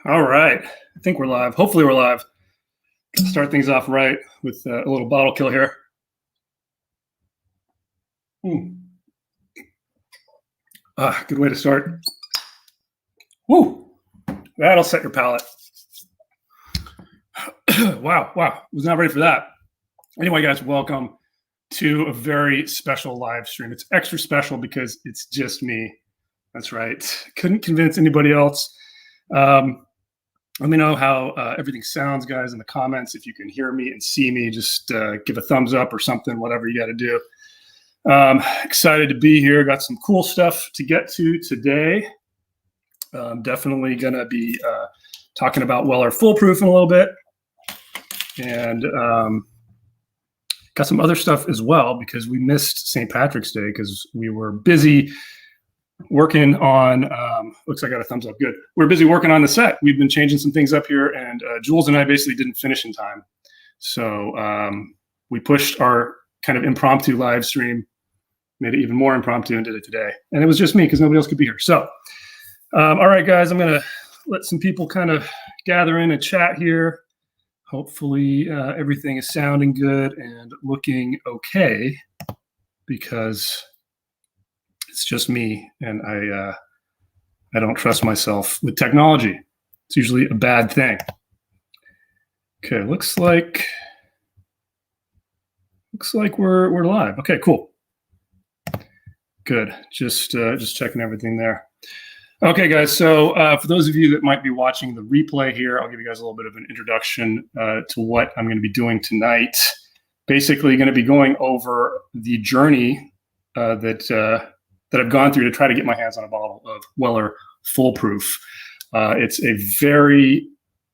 All right. I think we're live. Hopefully we're live. Start things off right with a little bottle kill here. Good way to start. Woo! That'll set your palate. Wow. Was not ready for that. Anyway, guys, welcome to a very special live stream. It's extra special because it's just me. That's right. Couldn't convince anybody else. Let me know how everything sounds, guys, in the comments. If you can hear me and see me, just give a thumbs up or something, whatever you got to do. Excited to be here. Got some cool stuff to get to today. Definitely going to be talking about Weller Foolproof in a little bit. And got some other stuff as well because we missed St. Patrick's Day because we were busy working on, looks like I got a thumbs up, good. We're busy working on the set. We've been changing some things up here and Jules and I basically didn't finish in time. So we pushed our kind of impromptu live stream, made it even more impromptu and did it today. And it was just me because nobody else could be here. So, all right, guys, I'm gonna let some people kind of gather in and chat here. Hopefully everything is sounding good and looking okay because it's just me, and I don't trust myself with technology. It's usually a bad thing. Okay, looks like we're live. Okay, cool. Good. Just checking everything there. Okay, guys. So for those of you that might be watching the replay here, I'll give you guys a little bit of an introduction to what I'm going to be doing tonight. Basically, going to be going over the journey that I've gone through to try to get my hands on a bottle of Weller Foolproof. It's a very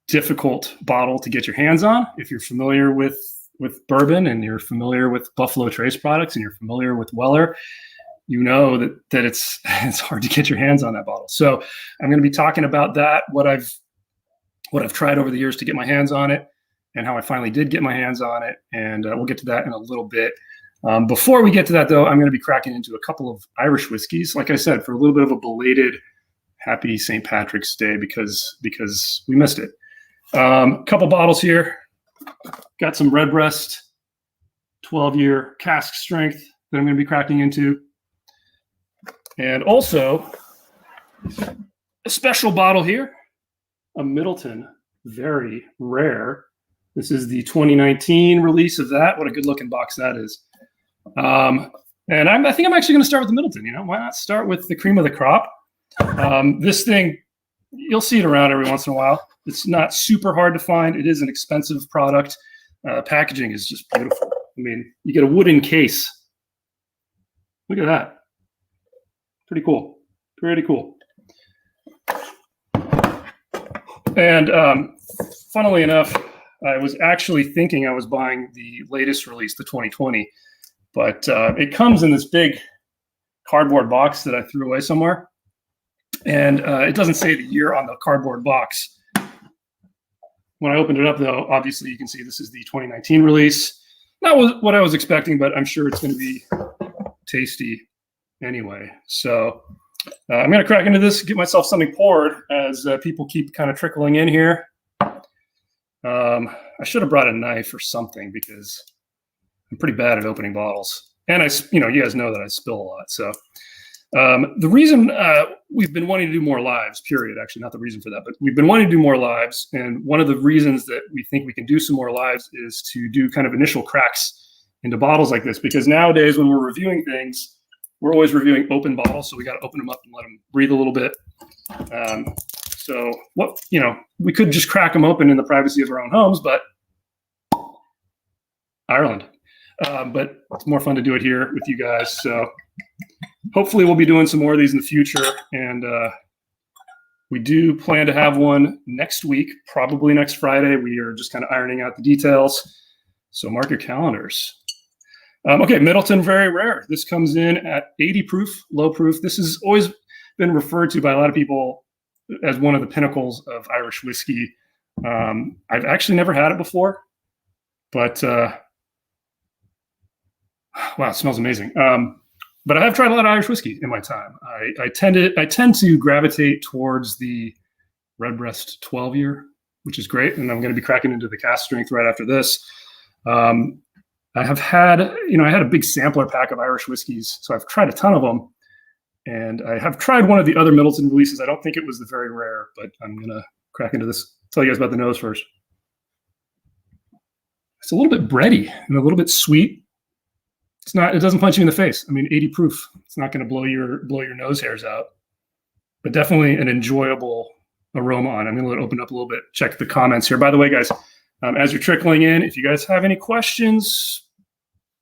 difficult bottle to get your hands on. If you're familiar with bourbon and you're familiar with Buffalo Trace products and you're familiar with Weller, you know that it's hard to get your hands on that bottle. So I'm going to be talking about that, what I've tried over the years to get my hands on it, and how I finally did get my hands on it. And we'll get to that in a little bit. Before we get to that, though, I'm going to be cracking into a couple of Irish whiskeys, like I said, for a little bit of a belated happy St. Patrick's Day because we missed it. Couple bottles here. Got some Redbreast 12-year cask strength that I'm going to be cracking into. And also a special bottle here, a Middleton, very rare. This is the 2019 release of that. What a good looking box that is. And I think I'm actually going to start with the Middleton. You know, why not start with the cream of the crop? This thing, you'll see it around every once in a while. It's not super hard to find. It is an expensive product. Packaging is just beautiful. I mean, you get a wooden case. Look at that. Pretty cool. Pretty cool. And funnily enough, I was actually thinking I was buying the latest release, the 2020, but it comes in this big cardboard box that I threw away somewhere. And it doesn't say the year on the cardboard box. When I opened it up, though, obviously you can see this is the 2019 release. Not what I was expecting, but I'm sure it's going to be tasty anyway. So I'm going to crack into this, get myself something poured as people keep kind of trickling in here. I should have brought a knife or something because I'm pretty bad at opening bottles. And you guys know that I spill a lot. So the reason we've been wanting to do more lives, period, actually, not the reason for that, but we've been wanting to do more lives. And one of the reasons that we think we can do some more lives is to do kind of initial cracks into bottles like this, because nowadays when we're reviewing things, we're always reviewing open bottles. So we got to open them up and let them breathe a little bit. So we could just crack them open in the privacy of our own homes, but Ireland. But it's more fun to do it here with you guys. So hopefully we'll be doing some more of these in the future. And we do plan to have one next week, probably next Friday. We are just kind of ironing out the details. So mark your calendars. Okay, Middleton, very rare. This comes in at 80 proof, low proof. This has always been referred to by a lot of people as one of the pinnacles of Irish whiskey. I've actually never had it before, but wow, it smells amazing. But I have tried a lot of Irish whiskey in my time. I tend to gravitate towards the Redbreast 12 year, which is great. And I'm going to be cracking into the cask strength right after this. I have had, I had a big sampler pack of Irish whiskeys, so I've tried a ton of them. And I have tried one of the other Middleton releases. I don't think it was the very rare, but I'm going to crack into this. Tell you guys about the nose first. It's a little bit bready and a little bit sweet. It doesn't punch you in the face. I mean, 80 proof. It's not going to blow your nose hairs out, but definitely an enjoyable aroma on. I'm going to let it open up a little bit. Check the comments here. By the way, guys, as you're trickling in, if you guys have any questions,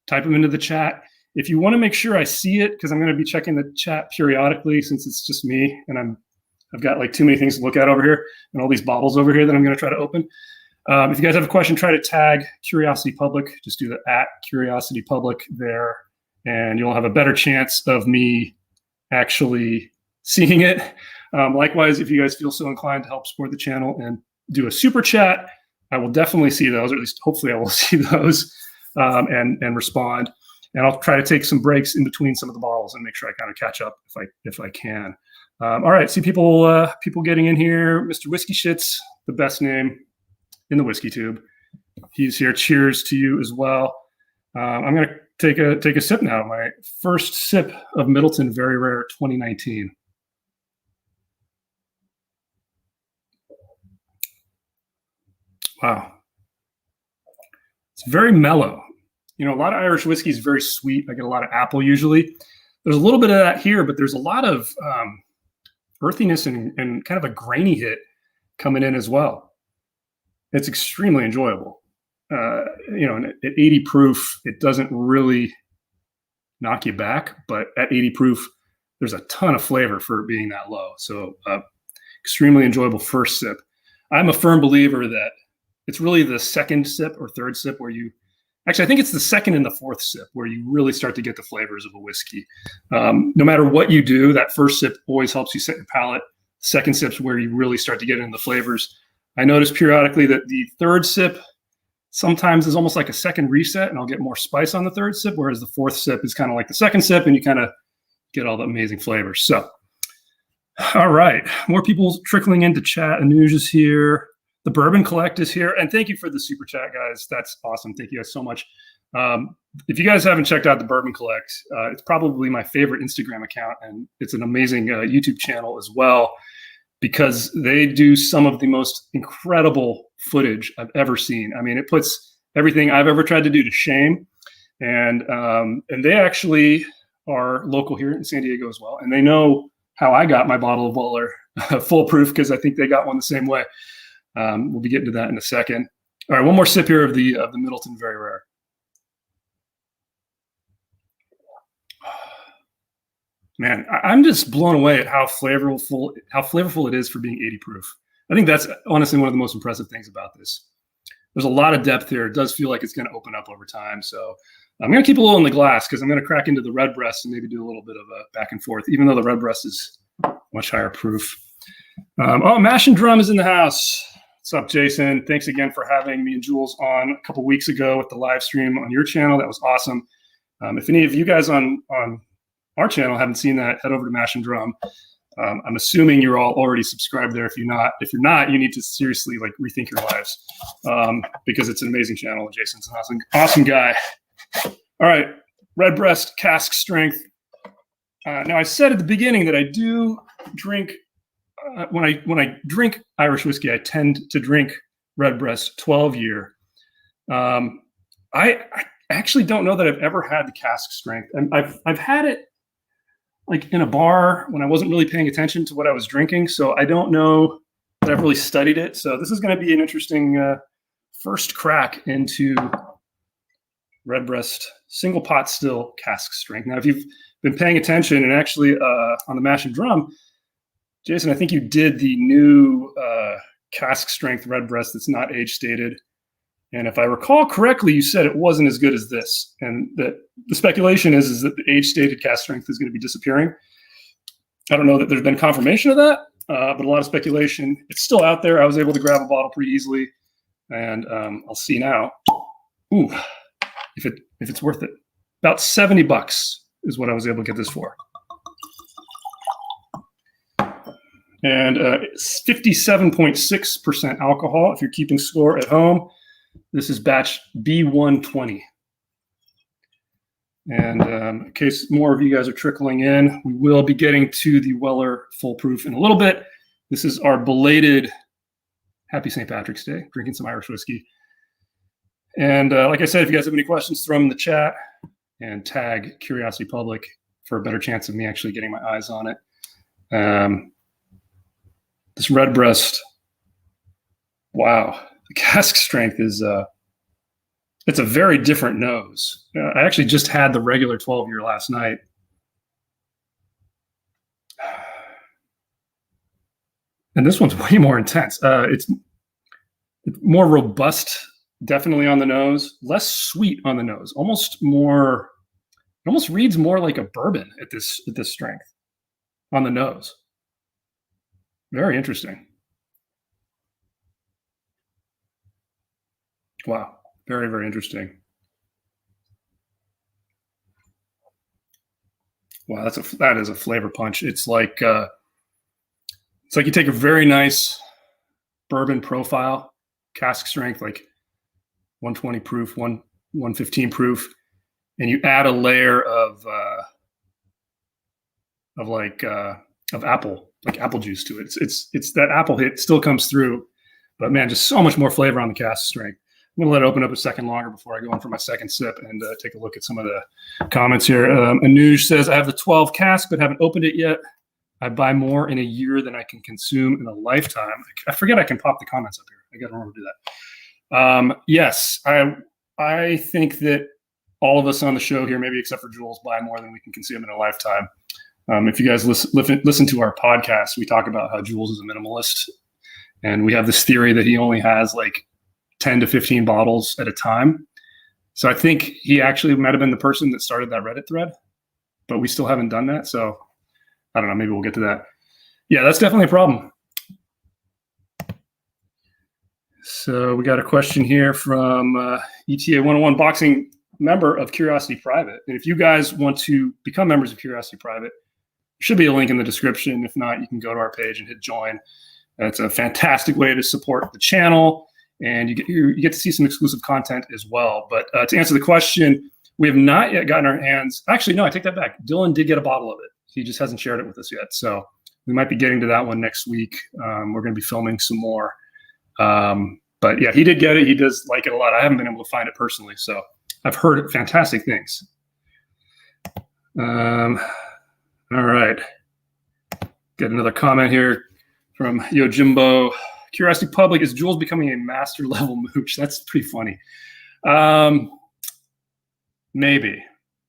type them into the chat. If you want to make sure I see it, because I'm going to be checking the chat periodically since it's just me and I've got like too many things to look at over here and all these bottles over here that I'm going to try to open. If you guys have a question, try to tag Curiosity Public. Just do the @CuriosityPublic there, and you'll have a better chance of me actually seeing it. Likewise, if you guys feel so inclined to help support the channel and do a super chat, I will definitely see those, or at least hopefully I will see those and respond. And I'll try to take some breaks in between some of the bottles and make sure I kind of catch up if I can. All right, see people getting in here. Mr. Whiskey Shits, the best name in the whiskey tube. He's here. Cheers to you as well. I'm going to take a sip now. My first sip of Middleton Very Rare 2019. Wow. It's very mellow. A lot of Irish whiskey is very sweet. I get a lot of apple usually. There's a little bit of that here, but there's a lot of earthiness and kind of a grainy hit coming in as well. It's extremely enjoyable. And at 80 proof, it doesn't really knock you back, but at 80 proof, there's a ton of flavor for it being that low. So extremely enjoyable first sip. I'm a firm believer that it's really the second sip or third sip where I think it's the second and the fourth sip where you really start to get the flavors of a whiskey. No matter what you do, that first sip always helps you set your palate. Second sip's where you really start to get into the flavors. I notice periodically that the third sip sometimes is almost like a second reset, and I'll get more spice on the third sip, whereas the fourth sip is kind of like the second sip, and you kind of get all the amazing flavors. So, all right, more people trickling into chat. Anuj is here. The Bourbon Collect is here. And thank you for the super chat, guys. That's awesome. Thank you guys so much. If you guys haven't checked out the Bourbon Collect, it's probably my favorite Instagram account, and it's an amazing YouTube channel as well, because they do some of the most incredible footage I've ever seen. I mean, it puts everything I've ever tried to do to shame. And they actually are local here in San Diego as well. And they know how I got my bottle of Waller foolproof, because I think they got one the same way. We'll be getting to that in a second. All right, one more sip here of the Middleton Very Rare. Man, I'm just blown away at how flavorful it is for being 80 proof. I think that's honestly one of the most impressive things about this. There's a lot of depth here. It does feel like it's going to open up over time. So I'm going to keep a little in the glass because I'm going to crack into the Redbreast and maybe do a little bit of a back and forth, even though the Redbreast is much higher proof. Mash and Drum is in the house. What's up, Jason? Thanks again for having me and Jules on a couple weeks ago with the live stream on your channel. That was awesome. If any of you guys on our channel haven't seen that, head over to Mash and Drum. I'm assuming you're all already subscribed there. If you're not, you need to seriously rethink your lives, because it's an amazing channel. Jason's an awesome guy. All right, Redbreast Cask Strength. Now I said at the beginning that I do drink when I drink Irish whiskey, I tend to drink Redbreast 12 year. I actually don't know that I've ever had the Cask Strength, and I've had it in a bar when I wasn't really paying attention to what I was drinking. So I don't know that I've really studied it. So this is going to be an interesting first crack into Redbreast single pot still Cask Strength. Now, if you've been paying attention, and actually on the Mash and Drum, Jason, I think you did the new Cask Strength Redbreast that's not age stated. And if I recall correctly, you said it wasn't as good as this, and that the speculation is that the age-stated Cask Strength is going to be disappearing. I don't know that there's been confirmation of that, but a lot of speculation. It's still out there. I was able to grab a bottle pretty easily, and I'll see now. Ooh, if it's worth it. About $70 is what I was able to get this for. And it's 57.6% alcohol. If you're keeping score at home, this is batch B120. And in case more of you guys are trickling in, we will be getting to the Weller Full Proof in a little bit. This is our belated Happy St. Patrick's Day, drinking some Irish whiskey. And like I said, if you guys have any questions, throw them in the chat and tag Curiosity Public for a better chance of me actually getting my eyes on it. This Redbreast, wow, the cask strength is, it's a very different nose. I actually just had the regular 12-year last night. And this one's way more intense. It's more robust, definitely on the nose, less sweet on the nose, almost more, it almost reads more like a bourbon at this strength on the nose. Very interesting. Wow, very, very interesting. Wow, that is a flavor punch. It's like you take a very nice bourbon profile, cask strength, like 120 proof, 115 proof, and you add a layer of apple juice to it. It's that apple hit still comes through, but man, just so much more flavor on the cask strength. I'm gonna let it open up a second longer before I go in for my second sip and take a look at some of the comments here. Anuj says, I have the 12 cask, but haven't opened it yet. I buy more in a year than I can consume in a lifetime. I forget I can pop the comments up here. I got to remember to do that. Yes, I think that all of us on the show here, maybe except for Jules, buy more than we can consume in a lifetime. If you guys listen to our podcast, we talk about how Jules is a minimalist. And we have this theory that he only has like 10 to 15 bottles at a time. So I think he actually might have been the person that started that Reddit thread, but we still haven't done that. So I don't know, maybe we'll get to that. Yeah, that's definitely a problem. So we got a question here from ETA 101 Boxing member of Curiosity Private. And if you guys want to become members of Curiosity Private, there should be a link in the description. If not, you can go to our page and hit join. That's a fantastic way to support the channel, and you get to see some exclusive content as well. But to answer the question, we have not yet gotten our hands. Actually, no, I take that back. Dylan did get a bottle of it. He just hasn't shared it with us yet. So we might be getting to that one next week. We're going to be filming some more. But yeah, he did get it. He does like it a lot. I haven't been able to find it personally, so I've heard fantastic things. All right. Get another comment here from Yojimbo. Curiosity Public, is Jules becoming a master level mooch? That's pretty funny. Maybe.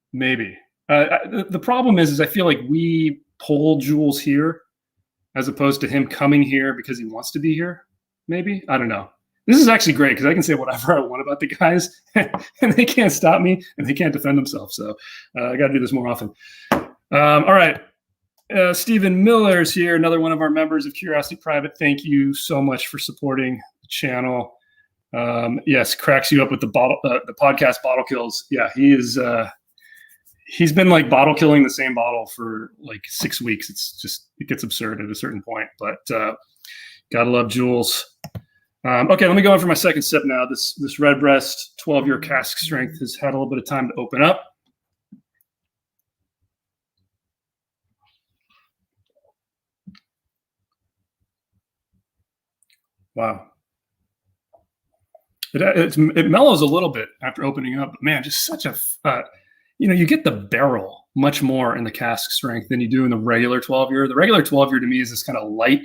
The problem is I feel like we pull Jules here as opposed to him coming here because he wants to be here. Maybe. I don't know. This is actually great because I can say whatever I want about the guys and they can't stop me and they can't defend themselves. So I got to do this more often. All right. Stephen Miller's here, another one of our members of Curiosity Private. Thank you so much for supporting the channel. Yes, cracks you up with the podcast bottle kills. Yeah, he's been like bottle killing the same bottle for like 6 weeks. It gets absurd at a certain point, but gotta love Jules. Okay, let me go in for my second sip now. This Redbreast 12-year cask strength has had a little bit of time to open up. Wow. It mellows a little bit after opening up, but man, just such a, you get the barrel much more in the cask strength than you do in the regular 12-year. The regular 12-year to me is this kind of light,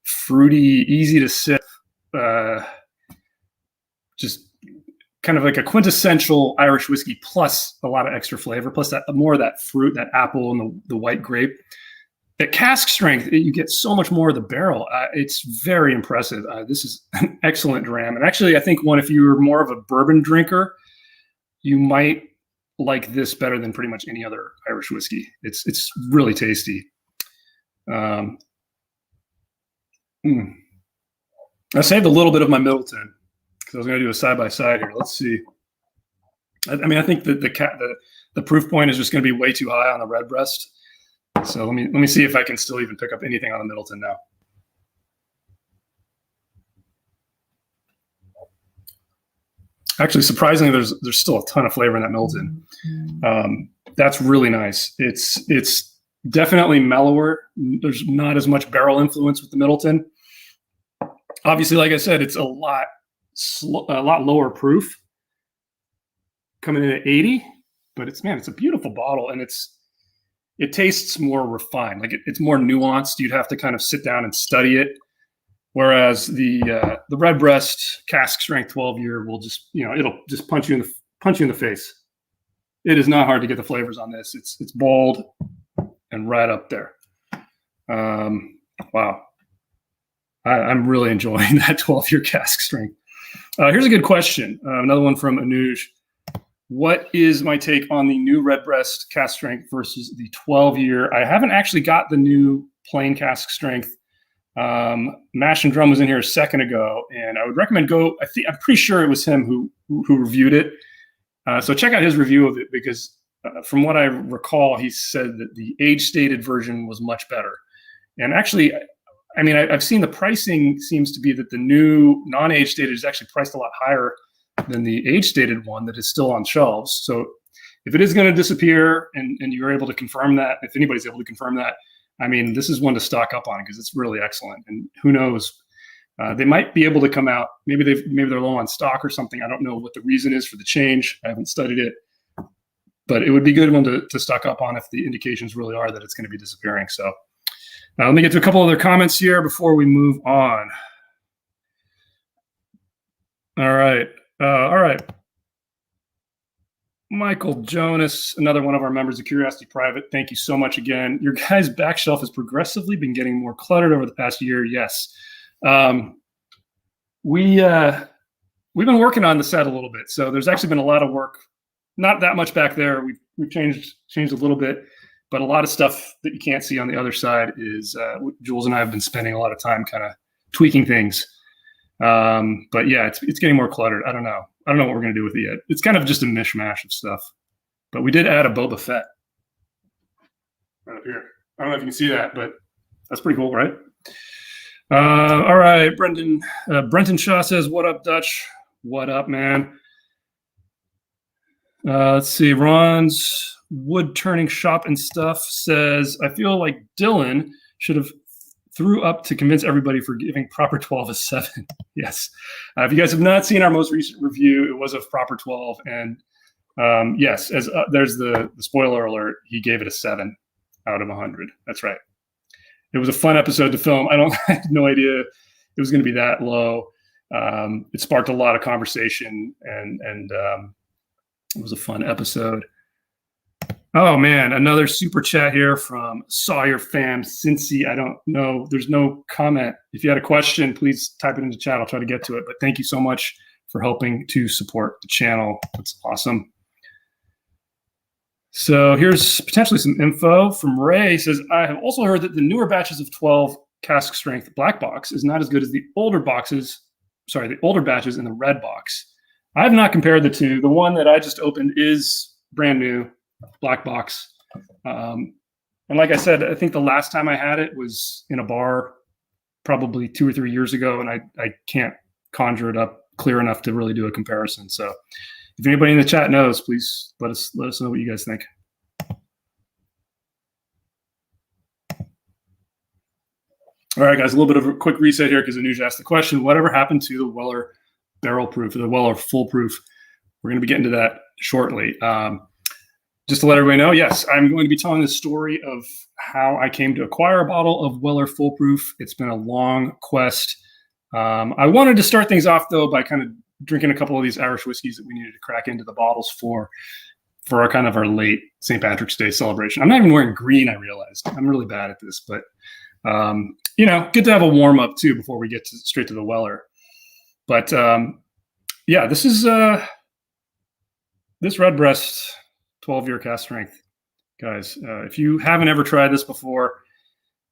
fruity, easy to sip, just kind of like a quintessential Irish whiskey plus a lot of extra flavor, plus that more of that fruit, that apple and the white grape. At cask strength, you get so much more of the barrel. It's very impressive. This is an excellent dram. And actually, I think if you're more of a bourbon drinker, you might like this better than pretty much any other Irish whiskey. It's really tasty. I saved a little bit of my Middleton because I was going to do a side-by-side here. Let's see. I think that the proof point is just going to be way too high on the Redbreast. So let me see if I can still even pick up anything on the Middleton now. Actually, surprisingly, there's still a ton of flavor in that Middleton. That's really nice. It's definitely mellower. There's not as much barrel influence with the Middleton. Obviously, like I said, it's a lot lower proof, coming in at 80. But it's a beautiful bottle, and it tastes more refined. Like it's more nuanced. You'd have to kind of sit down and study it. Whereas the Redbreast Cask Strength 12-year will just, it'll just punch you in the face. It is not hard to get the flavors on this. It's bold and right up there. Wow. I'm really enjoying that 12-year Cask Strength. Here's a good question. Another one from Anuj. What is my take on the new Redbreast Cask Strength versus the 12-year? I haven't actually got the new plain Cask Strength. Mash and Drum was in here a second ago, and I would recommend I'm pretty sure it was him who reviewed it. So check out his review of it, because from what I recall, he said that the age-stated version was much better. And actually, I've seen the pricing seems to be that the new non-age-stated is actually priced a lot higher than the age-stated one that is still on shelves. So if it is going to disappear and you're able to confirm that, if anybody's able to confirm that, this is one to stock up on, because it's really excellent. And who knows, they might be able to come out. Maybe they're low on stock or something. I don't know what the reason is for the change. I haven't studied it, but it would be a good one to stock up on if the indications really are that it's going to be disappearing. So let me get to a couple other comments here before we move on. All right. Michael Jonas, another one of our members of Curiosity Private. Thank you so much again. Your guys' back shelf has progressively been getting more cluttered over the past year. Yes. We've been working on the set a little bit. So there's actually been a lot of work, not that much back there. We've changed a little bit, but a lot of stuff that you can't see on the other side is Jules and I have been spending a lot of time kind of tweaking things. But yeah, it's getting more cluttered. I don't know what we're going to do with it yet. It's kind of just a mishmash of stuff, but we did add a Boba Fett right up here. I don't know if you can see that, but that's pretty cool, right? All right. Brenton Shaw says, what up, Dutch? What up, man? Let's see. Ron's wood turning shop and stuff says, I feel like Dylan should have threw up to convince everybody for giving Proper 12 a 7. Yes. If you guys have not seen our most recent review, it was of Proper 12. And yes, as there's the spoiler alert, he gave it a 7 out of 100. That's right. It was a fun episode to film. I had no idea it was going to be that low. It sparked a lot of conversation, and it was a fun episode. Oh man, another super chat here from Sawyer Fam Cincy. I don't know. There's no comment. If you had a question, please type it into chat. I'll try to get to it. But thank you so much for helping to support the channel. That's awesome. So here's potentially some info from Ray. He says, I have also heard that the newer batches of 12 cask strength black box is not as good as the older batches in the red box. I have not compared the two. The one that I just opened is brand new, black box. And like I said, I think the last time I had it was in a bar probably 2 or 3 years ago, and I can't conjure it up clear enough to really do a comparison. So if anybody in the chat knows, please let us know what you guys think. All right, guys, a little bit of a quick reset here because Anuj asked the question, whatever happened to the Weller barrel proof or the Weller full proof? We're going to be getting to that shortly. Just to let everybody know, yes, I'm going to be telling the story of how I came to acquire a bottle of Weller Full Proof. It's been a long quest. I wanted to start things off, though, by kind of drinking a couple of these Irish whiskeys that we needed to crack into the bottles for our kind of our late St. Patrick's Day celebration. I'm not even wearing green, I realized. I'm really bad at this, but, good to have a warm-up, too, before we get straight to the Weller. But, yeah, this is this Redbreast 12-year cask strength, guys. If you haven't ever tried this before,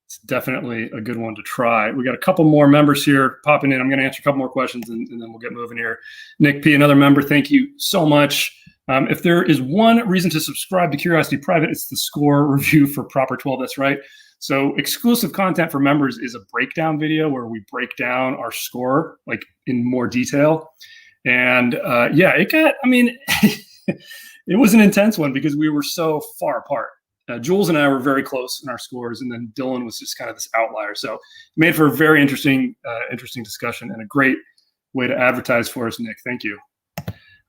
it's definitely a good one to try. We got a couple more members here popping in. I'm going to answer a couple more questions, and then we'll get moving here. Nick P, another member, thank you so much. If there is one reason to subscribe to Curiosity Private, it's the score review for Proper 12. That's right. So exclusive content for members is a breakdown video where we break down our score like in more detail. And yeah, it got, I mean, it was an intense one because we were so far apart. Jules and I were very close in our scores, and then Dylan was just kind of this outlier. So it made for a very interesting discussion and a great way to advertise for us, Nick. Thank you.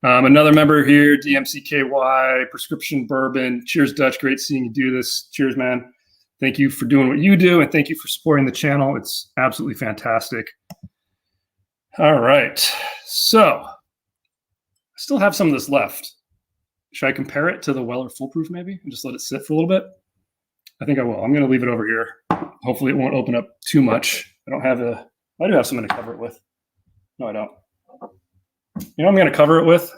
Another member here, DMCKY, Prescription Bourbon. Cheers, Dutch. Great seeing you do this. Cheers, man. Thank you for doing what you do, and thank you for supporting the channel. It's absolutely fantastic. All right. So I still have some of this left. Should I compare it to the Weller Foolproof maybe and just let it sit for a little bit? I think I will. I'm going to leave it over here. Hopefully it won't open up too much. I do have something to cover it with. No, I don't. You know what I'm going to cover it with?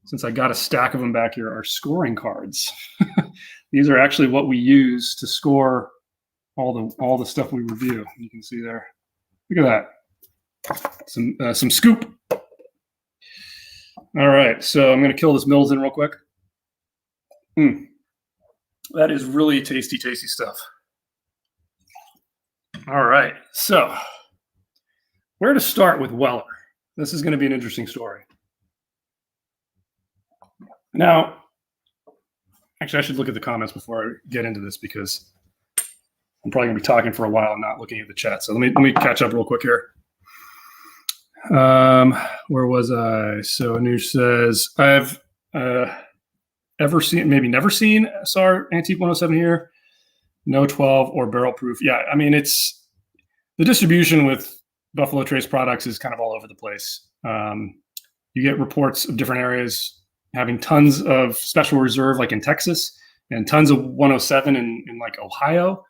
Since I got a stack of them back here, are scoring cards. These are actually what we use to score all the stuff we review. You can see there. Look at that. Some scoop. All right, so I'm going to kill this Middleton real quick. That is really tasty, tasty stuff. All right, so where to start with Weller? This is going to be an interesting story. Now, actually, I should look at the comments before I get into this because I'm probably going to be talking for a while and not looking at the chat. So let me catch up real quick here. Where was I? So Anush says, I've maybe never seen SR Antique 107 here. No 12 or barrel proof. Yeah, I mean, it's the distribution with Buffalo Trace products is kind of all over the place. You get reports of different areas having tons of special reserve, like in Texas, and tons of 107 in like Ohio.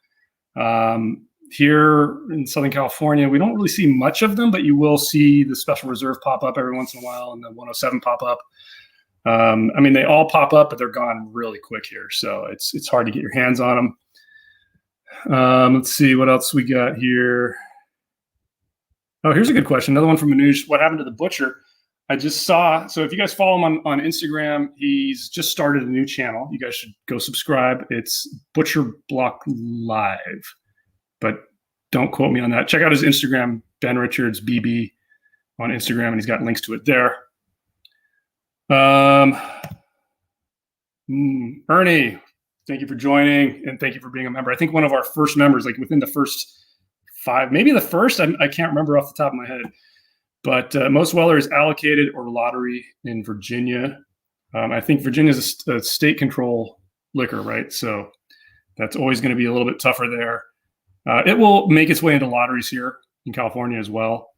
Here in Southern California, we don't really see much of them, but you will see the special reserve pop up every once in a while and the 107 pop up. I mean, they all pop up, but they're gone really quick here. So it's hard to get your hands on them. Let's see what else we got here. Oh, here's a good question. Another one from Manoj. What happened to the butcher? I just saw, so if you guys follow him on Instagram, he's just started a new channel. You guys should go subscribe. It's Butcher Block Live. But don't quote me on that. Check out his Instagram, Ben Richards BB on Instagram, and he's got links to it there. Ernie, thank you for joining, and thank you for being a member. I think one of our first members, like within the first 5, maybe the first, I can't remember off the top of my head. But most Weller is allocated or lottery in Virginia. I think Virginia is a state control liquor, right? So that's always going to be a little bit tougher there. It will make its way into lotteries here in California as well.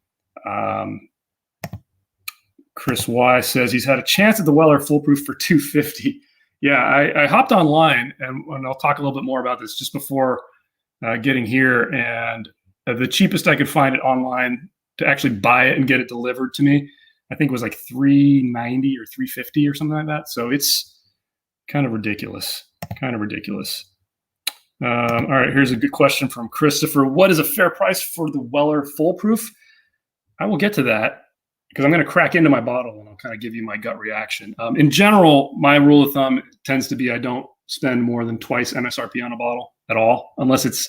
Chris Y says he's had a chance at the Weller Foolproof for $250. Yeah, I hopped online, and I'll talk a little bit more about this just before getting here. And the cheapest I could find it online to actually buy it and get it delivered to me, I think was like $390 or $350 or something like that. So it's kind of ridiculous. All right, here's a good question from Christopher. What is a fair price for the Weller Foolproof? I will get to that because I'm going to crack into my bottle and I'll kind of give you my gut reaction. In general, my rule of thumb tends to be I don't spend more than twice MSRP on a bottle at all, unless it's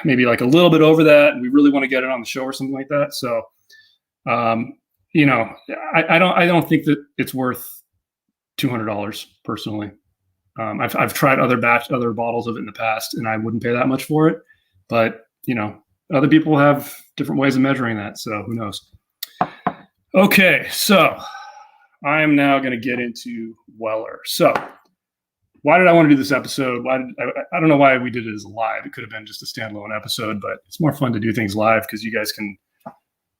maybe like a little bit over that and we really want to get it on the show or something like that. So, you know, I don't think that it's worth $200 personally. I've tried other bottles of it in the past, and I wouldn't pay that much for it. But you know, other people have different ways of measuring that, so who knows? Okay, so I am now going to get into Weller. So, why did I want to do this episode? I don't know why we did it as a live. It could have been just a standalone episode, but it's more fun to do things live because you guys can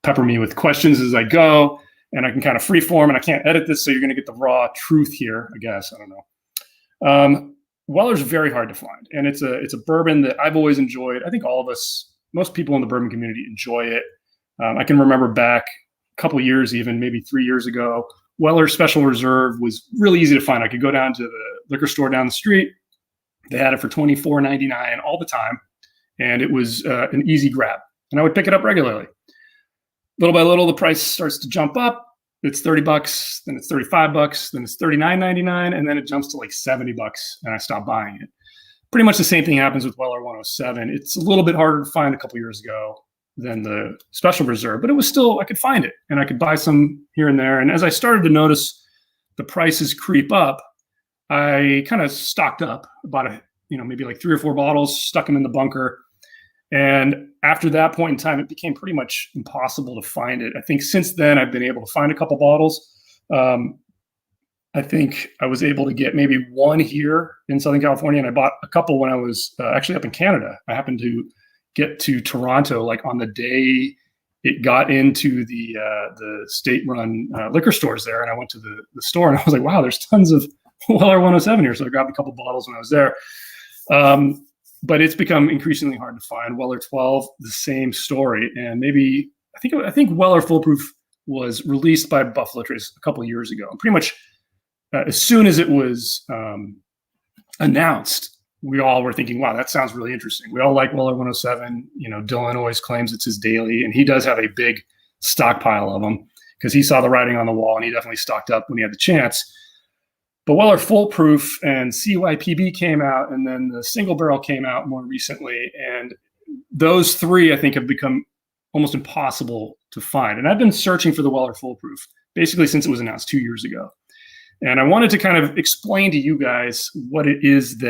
pepper me with questions as I go, and I can kind of freeform, and I can't edit this, so you're going to get the raw truth here. I guess I don't know. Weller's very hard to find, and it's a bourbon that I've always enjoyed. I think all of us, most people in the bourbon community enjoy it. I can remember back a couple years, even maybe 3 years ago, Weller Special Reserve was really easy to find. I could go down to the liquor store down the street. They had it for $24.99 all the time, and it was an easy grab, and I would pick it up regularly. Little by little, the price starts to jump up. It's $30, then it's $35, then it's $39.99, and then it jumps to like $70, and I stop buying it. Pretty much the same thing happens with Weller 107. It's a little bit harder to find a couple years ago than the special reserve, but it was still, I could find it and I could buy some here and there. And as I started to notice the prices creep up, I kind of stocked up about maybe like 3 or 4 bottles, stuck them in the bunker. And after that point in time, it became pretty much impossible to find it. I think since then I've been able to find a couple bottles. I think I was able to get maybe 1 here in Southern California, and I bought a couple when I was actually up in Canada. I happened to get to Toronto like on the day it got into the state-run liquor stores there, and I went to the store, and I was like, wow, there's tons of Weller 107 here. So I grabbed a couple bottles when I was there. But it's become increasingly hard to find. Weller 12, the same story, and maybe I think Weller Full Proof was released by Buffalo Trace a couple of years ago, and pretty much as soon as it was announced, we all were thinking, wow, that sounds really interesting. We all like Weller 107. Dylan always claims it's his daily, and he does have a big stockpile of them because he saw the writing on the wall, and he definitely stocked up when he had the chance. But Weller Full Proof and CYPB came out, and then the single barrel came out more recently. And those 3, I think, have become almost impossible to find. And I've been searching for the Weller Full Proof basically since it was announced 2 years ago. And I wanted to kind of explain to you guys what it is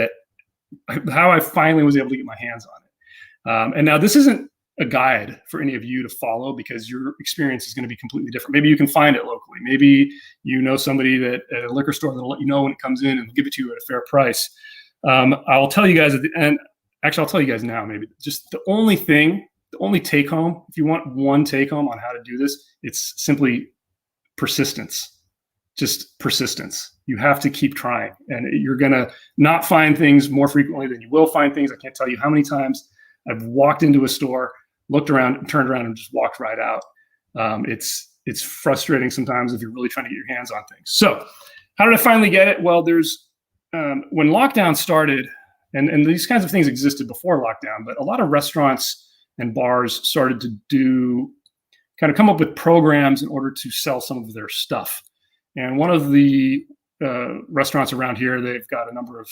how I finally was able to get my hands on it. And now this isn't a guide for any of you to follow because your experience is going to be completely different. Maybe you can find it locally. Maybe you know somebody at a liquor store that'll let you know when it comes in and give it to you at a fair price. I'll tell you guys at the end. Actually, I'll tell you guys now. Maybe just the only take home. If you want one take home on how to do this, it's simply persistence. Just persistence. You have to keep trying, and you're going to not find things more frequently than you will find things. I can't tell you how many times I've walked into a store, looked around, turned around, and just walked right out. It's frustrating sometimes if you're really trying to get your hands on things. So how did I finally get it? Well, there's when lockdown started, and these kinds of things existed before lockdown, but a lot of restaurants and bars started to come up with programs in order to sell some of their stuff. And one of the restaurants around here, they've got a number of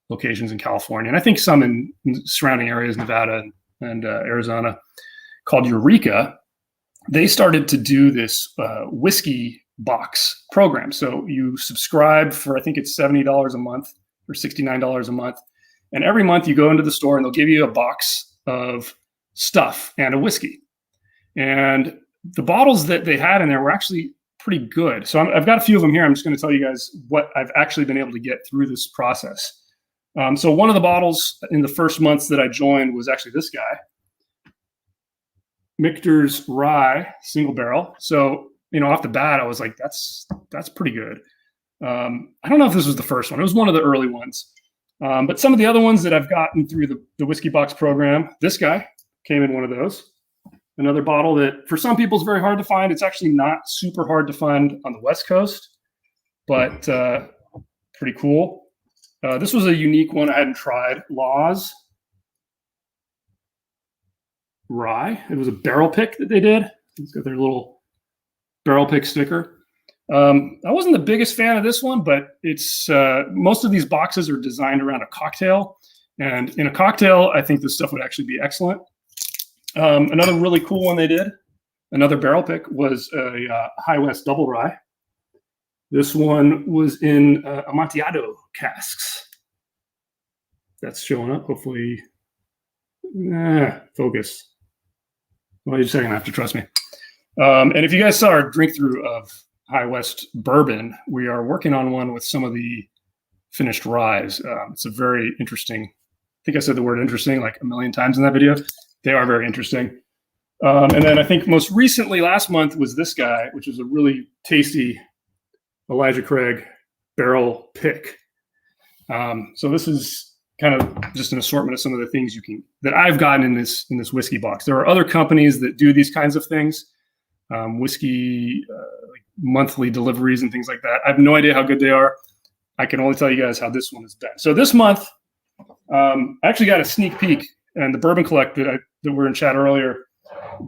locations in California, and I think some in surrounding areas, Nevada and Arizona, called Eureka. They started to do this whiskey box program. So you subscribe for, I think it's $70 a month or $69 a month. And every month you go into the store and they'll give you a box of stuff and a whiskey. And the bottles that they had in there were actually pretty good. So I've got a few of them here. I'm just going to tell you guys what I've actually been able to get through this process. So one of the bottles in the first months that I joined was actually this guy, Michter's Rye single barrel. So, off the bat, I was like, that's pretty good. I don't know if this was the first one. It was one of the early ones. But some of the other ones that I've gotten through the Whiskey Box program, this guy came in one of those. Another bottle that for some people is very hard to find. It's actually not super hard to find on the West Coast, but pretty cool. This was a unique one I hadn't tried. Laws Rye. It was a barrel pick that they did. It's got their little barrel pick sticker. I wasn't the biggest fan of this one, but it's most of these boxes are designed around a cocktail. And in a cocktail, I think this stuff would actually be excellent. Another really cool one they did, another barrel pick, was a High West Double Rye. This one was in Amontillado casks. That's showing up. Hopefully, focus. Well, you're just going to have to trust me. And if you guys saw our drink through of High West bourbon, we are working on one with some of the finished ryes. It's a very interesting, I think I said the word interesting like a million times in that video. They are very interesting. And then I think most recently last month was this guy, which is a really tasty Elijah Craig barrel pick. So this is kind of just an assortment of some of the things that I've gotten in this whiskey box. There are other companies that do these kinds of things, whiskey like monthly deliveries and things like that. I have no idea how good they are. I can only tell you guys how this one has been. So this month, I actually got a sneak peek, and the Bourbon Collect that were in chat earlier,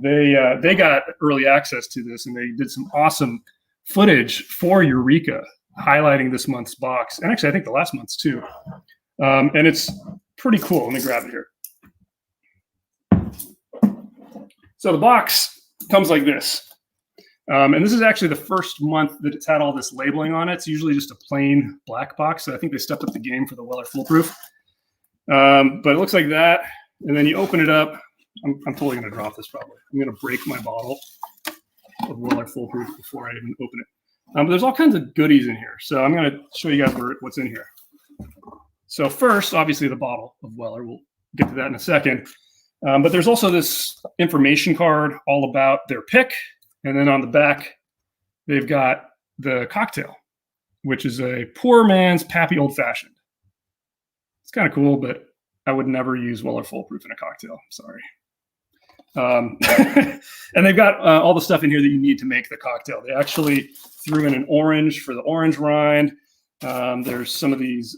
they got early access to this, and they did some awesome footage for Eureka highlighting this month's box, and actually I think the last month's too. And it's pretty cool. Let me grab it here. So the box comes like this. And this is actually the first month that it's had all this labeling on it. It's usually just a plain black box. So I think they stepped up the game for the Weller Foolproof. But it looks like that. And then you open it up. I'm totally going to drop this probably. I'm going to break my bottle of Weller Foolproof before I even open it. But there's all kinds of goodies in here. So I'm going to show you guys what's in here. So first, obviously, the bottle of Weller. We'll get to that in a second. But there's also this information card all about their pick. And then on the back, they've got the cocktail, which is a poor man's Pappy Old Fashioned. It's kind of cool, but I would never use Weller Foolproof in a cocktail. Sorry. And they've got all the stuff in here that you need to make the cocktail. They actually threw in an orange for the orange rind. There's some of these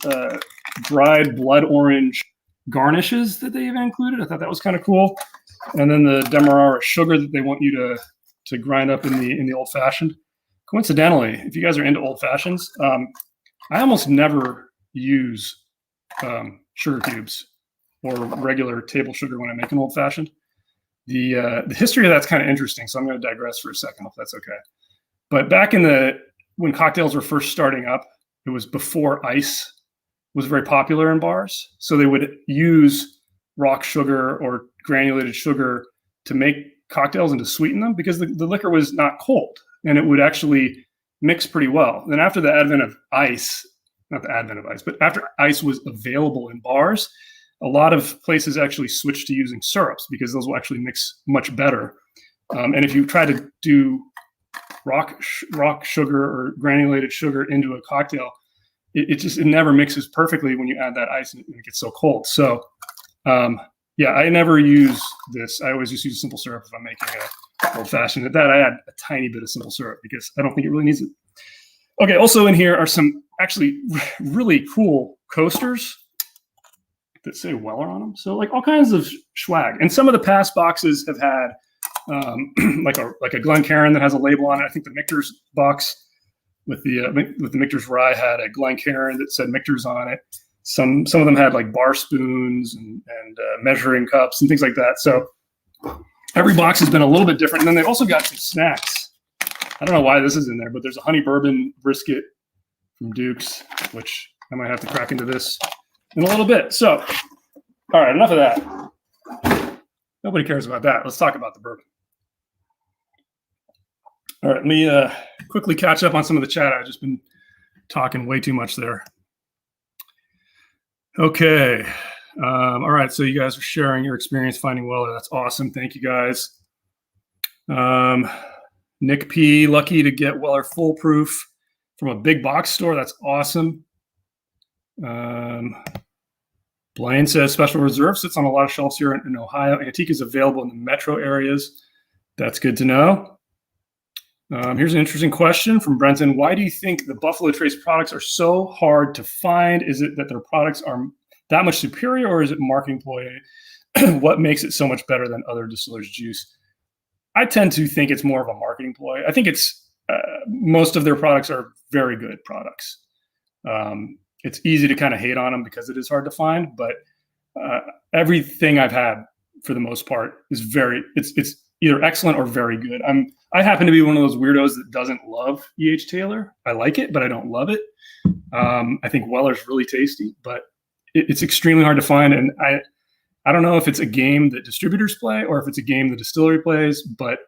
dried blood orange garnishes that they even included. I thought that was kind of cool. And then the Demerara sugar that they want you to grind up in the old fashioned. Coincidentally, if you guys are into old fashions, I almost never use sugar cubes or regular table sugar when I make an old fashioned. The history of that's kind of interesting, so I'm going to digress for a second if that's okay. But back when cocktails were first starting up, it was before ice was very popular in bars. So they would use rock sugar or granulated sugar to make cocktails and to sweeten them because the liquor was not cold and it would actually mix pretty well. Then after the advent of ice, not the advent of ice, but after ice was available in bars, a lot of places actually switched to using syrups because those will actually mix much better. And if you try to do rock sugar or granulated sugar into a cocktail, it never mixes perfectly when you add that ice and it gets so cold. So yeah, I never use this. I always just use simple syrup if I'm making an old fashioned. At that, I add a tiny bit of simple syrup because I don't think it really needs it. Okay, also in here are some actually really cool coasters that say Weller on them. So like all kinds of swag. And some of the past boxes have had like a Glencairn that has a label on it. I think the Michter's box with the Michter's Rye had a Glencairn that said Michter's on it. Some of them had like bar spoons and measuring cups and things like that. So every box has been a little bit different. And then they've also got some snacks. I don't know why this is in there, but there's a honey bourbon brisket from Duke's, which I might have to crack into this in a little bit. So, all right, enough of that. Nobody cares about that. Let's talk about the bourbon. All right, let me quickly catch up on some of the chat. I've just been talking way too much there. Okay. All right, so you guys are sharing your experience finding Weller. That's awesome. Thank you, guys. Nick P, lucky to get Weller Foolproof from a big box store. That's awesome. Blaine says Special Reserve sits on a lot of shelves here in Ohio. Antique is available in the metro areas. That's good to know. Here's an interesting question from Brenton. Why do you think the Buffalo Trace products are so hard to find? Is it that their products are that much superior, or is it marketing ploy? What makes it so much better than other distillers' juice? I tend to think it's more of a marketing ploy. I think it's most of their products are very good products. It's easy to kind of hate on them because it is hard to find, but everything I've had for the most part is it's either excellent or very good. I happen to be one of those weirdos that doesn't love E.H. Taylor. I like it, but I don't love it. I think Weller's really tasty, but it's extremely hard to find. And I don't know if it's a game that distributors play or if it's a game the distillery plays, but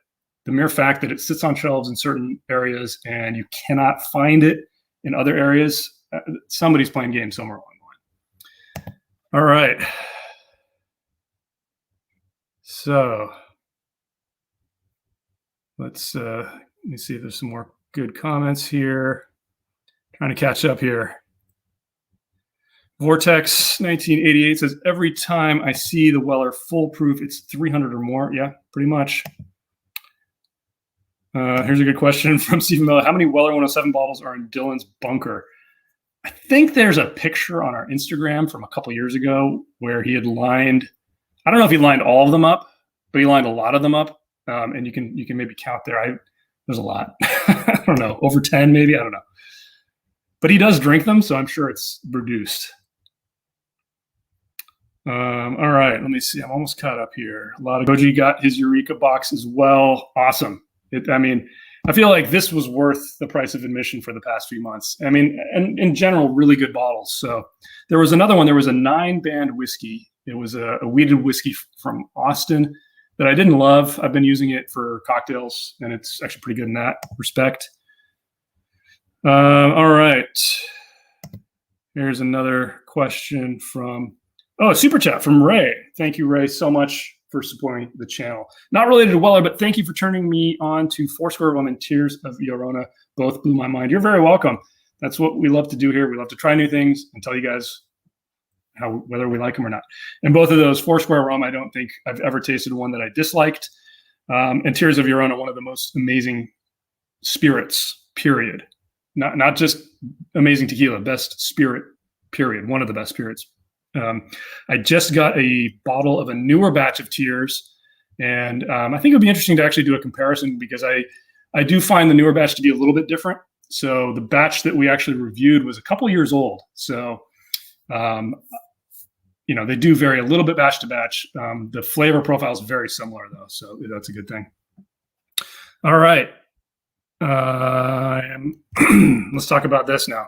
the mere fact that it sits on shelves in certain areas and you cannot find it in other areas, somebody's playing games somewhere along the line. All right. So let me see if there's some more good comments here. Trying to catch up here. Vortex 1988 says, every time I see the Weller Foolproof, it's 300 or more. Yeah, pretty much. Here's a good question from Stephen Miller. How many Weller 107 bottles are in Dylan's bunker? I think there's a picture on our Instagram from a couple years ago where he had lined, I don't know if he lined all of them up, but he lined a lot of them up. And you can maybe count there. There's a lot. I don't know, over 10 maybe. I don't know. But he does drink them, so I'm sure it's reduced. All right, let me see. I'm almost caught up here. A lot of Goji got his Eureka box as well. Awesome. I mean, I feel like this was worth the price of admission for the past few months. I mean, and in general, really good bottles. So there was another one. There was a 9-band whiskey. It was a wheated whiskey from Austin that I didn't love. I've been using it for cocktails, and it's actually pretty good in that respect. All right. Here's another question from, super chat from Ray. Thank you, Ray, so much for supporting the channel. Not related to Weller, but thank you for turning me on to Foursquare Rum and Tears of Llorona. Both blew my mind. You're very welcome. That's what we love to do here. We love to try new things and tell you guys whether we like them or not. And both of those, Foursquare Rum, I don't think I've ever tasted one that I disliked. And Tears of Llorona, one of the most amazing spirits, period. Not just amazing tequila, best spirit, period. One of the best spirits. I just got a bottle of a newer batch of Tears, and I think it would be interesting to actually do a comparison because I do find the newer batch to be a little bit different. So the batch that we actually reviewed was a couple years old. So, they do vary a little bit batch to batch. The flavor profile is very similar, though, so that's a good thing. All right. Let's talk about this now.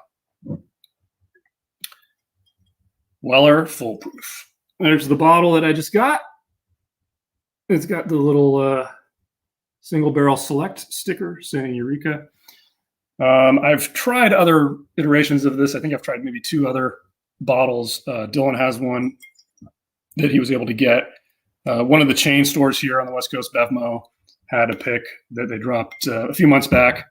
Weller Foolproof. There's the bottle that I just got. It's got the little single barrel select sticker saying Eureka. I've tried other iterations of this. I think I've tried maybe 2 other bottles. Dylan has one that he was able to get. One of the chain stores here on the West Coast, Bevmo, had a pick that they dropped a few months back,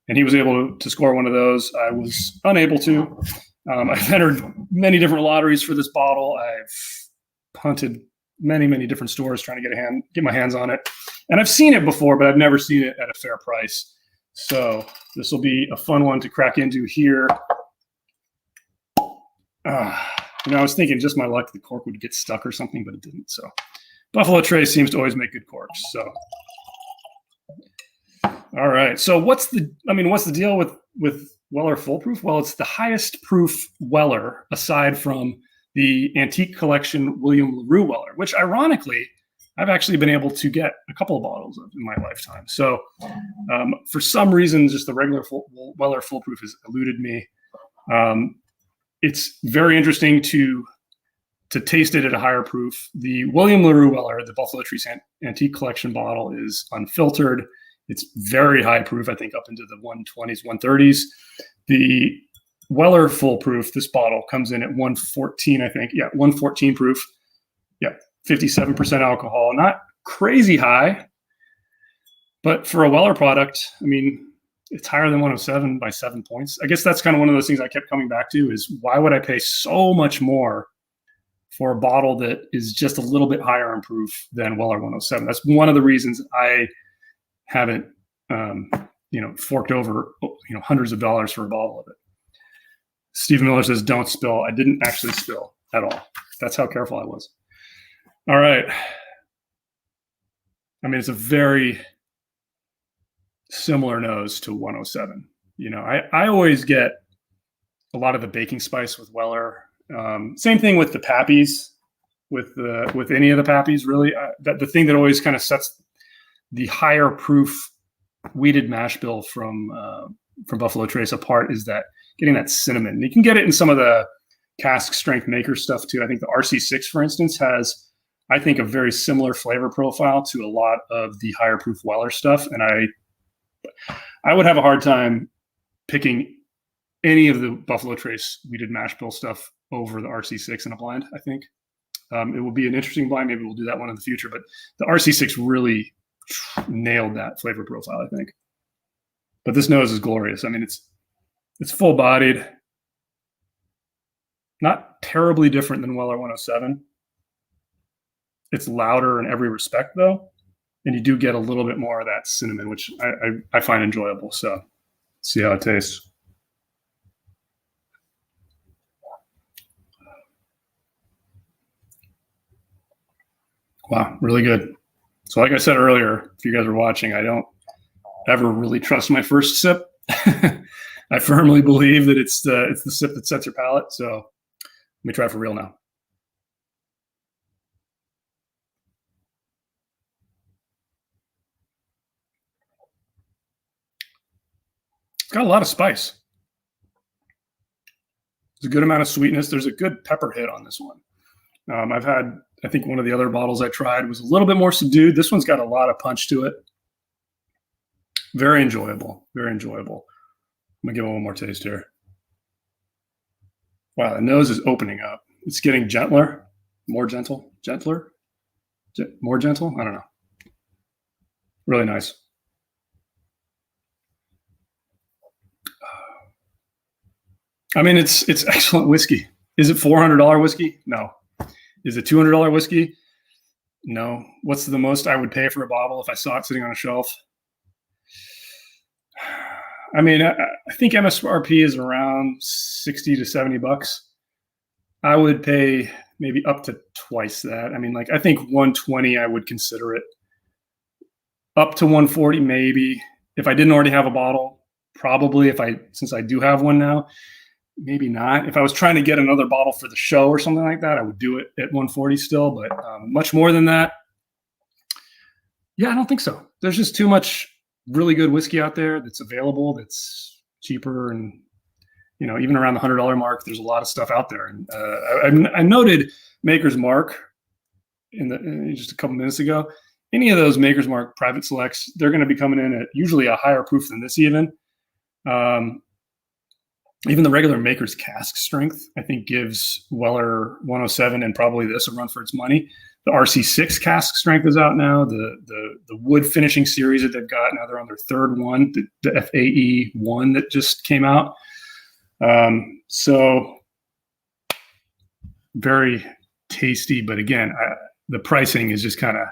and he was able to score one of those. I was unable to. I've entered many different lotteries for this bottle. I've punted many different stores trying to get my hands on it. And I've seen it before, but I've never seen it at a fair price. So this will be a fun one to crack into here. I was thinking just my luck, the cork would get stuck or something, but it didn't. So Buffalo Trace seems to always make good corks. So, all right. So what's the deal with Weller Foolproof? Well, it's the highest proof Weller aside from the Antique Collection William LaRue Weller, which ironically, I've actually been able to get a couple of bottles of in my lifetime. So for some reason, just the regular Weller Foolproof has eluded me. It's very interesting to taste it at a higher proof. The William LaRue Weller, the Buffalo Trace Antique Collection bottle, is unfiltered. It's very high proof, I think up into the 120s, 130s. The Weller Foolproof, this bottle comes in at 114, I think. Yeah, 114 proof. Yeah, 57% alcohol. Not crazy high, but for a Weller product, it's higher than 107 by 7 points. I guess that's kind of one of those things I kept coming back to is why would I pay so much more for a bottle that is just a little bit higher in proof than Weller 107? That's one of the reasons I haven't, forked over, hundreds of dollars for a bottle of it. Stephen Miller says, don't spill. I didn't actually spill at all. That's how careful I was. All right. It's a very similar nose to 107. I always get a lot of the baking spice with Weller. Same thing with the Pappies, with any of the Pappies, really. The thing that always kind of sets the higher proof wheated mash bill from Buffalo Trace apart is that getting that cinnamon. And you can get it in some of the cask strength maker stuff too. I think the RC6, for instance, has, I think, a very similar flavor profile to a lot of the higher proof Weller stuff. And I would have a hard time picking any of the Buffalo Trace wheated mash bill stuff over the RC6 in a blind, I think. It will be an interesting blind. Maybe we'll do that one in the future. But the RC6 really nailed that flavor profile, I think. But this nose is glorious. It's full-bodied. Not terribly different than Weller 107. It's louder in every respect, though. And you do get a little bit more of that cinnamon, which I find enjoyable. So let's see how it tastes. Wow, really good. So like I said earlier, if you guys are watching, I don't ever really trust my first sip. I firmly believe that it's the sip that sets your palate. So let me try for real now. got a lot of spice. There's a good amount of sweetness. There's a good pepper hit on this one. I've had, I think one of the other bottles I tried was a little bit more subdued. This one's got a lot of punch to it. Very enjoyable. Very enjoyable. I'm going to give it one more taste here. Wow, the nose is opening up. It's getting gentler, more gentle, gentler, more gentle. I don't know. Really nice. I mean, it's excellent whiskey. Is it $400 whiskey? No. Is it $200 whiskey? No. What's the most I would pay for a bottle if I saw it sitting on a shelf? I mean, I think MSRP is around 60 to 70 bucks. I would pay maybe up to twice that. I mean, like, I think 120, I would consider it. Up to 140, maybe. If I didn't already have a bottle, probably. Since I do have one now, maybe not. If I was trying to get another bottle for the show or something like that, I would do it at 140 still, but much more than that. Yeah, I don't think so. There's just too much really good whiskey out there that's available, that's cheaper, and even around the $100 mark, there's a lot of stuff out there. And I noted Maker's Mark just a couple minutes ago. Any of those Maker's Mark private selects, they're going to be coming in at usually a higher proof than this even. Even the regular Maker's Cask strength, I think, gives Weller 107 and probably this a run for its money. The RC6 Cask strength is out now. The wood finishing series that they've got now, they're on their third one, the FAE 1 that just came out. So very tasty, but again, the pricing is just kind of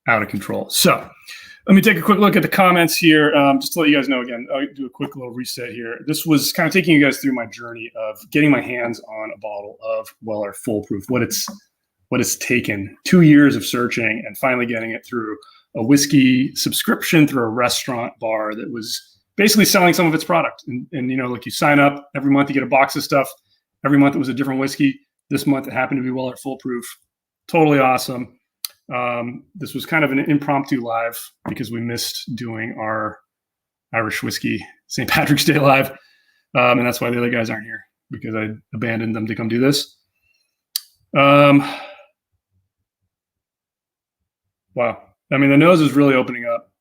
out of control. So let me take a quick look at the comments here. Just to let you guys know, again, I'll do a quick little reset here. This was kind of taking you guys through my journey of getting my hands on a bottle of Weller Full Proof, what it's taken 2 years of searching and finally getting it through a whiskey subscription through a restaurant bar that was basically selling some of its product. And like, you sign up every month, you get a box of stuff. Every month it was a different whiskey. This month it happened to be Weller Full Proof. Totally awesome. This was kind of an impromptu live because we missed doing our Irish whiskey St. Patrick's Day live. And that's why the other guys aren't here, because I abandoned them to come do this. Wow. I mean, the nose is really opening up.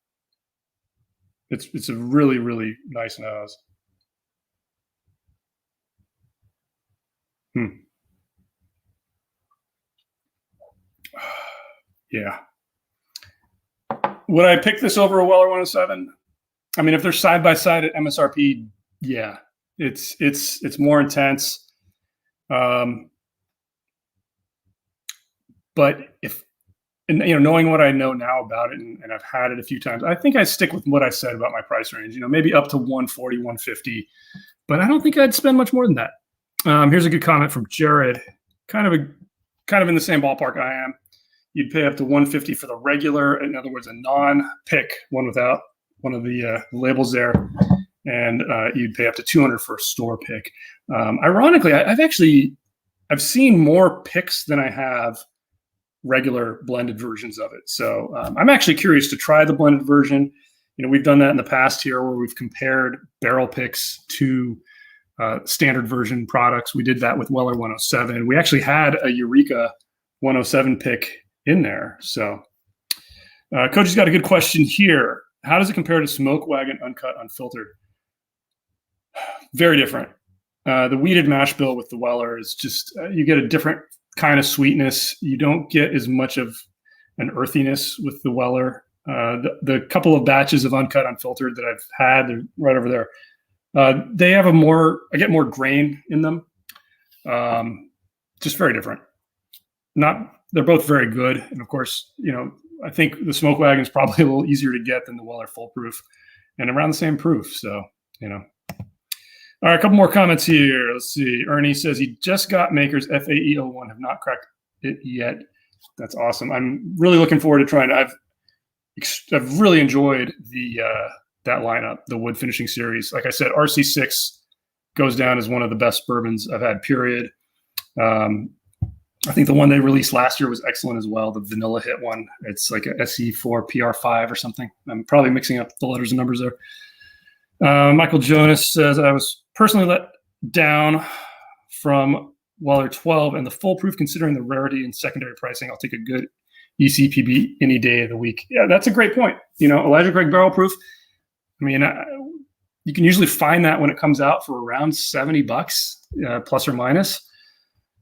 It's a really, really nice nose. Yeah. Would I pick this over a Weller 107? I mean, if they're side by side at MSRP, yeah, it's more intense. But knowing what I know now about it, and I've had it a few times, I think I stick with what I said about my price range. Maybe up to 140, 150, but I don't think I'd spend much more than that. Here's a good comment from Jared, kind of in the same ballpark I am. You'd pay up to 150 for the regular, in other words, a non-pick, one without one of the labels there, and you'd pay up to 200 for a store pick. Ironically, I've seen more picks than I have regular blended versions of it. So I'm actually curious to try the blended version. We've done that in the past here where we've compared barrel picks to standard version products. We did that with Weller 107. We actually had a Eureka 107 pick in there. So Coach has got a good question here. How does it compare to Smokewagon Uncut Unfiltered? Very different. The weeded mash bill with the Weller is just, you get a different kind of sweetness. You don't get as much of an earthiness with the Weller. The couple of batches of Uncut Unfiltered that I've had, they're right over there. They have I get more grain in them. Just very different. They're both very good. And of course, I think the Smokewagon is probably a little easier to get than the Weller Full Proof, and around the same proof. So, All right, a couple more comments here. Let's see. Ernie says he just got Maker's FAE01, have not cracked it yet. That's awesome. I'm really looking forward to trying it. I've really enjoyed that lineup, the wood finishing series. Like I said, RC6 goes down as one of the best bourbons I've had, period. I think the one they released last year was excellent as well, the vanilla hit one. It's like a SE4 PR5 or something. I'm probably mixing up the letters and numbers there. Michael Jonas says, I was personally let down from Weller 12 and the full proof considering the rarity and secondary pricing. I'll take a good ECPB any day of the week. Yeah, that's a great point. Elijah Craig barrel proof. I mean, you can usually find that when it comes out for around $70, plus or minus.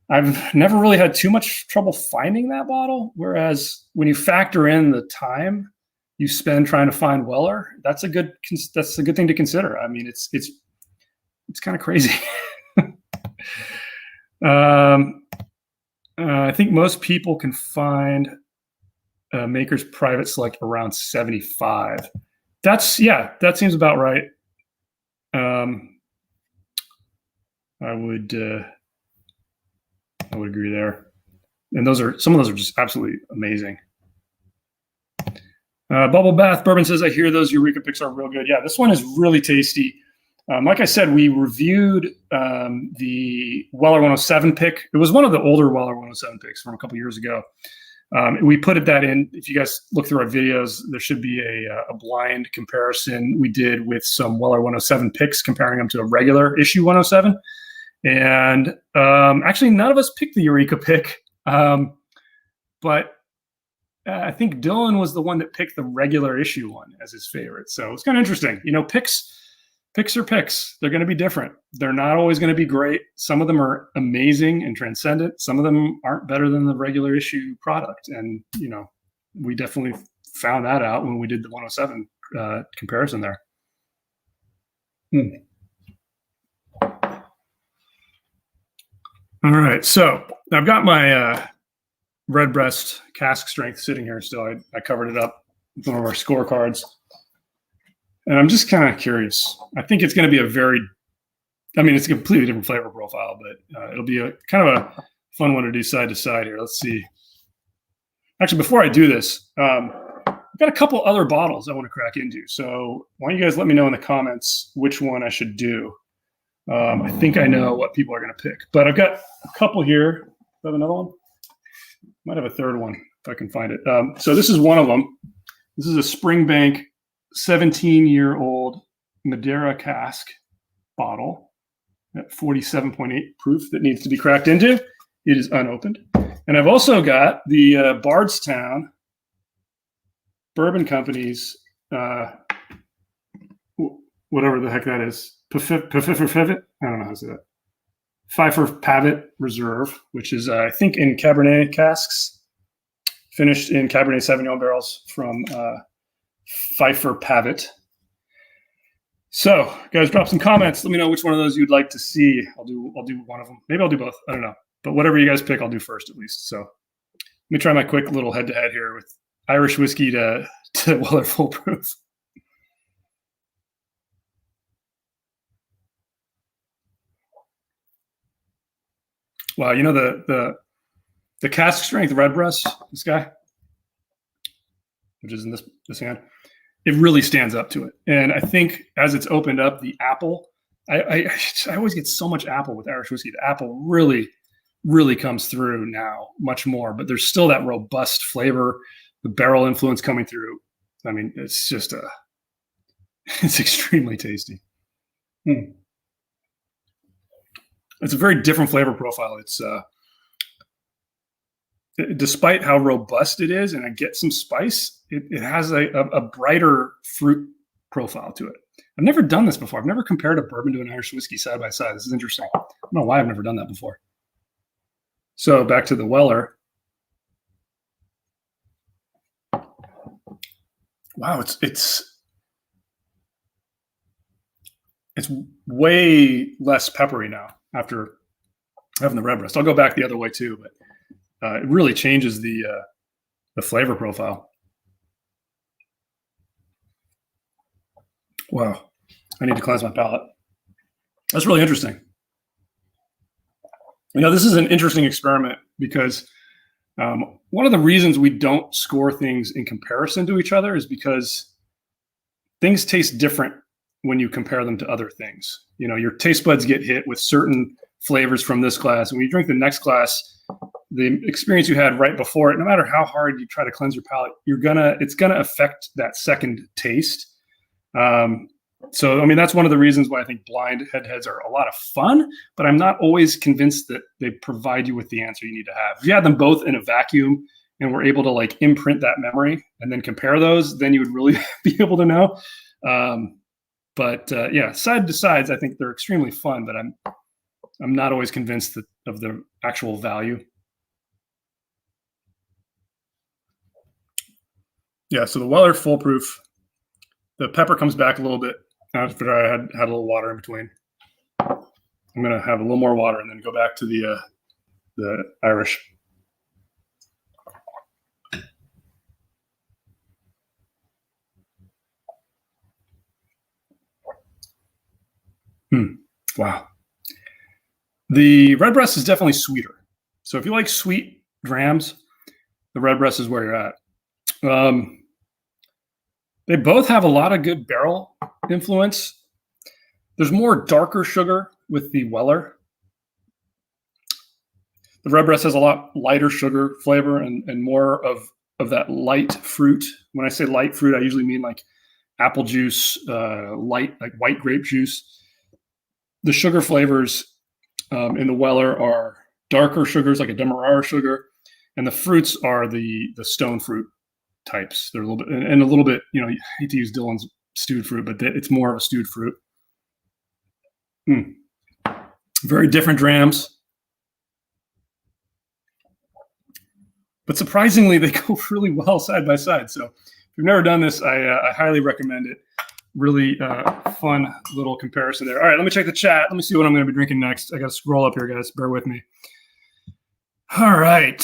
I've never really had too much trouble finding that bottle. Whereas when you factor in the time you spend trying to find Weller, that's a good thing to consider. I mean, it's kind of crazy. I think most people can find Maker's Private Select around 75. That seems about right. I would agree there. And some of those are just absolutely amazing. Bubble Bath Bourbon says, I hear those Eureka picks are real good. Yeah, this one is really tasty. Like I said, we reviewed the Weller 107 pick. It was one of the older Weller 107 picks from a couple years ago. We put that in. If you guys look through our videos, there should be a blind comparison we did with some Weller 107 picks, comparing them to a regular issue 107. And actually, none of us picked the Eureka pick, but I think Dylan was the one that picked the regular issue one as his favorite. So it's kind of interesting. Picks are picks. They're going to be different. They're not always going to be great. Some of them are amazing and transcendent. Some of them aren't better than the regular issue product. And, we definitely found that out when we did the 107 comparison there. All right. So I've got my Redbreast cask strength sitting here still. I covered it up with one of our scorecards. And I'm just kind of curious. I think it's going to be it's a completely different flavor profile, but it'll be a kind of a fun one to do side to side here. Let's see. Actually, before I do this, I've got a couple other bottles I want to crack into. So why don't you guys let me know in the comments which one I should do? I think I know what people are going to pick, but I've got a couple here. Do I have another one? Might have a third one if I can find it. So this is one of them. This is a Springbank 17-year-old Madeira cask bottle at 47.8 proof that needs to be cracked into. It is unopened. And I've also got the Bardstown Bourbon Company's, whatever the heck that is, Pavitt. I don't know how to say that. Phifer Pavitt Reserve, which is, I think, in Cabernet casks, finished in Cabernet Sauvignon barrels from Phifer Pavitt. So, guys, drop some comments. Let me know which one of those you'd like to see. I'll do one of them. Maybe I'll do both. I don't know. But whatever you guys pick, I'll do first at least. So, let me try my quick little head-to-head here with Irish whiskey to Weller Full Proof. Wow, the cask strength Redbreast, this guy, which is in this hand, it really stands up to it. And I think as it's opened up, the apple, I always get so much apple with Irish whiskey. The apple really, really comes through now much more, but there's still that robust flavor, the barrel influence coming through. I mean, it's just it's extremely tasty. It's a very different flavor profile. It's despite how robust it is, and I get some spice, it has a brighter fruit profile to it. I've never done this before. I've never compared a bourbon to an Irish whiskey side by side. This is interesting. I don't know why I've never done that before. So back to the Weller. Wow, it's way less peppery now after having the Redbreast. I'll go back the other way too, but it really changes the flavor profile. Wow, I need to cleanse my palate. That's really interesting. This is an interesting experiment because one of the reasons we don't score things in comparison to each other is because things taste different when you compare them to other things. Your taste buds get hit with certain flavors from this glass. And when you drink the next glass, the experience you had right before it, no matter how hard you try to cleanse your palate, it's gonna affect that second taste. So, I mean, that's one of the reasons why I think blind head-to-heads are a lot of fun, but I'm not always convinced that they provide you with the answer you need to have. If you had them both in a vacuum and were able to like imprint that memory and then compare those, then you would really be able to know. But yeah, side to sides, I think they're extremely fun, but I'm not always convinced of the actual value. Yeah, so the Weller Foolproof, the pepper comes back a little bit after I had a little water in between. I'm gonna have a little more water and then go back to the Irish. Wow. The Redbreast is definitely sweeter. So if you like sweet drams, the Redbreast is where you're at. They both have a lot of good barrel influence. There's more darker sugar with the Weller. The Redbreast has a lot lighter sugar flavor and more of that light fruit. When I say light fruit, I usually mean like apple juice, light, like white grape juice. The sugar flavors in the Weller are darker sugars, like a Demerara sugar, and the fruits are the stone fruit types. They're a little bit, and a little bit, you know, I hate to use Dylan's stewed fruit, but it's more of a stewed fruit. Very different drams. But surprisingly, they go really well side by side. So if you've never done this, I highly recommend it. Really fun little comparison there. All right, let me check the chat. Let me see what I'm going to be drinking next. I got to scroll up here, guys. Bear with me. All right.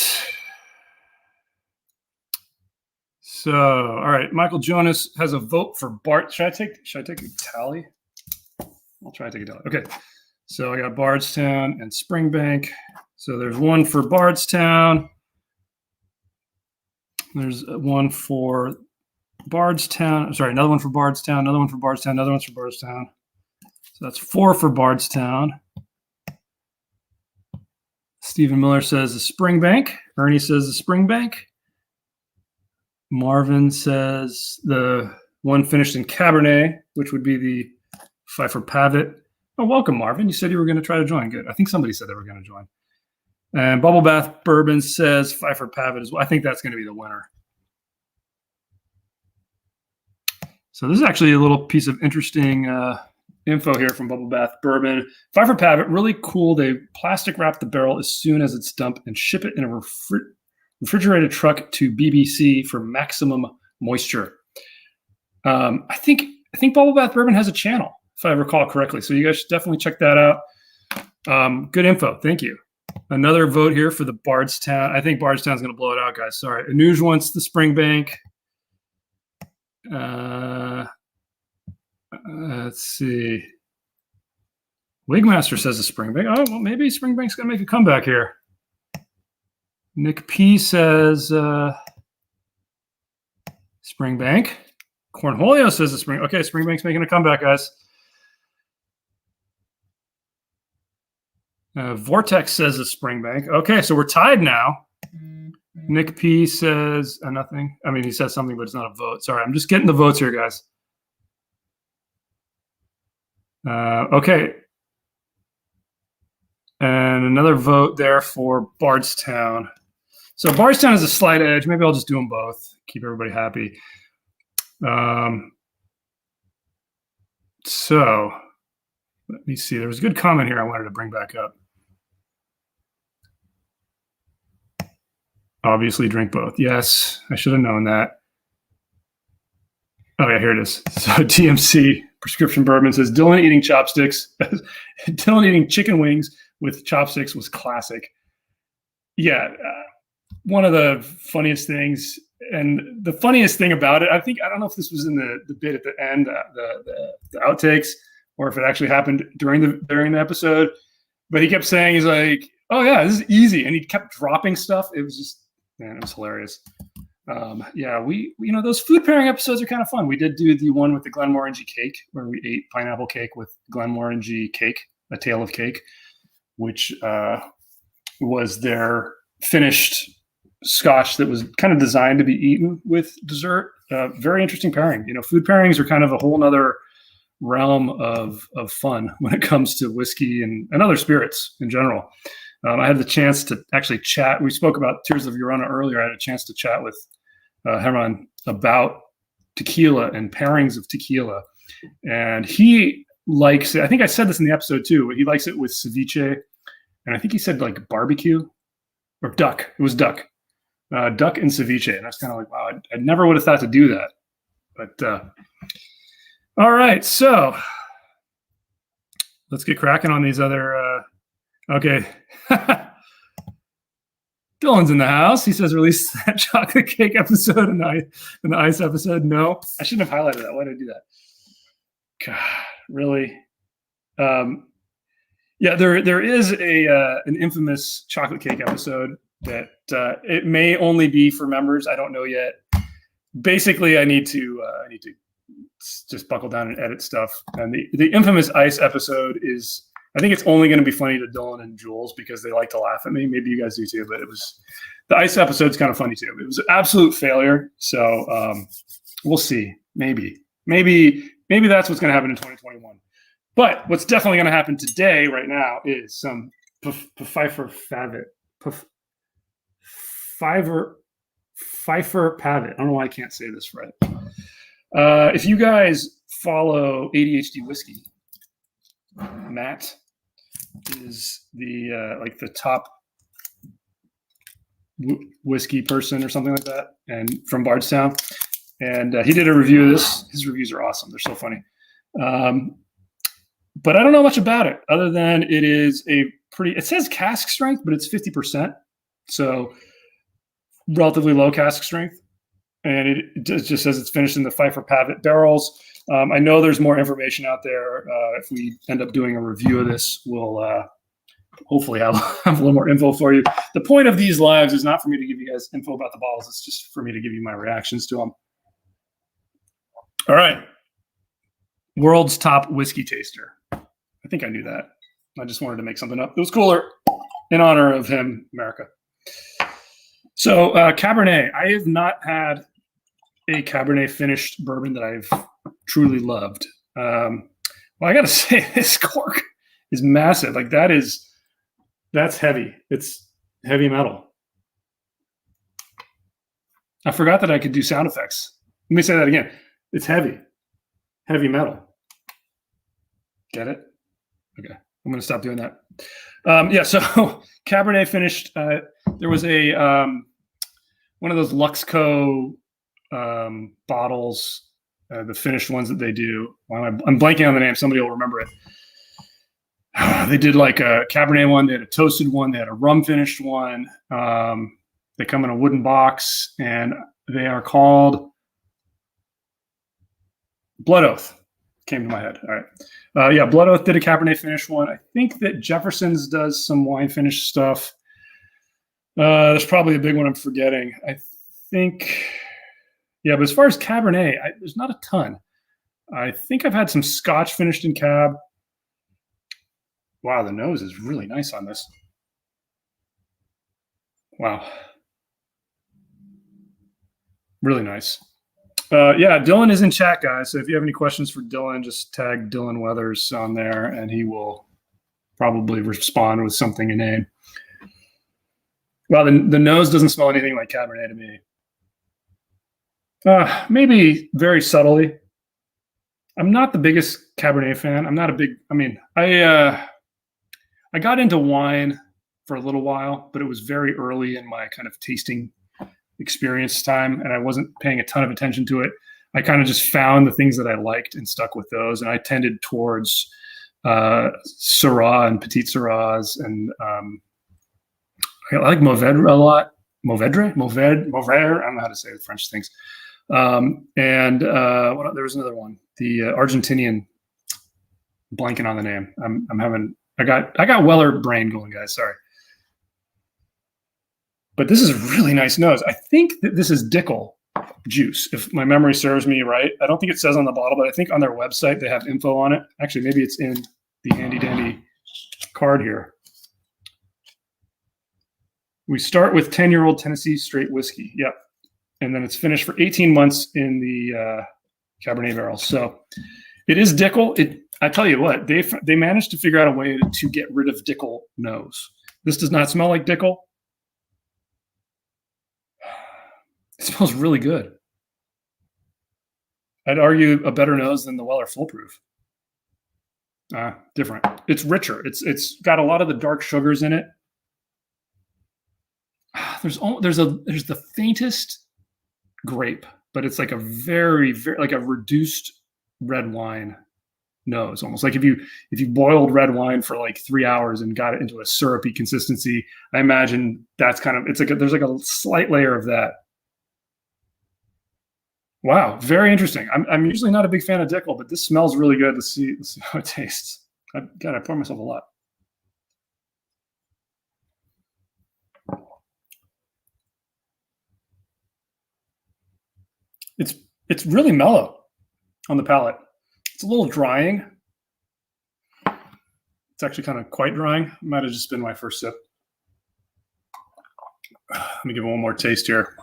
So, all right, Michael Jonas has a vote for Bart. Should I take a tally? I'll try to take a tally. Okay. So I got Bardstown and Springbank. So there's one for Bardstown. There's one for Bardstown. Sorry, another one for Bardstown, another one for Bardstown, another one's for Bardstown. So that's 4 for Bardstown. Stephen Miller says the Springbank. Ernie says the Springbank. Marvin says the one finished in Cabernet, which would be the Phifer Pavitt. Oh, welcome, Marvin. You said you were going to try to join. Good. I think somebody said they were going to join. And Bubble Bath Bourbon says Phifer Pavitt as well. I think that's going to be the winner. So this is actually a little piece of interesting info here from Bubble Bath Bourbon. Phifer Pavitt, really cool. They plastic wrap the barrel as soon as it's dumped and ship it in a refrigerated truck to BBC for maximum moisture. I think Bubble Bath Bourbon has a channel, if I recall correctly. So you guys should definitely check that out. Good info. Thank you. Another vote here for the Bardstown. I think Bardstown's going to blow it out, guys. Sorry. Anuj wants the Springbank. Let's see. Wigmaster says the Springbank. Oh, well, maybe Springbank's going to make a comeback here. Nick P says Springbank. Cornholio says the Spring. Okay, Springbank's making a comeback, guys. Vortex says the Springbank. Okay, so we're tied now. Nick P says nothing. I mean, he says something, but it's not a vote. Sorry, I'm just getting the votes here, guys. Okay. And another vote there for Bardstown. So Bardstown has a slight edge. Maybe I'll just do them both. Keep everybody happy. So let me see. There was a good comment here I wanted to bring back up. Obviously drink both. Yes, I should have known that. Oh, yeah, here it is. So TMC Prescription Bourbon says, Dylan eating chopsticks. Dylan eating chicken wings with chopsticks was classic. Yeah, one of the funniest things. And the funniest thing about it, I don't know if this was in the bit at the end, the outtakes, or if it actually happened during the episode. But he kept saying, he's like, oh, yeah, this is easy. And he kept dropping stuff. It was just, man, it was hilarious. Yeah, we those food pairing episodes are kind of fun. We did do the one with the Glenmorangie cake where we ate pineapple cake with Glenmorangie cake, a tail of cake, which was their finished scotch that was kind of designed to be eaten with dessert. Very interesting pairing. Food pairings are kind of a whole nother realm of fun when it comes to whiskey and other spirits in general. I had the chance to actually chat. We spoke about Tears of Urona earlier. I had a chance to chat with Herman about tequila and pairings of tequila. And he likes it. I think I said this in the episode too. He likes it with ceviche. And I think he said like barbecue or duck. It was duck. Duck and ceviche. And I was kind of like, wow, I never would have thought to do that. But all right. So let's get cracking on these other. Okay. Dylan's in the house. He says release that chocolate cake episode and the ice episode. No, I shouldn't have highlighted that. Why did I do that? God, really? Yeah, there is an infamous chocolate cake episode that it may only be for members. I don't know yet. Basically, I need to just buckle down and edit stuff. And the infamous ice episode is, I think it's only going to be funny to Dylan and Jules because they like to laugh at me. Maybe you guys do too, but the ice episode's kind of funny too. It was an absolute failure. So we'll see. Maybe that's what's going to happen in 2021. But what's definitely going to happen today, right now, is some Phifer Pavitt. I don't know why I can't say this right. If you guys follow ADHD Whiskey, Matt is the top whiskey person or something like that, and from Bardstown, and he did a review of this. His reviews are awesome. They're so funny. But I don't know much about it other than it says cask strength, but it's 50%. So relatively low cask strength. And it just says it's finished in the Phifer Pavitt barrels. I know there's more information out there. If we end up doing a review of this, we'll hopefully have a little more info for you. The point of these lives is not for me to give you guys info about the bottles. It's just for me to give you my reactions to them. All right. World's top whiskey taster. I think I knew that. I just wanted to make something up. It was cooler in honor of him, America. So Cabernet. I have not had a Cabernet finished bourbon that I've truly loved. Well, I got to say, this cork is massive. Like that's heavy. It's heavy metal. I forgot that I could do sound effects. Let me say that again. It's heavy metal. Get it? Okay. I'm going to stop doing that. Yeah. So Cabernet finished. There was a one of those Luxco bottles, the finished ones that they do. I'm blanking on the name. Somebody will remember it. They did like a Cabernet one. They had a toasted one. They had a rum finished one. They come in a wooden box, and they are called Blood Oath. Came to my head. All right. Yeah, Blood Oath did a Cabernet finish one. I think that Jefferson's does some wine finish stuff. There's probably a big one I'm forgetting. I think, yeah, but as far as Cabernet, there's not a ton. I think I've had some Scotch finished in Cab. Wow, the nose is really nice on this. Wow. Really nice. Yeah, Dylan is in chat, guys. So if you have any questions for Dylan, just tag Dylan Weathers on there, and he will probably respond with something inane. Well, the nose doesn't smell anything like Cabernet to me. Maybe very subtly. I'm not the biggest Cabernet fan. I'm not a big. I mean, I got into wine for a little while, but it was very early in my kind of tasting experience time, and I wasn't paying a ton of attention to it. I kind of just found the things that I liked and stuck with those, and I tended towards Syrah and Petit Syrahs, and I like Mourvedre a lot. Mourvedre? I don't know how to say the French things. And there was another one, the Argentinian. Blanking on the name. I got Weller brain going, guys. Sorry. But this is a really nice nose. I think that this is Dickel juice, if my memory serves me right. I don't think it says on the bottle, but I think on their website they have info on it. Actually, maybe it's in the handy dandy card here. We start with 10-year-old Tennessee straight whiskey. Yep. And then it's finished for 18 months in the Cabernet barrel. So It is Dickel. I tell you what, they managed to figure out a way to get rid of Dickel nose. This does not smell like Dickel. It smells really good. I'd argue a better nose than the Weller Full Proof. Different. It's richer. It's got a lot of the dark sugars in it. There's the faintest grape, but it's like a very like a reduced red wine nose, almost like if you boiled red wine for like 3 hours and got it into a syrupy consistency. I imagine that's kind of, there's like a slight layer of that. Wow, very interesting. I'm usually not a big fan of Dickel, but this smells really good. Let's see how it tastes. I pour myself a lot. It's really mellow on the palate. It's a little drying. It's actually kind of quite drying. Might have just been my first sip. Let me give it one more taste here.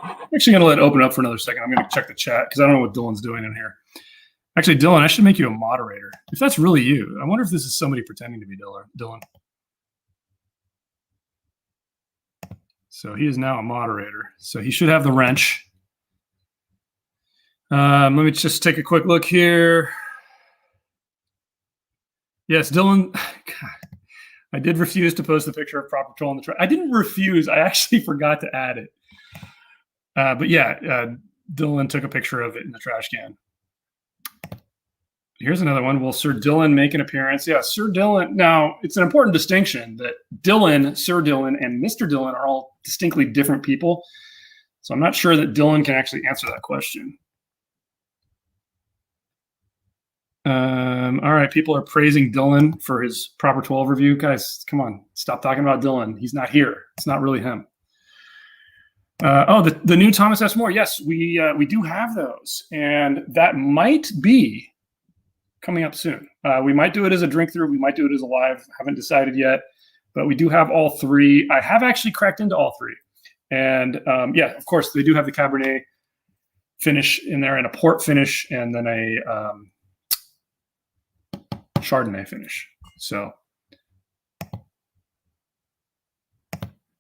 I'm actually going to let it open up for another second. I'm going to check the chat because I don't know what Dylan's doing in here. Actually, Dylan, I should make you a moderator. If that's really you, I wonder if this is somebody pretending to be Dylan. So he is now a moderator. So he should have the wrench. Let me just take a quick look here. Yes, Dylan. God, I did refuse to post the picture of Proper Patrol on the trash. I didn't refuse. I actually forgot to add it. But yeah, Dylan took a picture of it in the trash can. Here's another one. Will Sir Dylan make an appearance? Yeah, Sir Dylan. Now, it's an important distinction that Dylan, Sir Dylan, and Mr. Dylan are all distinctly different people. So I'm not sure that Dylan can actually answer that question. All right, people are praising Dylan for his Proper 12 review. Guys, come on, stop talking about Dylan. He's not here. It's not really him. The new Thomas S. More. Yes, we do have those, and that might be coming up soon. We might do it as a drink through. We might do it as a live. Haven't decided yet, but we do have all three. I have actually cracked into all three, and yeah, of course, they do have the Cabernet finish in there, and a port finish, and then a Chardonnay finish. So,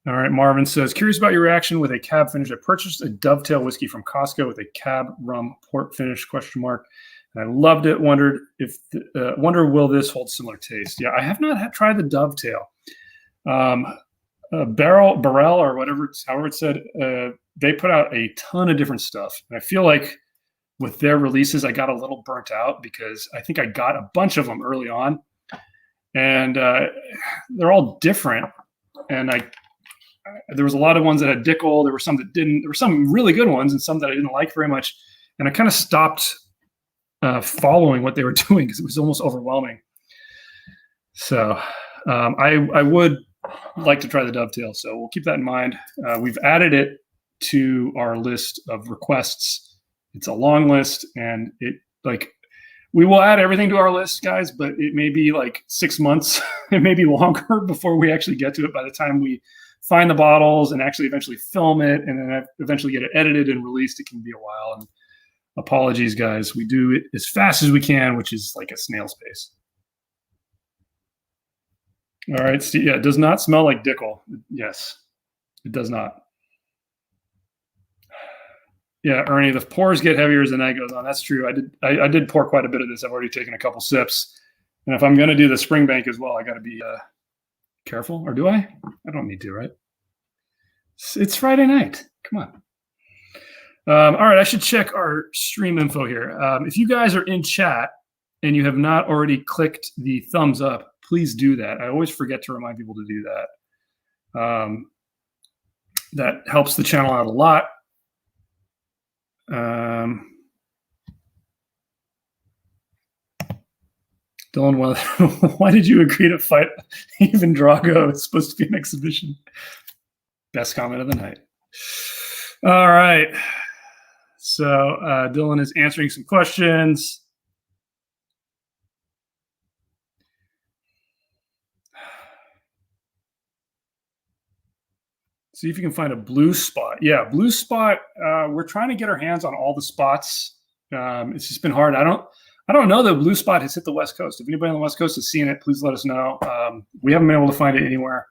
all right. Marvin says, curious about your reaction with a cab finish. I purchased a Dovetail whiskey from Costco with a cab rum port finish ? And I loved it. Wonder will this hold similar taste? Yeah, I have not tried the Dovetail. Barrel or whatever, however it said. They put out a ton of different stuff, and I feel like with their releases, I got a little burnt out because I think I got a bunch of them early on, and they're all different. And there was a lot of ones that had Dickel. There were some that didn't. There were some really good ones and some that I didn't like very much. And I kind of stopped following what they were doing because it was almost overwhelming. So I would like to try the Dovetail. So we'll keep that in mind. We've added it to our list of requests. It's a long list, and we will add everything to our list, guys, but it may be like 6 months. It may be longer before we actually get to it. By the time we find the bottles and actually eventually film it and then eventually get it edited and released, it can be a while. And apologies, guys. We do it as fast as we can, which is like a snail's pace. All right, Steve. Yeah, it does not smell like Dickel. Yes, it does not. Yeah, Ernie, the pours get heavier as the night goes on. That's true. I did pour quite a bit of this. I've already taken a couple sips. And if I'm going to do the Springbank as well, I got to be careful. Or do I? I don't need to, right? It's Friday night. Come on. All right, I should check our stream info here. If you guys are in chat and you have not already clicked the thumbs up, please do that. I always forget to remind people to do that. That helps the channel out a lot. Dylan, why did you agree to fight even Drago? It's supposed to be an exhibition. Best comment of the night. All right. So Dylan is answering some questions. See if you can find a blue spot. Yeah, blue spot. We're trying to get our hands on all the spots. It's just been hard. I don't know. The blue spot has hit the West Coast. If anybody on the West Coast has seen it, please let us know. We haven't been able to find it anywhere,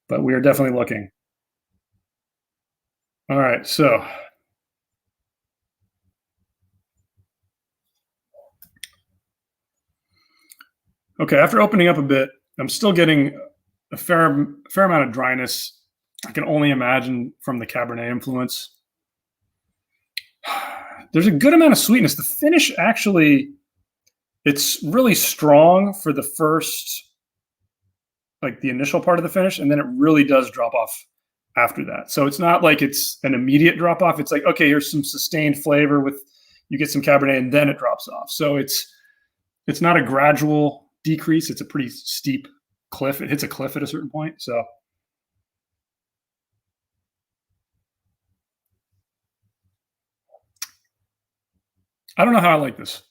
but we are definitely looking. All right, so okay, after opening up a bit, I'm still getting a fair amount of dryness. I can only imagine from the Cabernet influence. There's a good amount of sweetness. The finish actually, it's really strong for the first, like the initial part of the finish, and then it really does drop off after that. So it's not like it's an immediate drop off. It's like, okay, here's some sustained flavor with, you get some Cabernet and then it drops off. So it's not a gradual decrease. It's a pretty steep cliff. It hits a cliff at a certain point. So I don't know how I like this.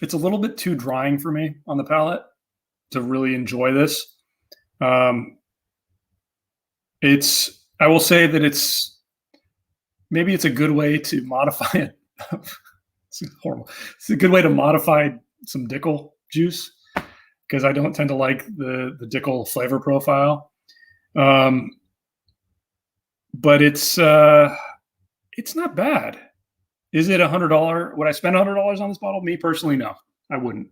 It's a little bit too drying for me on the palate to really enjoy this. I will say that maybe it's a good way to modify it. It's horrible. It's a good way to modify some Dickel juice because I don't tend to like the Dickel flavor profile. But it's not bad. Is it $100? Would I spend $100 on this bottle? Me personally, no, I wouldn't.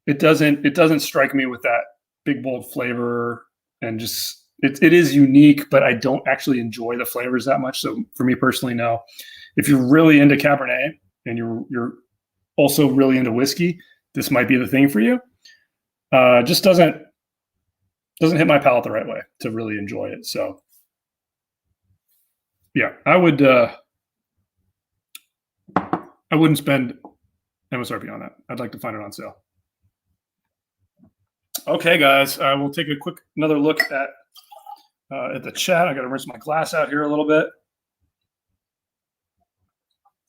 It doesn't strike me with that big bold flavor, and just it is unique, but I don't actually enjoy the flavors that much. So for me personally, no. If you're really into Cabernet and you're also really into whiskey, this might be the thing for you. Just doesn't hit my palate the right way to really enjoy it. So yeah, I wouldn't spend MSRP on that. I'd like to find it on sale. Okay, guys, we'll take another look at the chat. I got to rinse my glass out here a little bit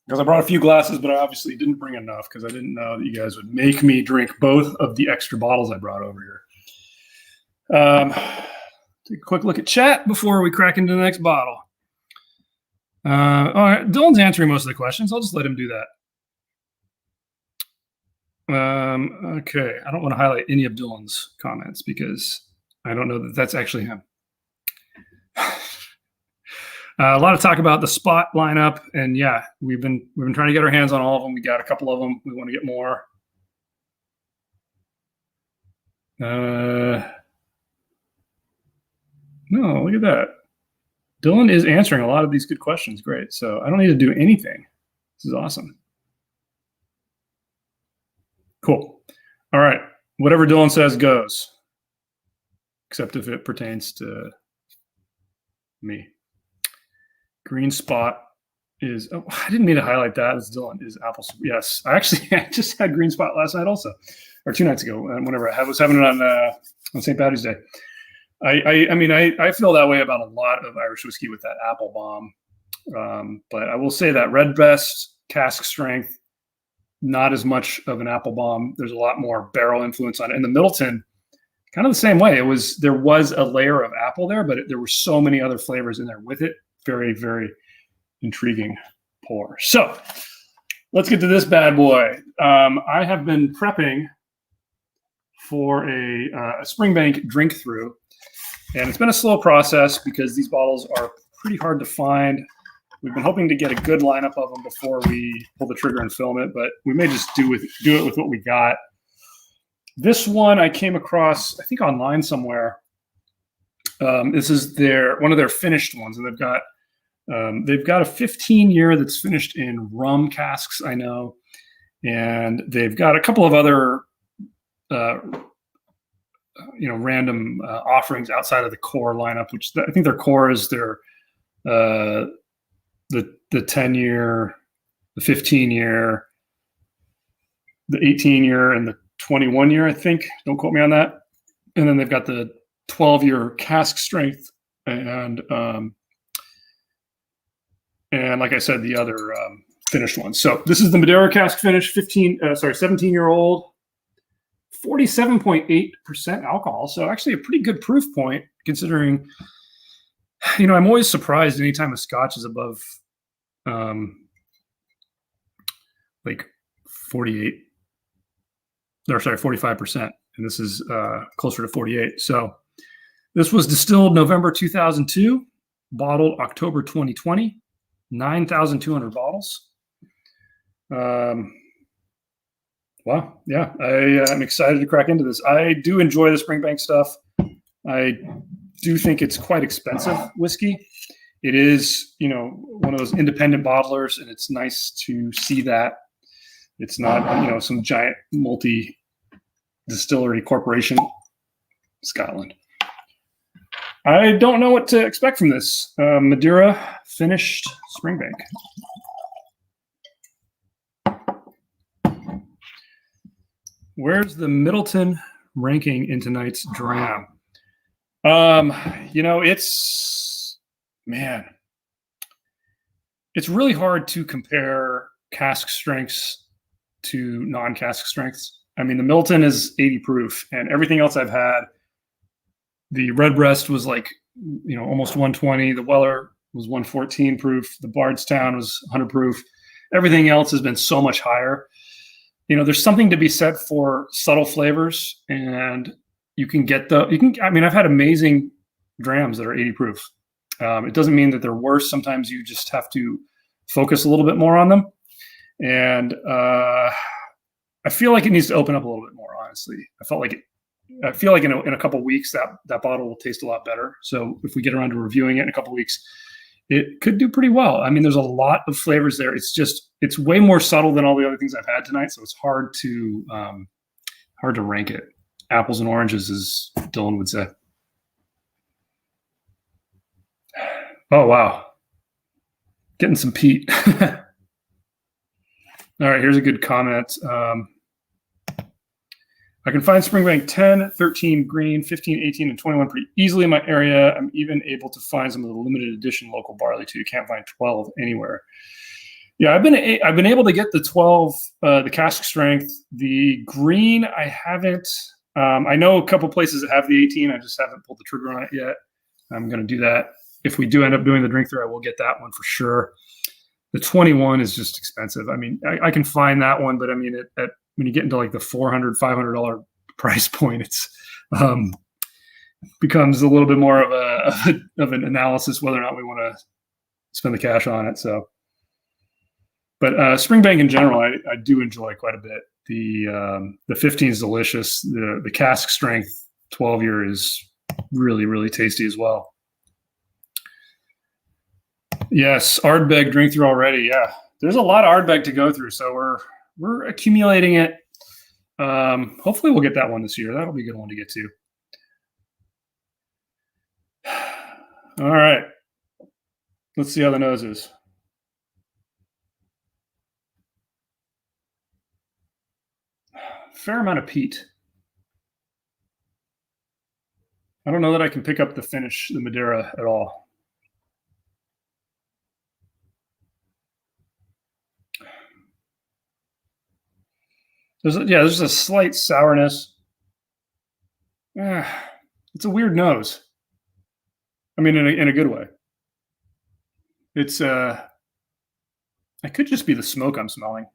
because I brought a few glasses, but I obviously didn't bring enough because I didn't know that you guys would make me drink both of the extra bottles I brought over here. Take a quick look at chat before we crack into the next bottle. All right, Dylan's answering most of the questions. I'll just let him do that. Okay, I don't want to highlight any of Dylan's comments because I don't know that that's actually him. A lot of talk about the spot lineup, and yeah, we've been trying to get our hands on all of them. We got a couple of them. We want to get more. No, look at that. Dylan is answering a lot of these good questions. Great. So I don't need to do anything. This is awesome. Cool. All right. Whatever Dylan says goes, except if it pertains to me. Green spot is, oh, I didn't mean to highlight that. It's Dylan is apple. Yes. I just had green spot last night also, or 2 nights ago, whenever I was having it on St. Patty's Day. I mean, I feel that way about a lot of Irish whiskey with that apple bomb. But I will say that Red Best, cask strength, not as much of an apple bomb. There's a lot more barrel influence on it. And the Middleton, kind of the same way. There was a layer of apple there, but there were so many other flavors in there with it. Very, very intriguing pour. So let's get to this bad boy. I have been prepping for a Springbank drink through. And it's been a slow process because these bottles are pretty hard to find. We've been hoping to get a good lineup of them before we pull the trigger and film it, but we may just do it with what we got. This one I came across, I think, online somewhere. This is one of their finished ones, and they've got a 15-year that's finished in rum casks, I know, and they've got a couple of other random offerings outside of the core lineup, which I think their core is their the 10-year, the 15-year, the 18-year, and the 21-year, I think. Don't quote me on that. And then they've got the 12-year cask strength and like I said, the other finished ones. So this is the Madeira cask finish, 17-year-old, 47.8% alcohol. So actually a pretty good proof point considering, I'm always surprised anytime a Scotch is above like 45%. And this is closer to 48. So this was distilled November 2002, bottled October 2020, 9,200 bottles. Wow. Yeah, I'm excited to crack into this. I do enjoy the Springbank stuff. I do think it's quite expensive whiskey. It is, one of those independent bottlers, and it's nice to see that it's not, some giant multi-distillery corporation. Scotland. I don't know what to expect from this. Madeira finished Springbank. Where's the Middleton ranking in tonight's dram? It's really hard to compare cask strengths to non-cask strengths. I mean, the Middleton is 80 proof, and everything else I've had, the Redbreast was like, almost 120. The Weller was 114 proof. The Bardstown was 100 proof. Everything else has been so much higher. There's something to be said for subtle flavors, and I've had amazing drams that are 80 proof. It doesn't mean that they're worse. Sometimes you just have to focus a little bit more on them. And I feel like it needs to open up a little bit more, honestly. I feel like in a couple of weeks that bottle will taste a lot better. So if we get around to reviewing it in a couple of weeks, it could do pretty well. I mean, there's a lot of flavors there. It's way more subtle than all the other things I've had tonight. So it's hard to rank it. Apples and oranges, as Dylan would say. Oh, wow. Getting some peat. All right, here's a good comment. I can find Springbank 10, 13 green, 15, 18, and 21 pretty easily in my area. I'm even able to find some of the limited edition local barley too. You can't find 12 anywhere. Yeah, I've been able to get the 12, the cask strength. The green, I haven't. I know a couple places that have the 18. I just haven't pulled the trigger on it yet. I'm going to do that. If we do end up doing the drink through, I will get that one for sure. The 21 is just expensive. I mean, I can find that one, but I mean, when you get into like the $400, $500 price point, it's becomes a little bit more of an analysis whether or not we want to spend the cash on it. So, but Springbank in general, I do enjoy quite a bit. The 15 is delicious. The cask strength 12-year is really, really tasty as well. Yes, Ardbeg drink through already. Yeah, there's a lot of Ardbeg to go through, so we're accumulating it. Hopefully we'll get that one this year. That'll be a good one to get to. All right, let's see how the nose is. Fair amount of peat. I don't know that I can pick up the finish, the Madeira, at all. There's a slight sourness. It's a weird nose. I mean, in a good way. It's it could just be the smoke I'm smelling,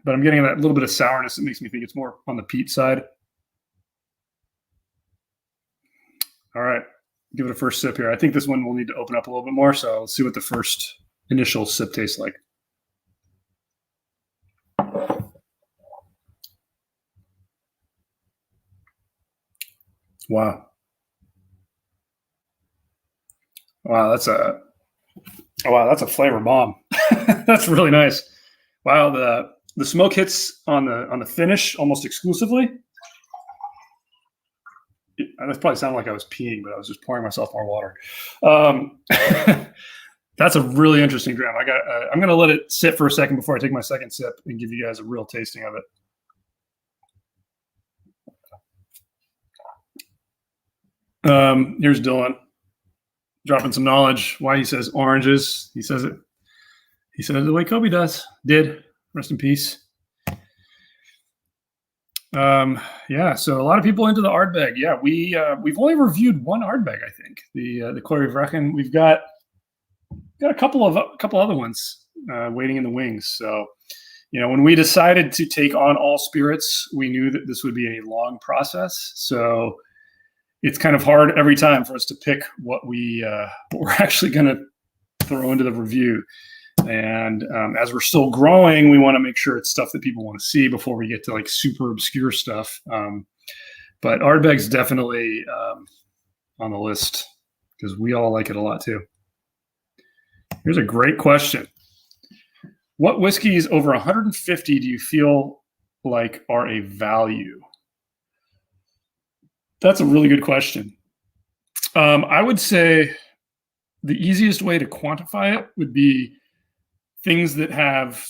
but I'm getting that little bit of sourness that makes me think it's more on the peat side. All right, give it a first sip here. I think this one will need to open up a little bit more, so let's see what the first initial sip tastes like. Wow. That's a flavor bomb. That's really nice. Wow, the smoke hits on the finish almost exclusively. That probably sounded like I was peeing, but I was just pouring myself more water. That's a really interesting dram. I'm going to let it sit for a second before I take my second sip and give you guys a real tasting of it. Here's Dylan dropping some knowledge. Why he says oranges. He says it the way Kobe did. Rest in peace. Yeah, so a lot of people into the Ardbeg. Yeah, we've only reviewed one Ardbeg, I think. The Clary Vrechen. We've got got a couple other ones waiting in the wings. So, when we decided to take on all spirits, we knew that this would be a long process. So it's kind of hard every time for us to pick what we're actually going to throw into the review. And as we're still growing, we want to make sure it's stuff that people want to see before we get to like super obscure stuff. But Ardbeg's definitely on the list because we all like it a lot too. Here's a great question. What whiskeys over 150 do you feel like are a value? That's a really good question. I would say the easiest way to quantify it would be things that have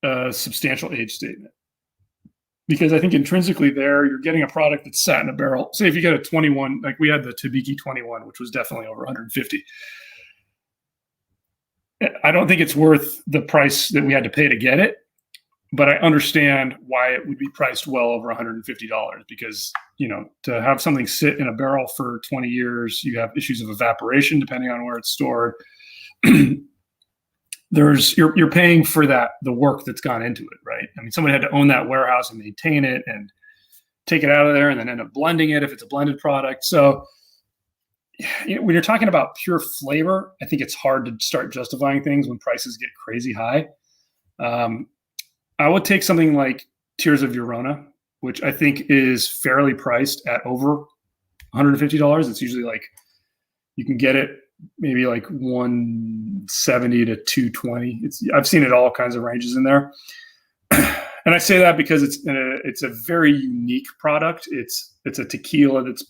a substantial age statement. Because I think intrinsically there, you're getting a product that's sat in a barrel. Say if you get a 21, like we had the Tabiki 21, which was definitely over 150. I don't think it's worth the price that we had to pay to get it, but I understand why it would be priced well over $150 because, to have something sit in a barrel for 20 years, you have issues of evaporation depending on where it's stored. You're paying for the work that's gone into it, right? I mean, someone had to own that warehouse and maintain it and take it out of there and then end up blending it if it's a blended product. So when you're talking about pure flavor, I think it's hard to start justifying things when prices get crazy high. I would take something like Tears of Eureka, which I think is fairly priced at over $150. It's usually like you can get it maybe like 170 to 220. I've seen it all kinds of ranges in there. And I say that because it's a very unique product. It's a tequila that's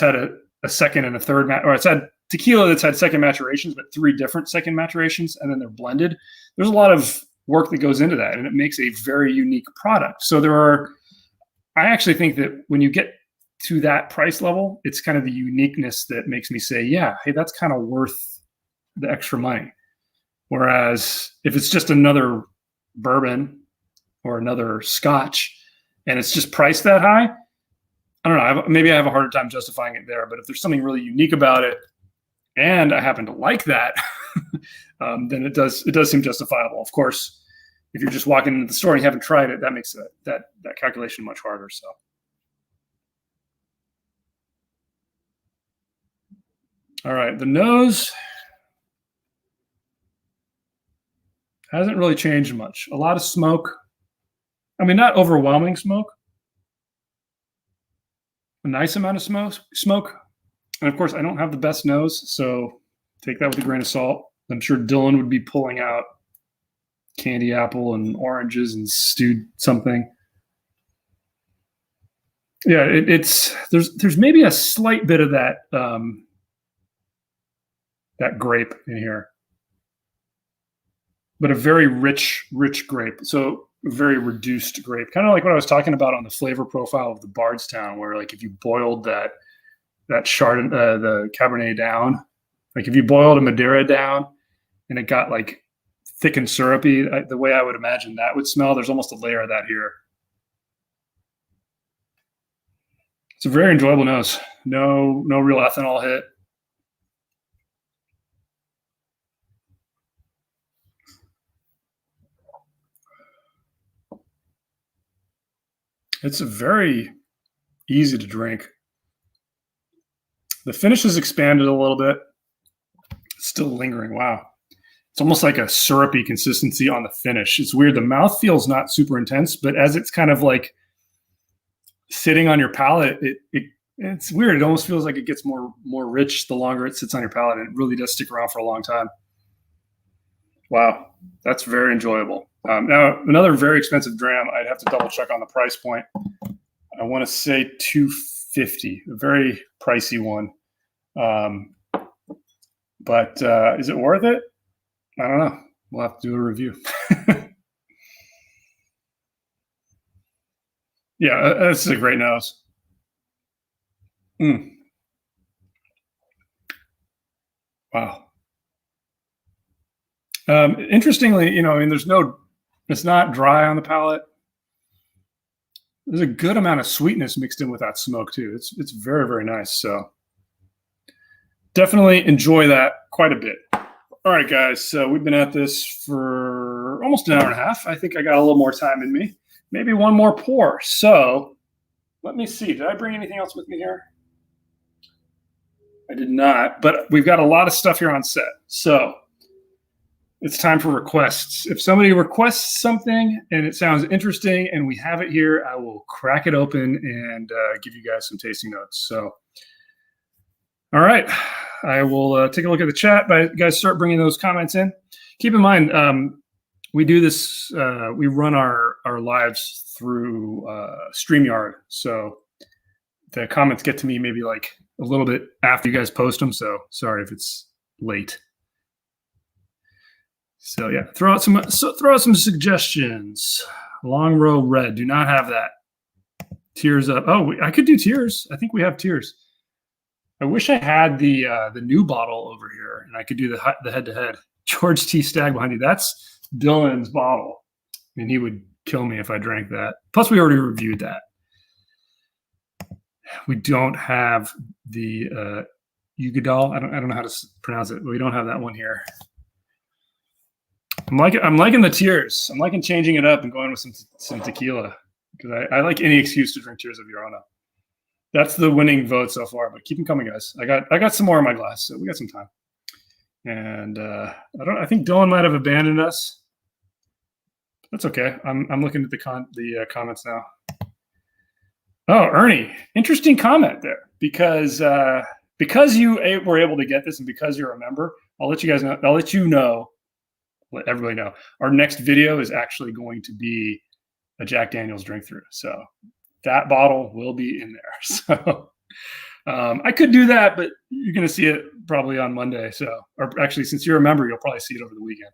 had a second and a third, or it's had tequila that's had second maturations, but 3 different second maturations, and then they're blended. There's a lot of work that goes into that, and it makes a very unique product. So I actually think that when you get to that price level, it's kind of the uniqueness that makes me say, yeah, hey, that's kind of worth the extra money. Whereas if it's just another bourbon or another scotch and it's just priced that high, I don't know, maybe I have a harder time justifying it there. But if there's something really unique about it and I happen to like that, then it does seem justifiable. Of course, if you're just walking into the store and you haven't tried it, that makes that calculation much harder. So. All right, the nose hasn't really changed much. A lot of smoke. I mean, not overwhelming smoke. A nice amount of smoke. And of course, I don't have the best nose, so take that with a grain of salt. I'm sure Dylan would be pulling out candy apple and oranges and stewed something. Yeah, there's maybe a slight bit of that that grape in here, but a very rich grape. So very reduced grape, kind of like what I was talking about on the flavor profile of the Bardstown, where like if you boiled that Chardonnay, the Cabernet down, like if you boiled a Madeira down and it got like thick and syrupy, the way I would imagine that would smell, there's almost a layer of that here. It's a very enjoyable nose. No real ethanol hit. It's very easy to drink. The finish is expanded a little bit. It's still lingering. Wow. It's almost like a syrupy consistency on the finish. It's weird. The mouth feels not super intense, but as it's kind of like sitting on your palate, it's weird. It almost feels like it gets more rich the longer it sits on your palate, and it really does stick around for a long time. Wow. That's very enjoyable. Now, another very expensive dram, I'd have to double check on the price point. I want to say $250, a very pricey one. But is it worth it? I don't know. We'll have to do a review. Yeah, this is a great nose. Wow. Interestingly, I mean, it's not dry on the palate. There's a good amount of sweetness mixed in with that smoke too. It's very, very nice. So definitely enjoy that quite a bit. All right, guys. So we've been at this for almost an hour and a half. I think I got a little more time in me. Maybe one more pour. So let me see. Did I bring anything else with me here? I did not, but we've got a lot of stuff here on set. So it's time for requests. If somebody requests something and it sounds interesting and we have it here, I will crack it open and give you guys some tasting notes. So, all right, I will take a look at the chat. But you guys start bringing those comments in. Keep in mind, we do this, we run our lives through StreamYard. So the comments get to me maybe like a little bit after you guys post them. So sorry if it's late. So yeah, throw out some suggestions. Long Row Red, do not have that. Tears Up. Oh, I could do Tears. I think we have Tears. I wish I had the new bottle over here, and I could do the head-to-head. George T. Stagg behind you. That's Dylan's bottle, and he would kill me if I drank that. Plus, we already reviewed that. We don't have the Ugadal. I don't know how to pronounce it, but we don't have that one here. I'm liking the Tears. I'm liking changing it up and going with some tequila because I like any excuse to drink Tears of Llorona. That's the winning vote so far, but keep them coming, guys. I got some more in my glass, so we got some time. And I think Dylan might have abandoned us. That's okay. I'm looking at the comments now. Oh, Ernie, interesting comment there because you were able to get this and because you're a member, I'll let you guys know. I'll let you know. Let everybody know. Our next video is actually going to be a Jack Daniel's drink through. So that bottle will be in there. So I could do that, but you're going to see it probably on Monday. So, or actually, since you're a member, you'll probably see it over the weekend.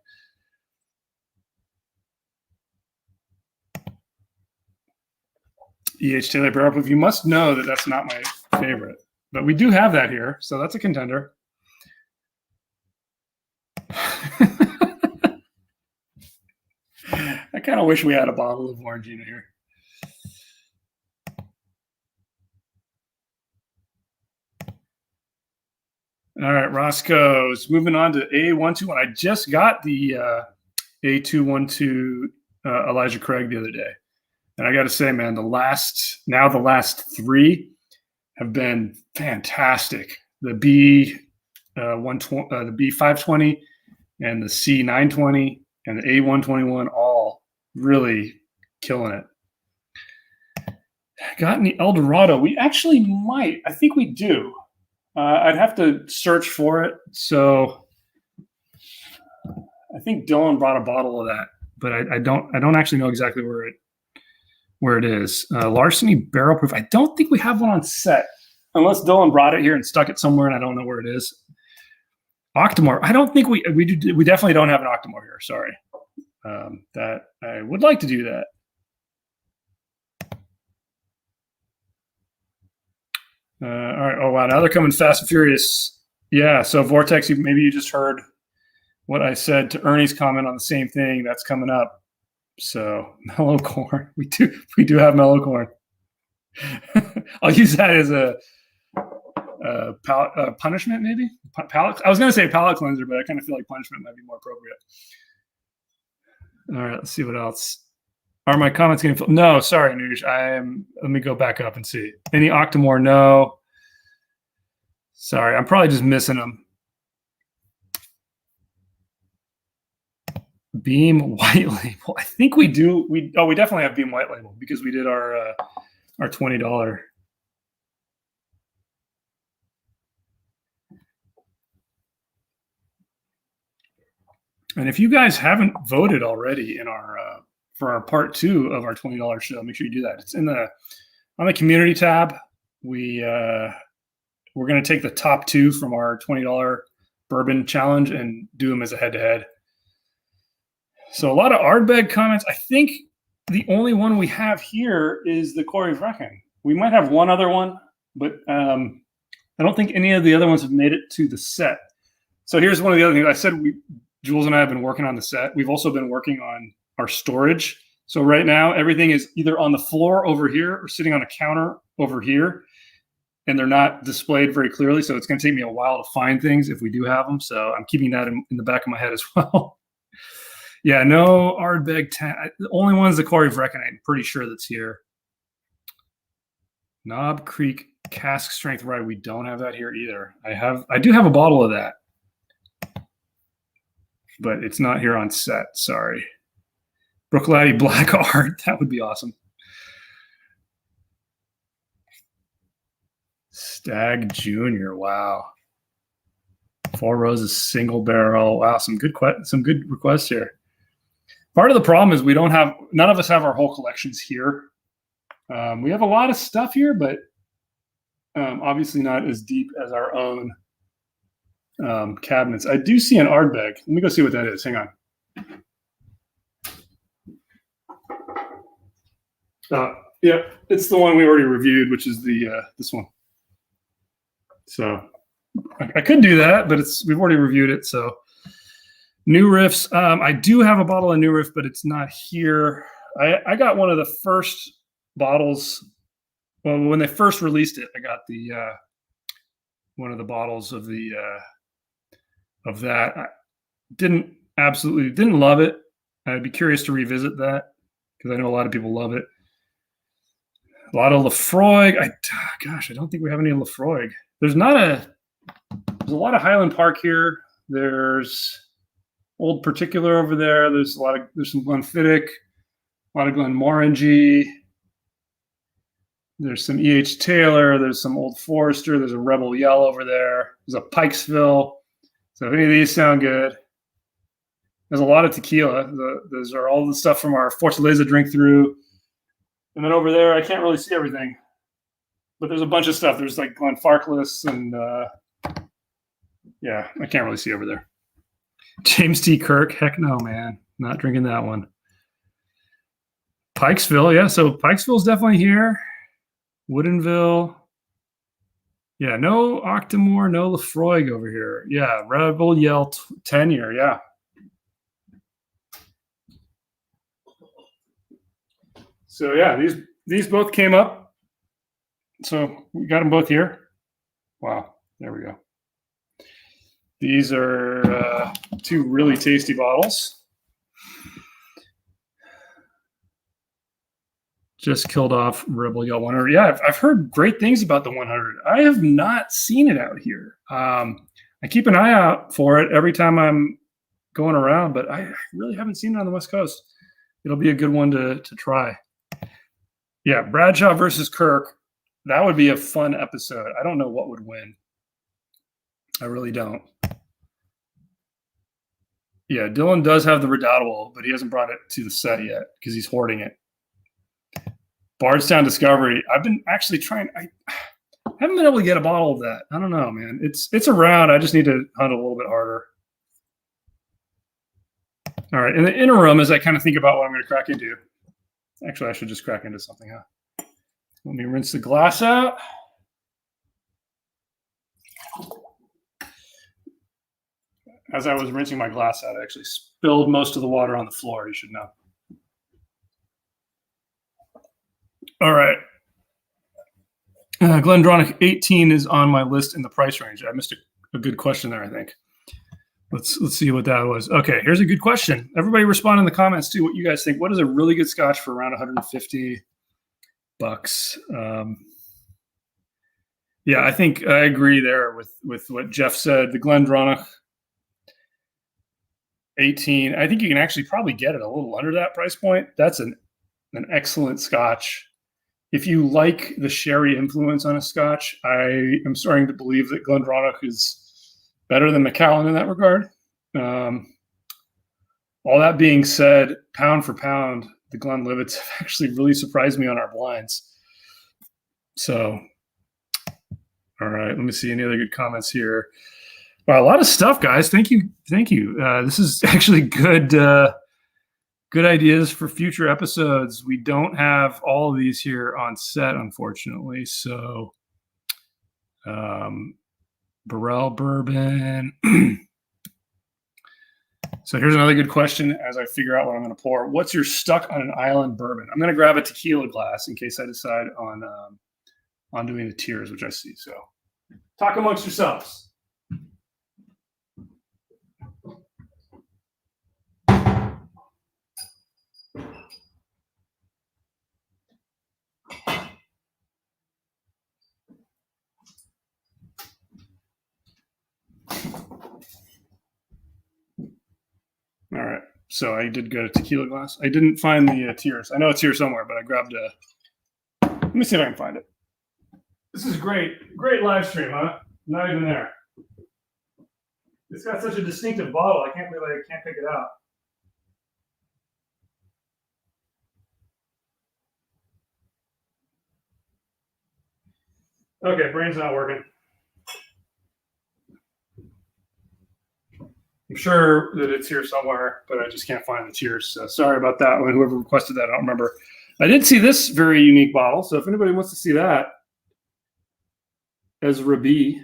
E.H. Taylor Barrel Proof. You must know that that's not my favorite, but we do have that here. So that's a contender. I kind of wish we had a bottle of Orangina here. All right, Roscoe's moving on to A121. I just got the A212 Elijah Craig the other day. And I got to say, man, the last three have been fantastic. The B120, the B520, and the C920, and the A121, all really killing it. Got any El Dorado? We actually might. I think we do. I'd have to search for it. So I think Dylan brought a bottle of that, but I don't actually know exactly where it is. Larceny Barrel Proof. I don't think we have one on set, unless Dylan brought it here and stuck it somewhere, and I don't know where it is. Octomore. I don't think we do. We definitely don't have an Octomore here. Sorry. That I would like to do that. All right. Oh wow. Now they're coming fast and furious. Yeah. So Vortex, maybe you just heard what I said to Ernie's comment on the same thing. That's coming up. So mellow corn. We do have mellow corn. I'll use that as a punishment, maybe palate. I was going to say palate cleanser, but I kind of feel like punishment might be more appropriate. All right. Let's see what else. Are my comments getting? No, sorry, Nuj. Let me go back up and see. Any Octomore? No. Sorry, I'm probably just missing them. Beam White Label. I think we do. We definitely have Beam White Label because we did our $20. And if you guys haven't voted already in our for our part 2 of our $20 show, make sure you do that. It's on the community tab. We're going to take the top 2 from our $20 bourbon challenge and do them as a head-to-head. So a lot of Ardbeg comments. I think the only one we have here is the Corey Vrecken. We might have one other one, but I don't think any of the other ones have made it to the set. So here's one of the other things. I said Jules and I have been working on the set. We've also been working on our storage. So right now, everything is either on the floor over here or sitting on a counter over here. and they're not displayed very clearly. So it's going to take me a while to find things if we do have them. So I'm keeping that in the back of my head as well. Yeah, no Ardbeg 10. The only one's the Quarry of Reckoning. I'm pretty sure that's here. Knob Creek Cask Strength Rye. We don't have that here either. I do have a bottle of that, but it's not here on set. Sorry. Brookladdy Black Art. That would be awesome. Stag Junior. Wow. Four Roses single barrel. Wow, some good requests here. Part of the problem is none of us have our whole collections here. We have a lot of stuff here, but obviously not as deep as our own cabinets. I do see an Ardbeg. Let me go see what that is. Hang on. Yeah, it's the one we already reviewed, which is the this one. So I could do that, but we've already reviewed it. So New Riffs. I do have a bottle of New Riff, but it's not here. I got one of the first bottles. Well, when they first released it, I got the one of the bottles of the of that. I absolutely didn't love it. I'd be curious to revisit that because I know a lot of people love it. A lot of Lefroy. Gosh, I don't think we have any Lefroy. There's a lot of Highland Park here. There's Old Particular over there. There's some Glenfiddich, a lot of Glenmorangie. There's some E.H. Taylor. There's some Old Forester. There's a Rebel Yell over there. There's a Pikesville. So if any of these sound good, there's a lot of tequila. Those are all the stuff from our Fortaleza drink through. And then over there, I can't really see everything. But there's a bunch of stuff. There's like Glenfarclas and yeah, I can't really see over there. James T. Kirk. Heck no, man. Not drinking that one. Pikesville. Yeah, so Pikesville's definitely here. Woodinville. Yeah, no Octomore, no Lefroy over here. Yeah, Rebel Yell 10-year. Yeah. So yeah, these both came up. So we got them both here. Wow, there we go. These are two really tasty bottles. Just killed off Rebel Yell 100. Yeah, I've heard great things about the 100. I have not seen it out here. I keep an eye out for it every time I'm going around, but I really haven't seen it on the West Coast. It'll be a good one to try. Yeah, Bradshaw versus Kirk. That would be a fun episode. I don't know what would win. I really don't. Yeah, Dylan does have the Redoubtable, but he hasn't brought it to the set yet because he's hoarding it. Bardstown Discovery. I've been actually trying. I haven't been able to get a bottle of that. I don't know, man. It's around. I just need to hunt a little bit harder. All right. In the interim, as I kind of think about what I'm going to crack into. Actually, I should just crack into something, huh? Let me rinse the glass out. As I was rinsing my glass out, I actually spilled most of the water on the floor, you should know. All right. Glendronach 18 is on my list in the price range. I missed a good question there, I think. Let's see what that was. Okay, here's a good question. Everybody respond in the comments too what you guys think. What is a really good scotch for around $150? Yeah, I think I agree there with what Jeff said. The Glendronach 18. I think you can actually probably get it a little under that price point. That's an excellent scotch. If you like the sherry influence on a scotch, I am starting to believe that Glendronach is better than Macallan in that regard. All that being said, pound for pound, the Glenlivets have actually really surprised me on our blinds. So, all right, let me see any other good comments here. Wow, a lot of stuff, guys. Thank you. This is actually good ideas for future episodes. We don't have all of these here on set, unfortunately. So, Burrell Bourbon. So here's another good question as I figure out what I'm going to pour. What's your stuck on an island bourbon? I'm going to grab a tequila glass in case I decide on on doing the tiers, which I see. So talk amongst yourselves. All right, so I did get a tequila glass. I didn't find the tiers. I know it's here somewhere, but I grabbed a. Let me see if I can find it. This is great live stream, huh? Not even there. It's got such a distinctive bottle. I can't believe I can't pick it out. Okay, brain's not working. I'm sure that it's here somewhere, but I just can't find the tiers. So sorry about that. Whoever requested that, I don't remember. I did see this very unique bottle. So if anybody wants to see that, Ezra B,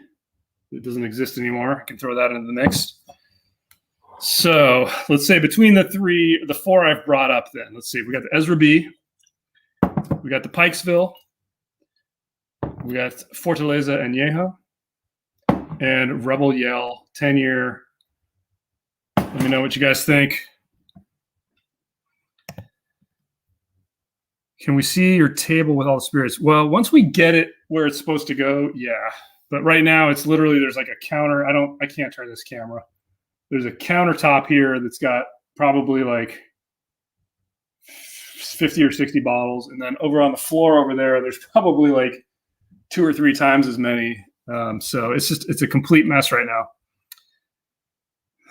it doesn't exist anymore. I can throw that into the mix. So let's say between the four I've brought up, then let's see. We got the Ezra B, we got the Pikesville, we got Fortaleza Añejo, and Rebel Yell 10-year. Let me know what you guys think. Can we see your table with all the spirits? Well, once we get it where it's supposed to go, yeah. But right now it's literally, there's like a counter. I can't turn this camera. There's a countertop here that's got probably like 50 or 60 bottles. And then over on the floor over there, there's probably like 2 or 3 times as many. So it's a complete mess right now.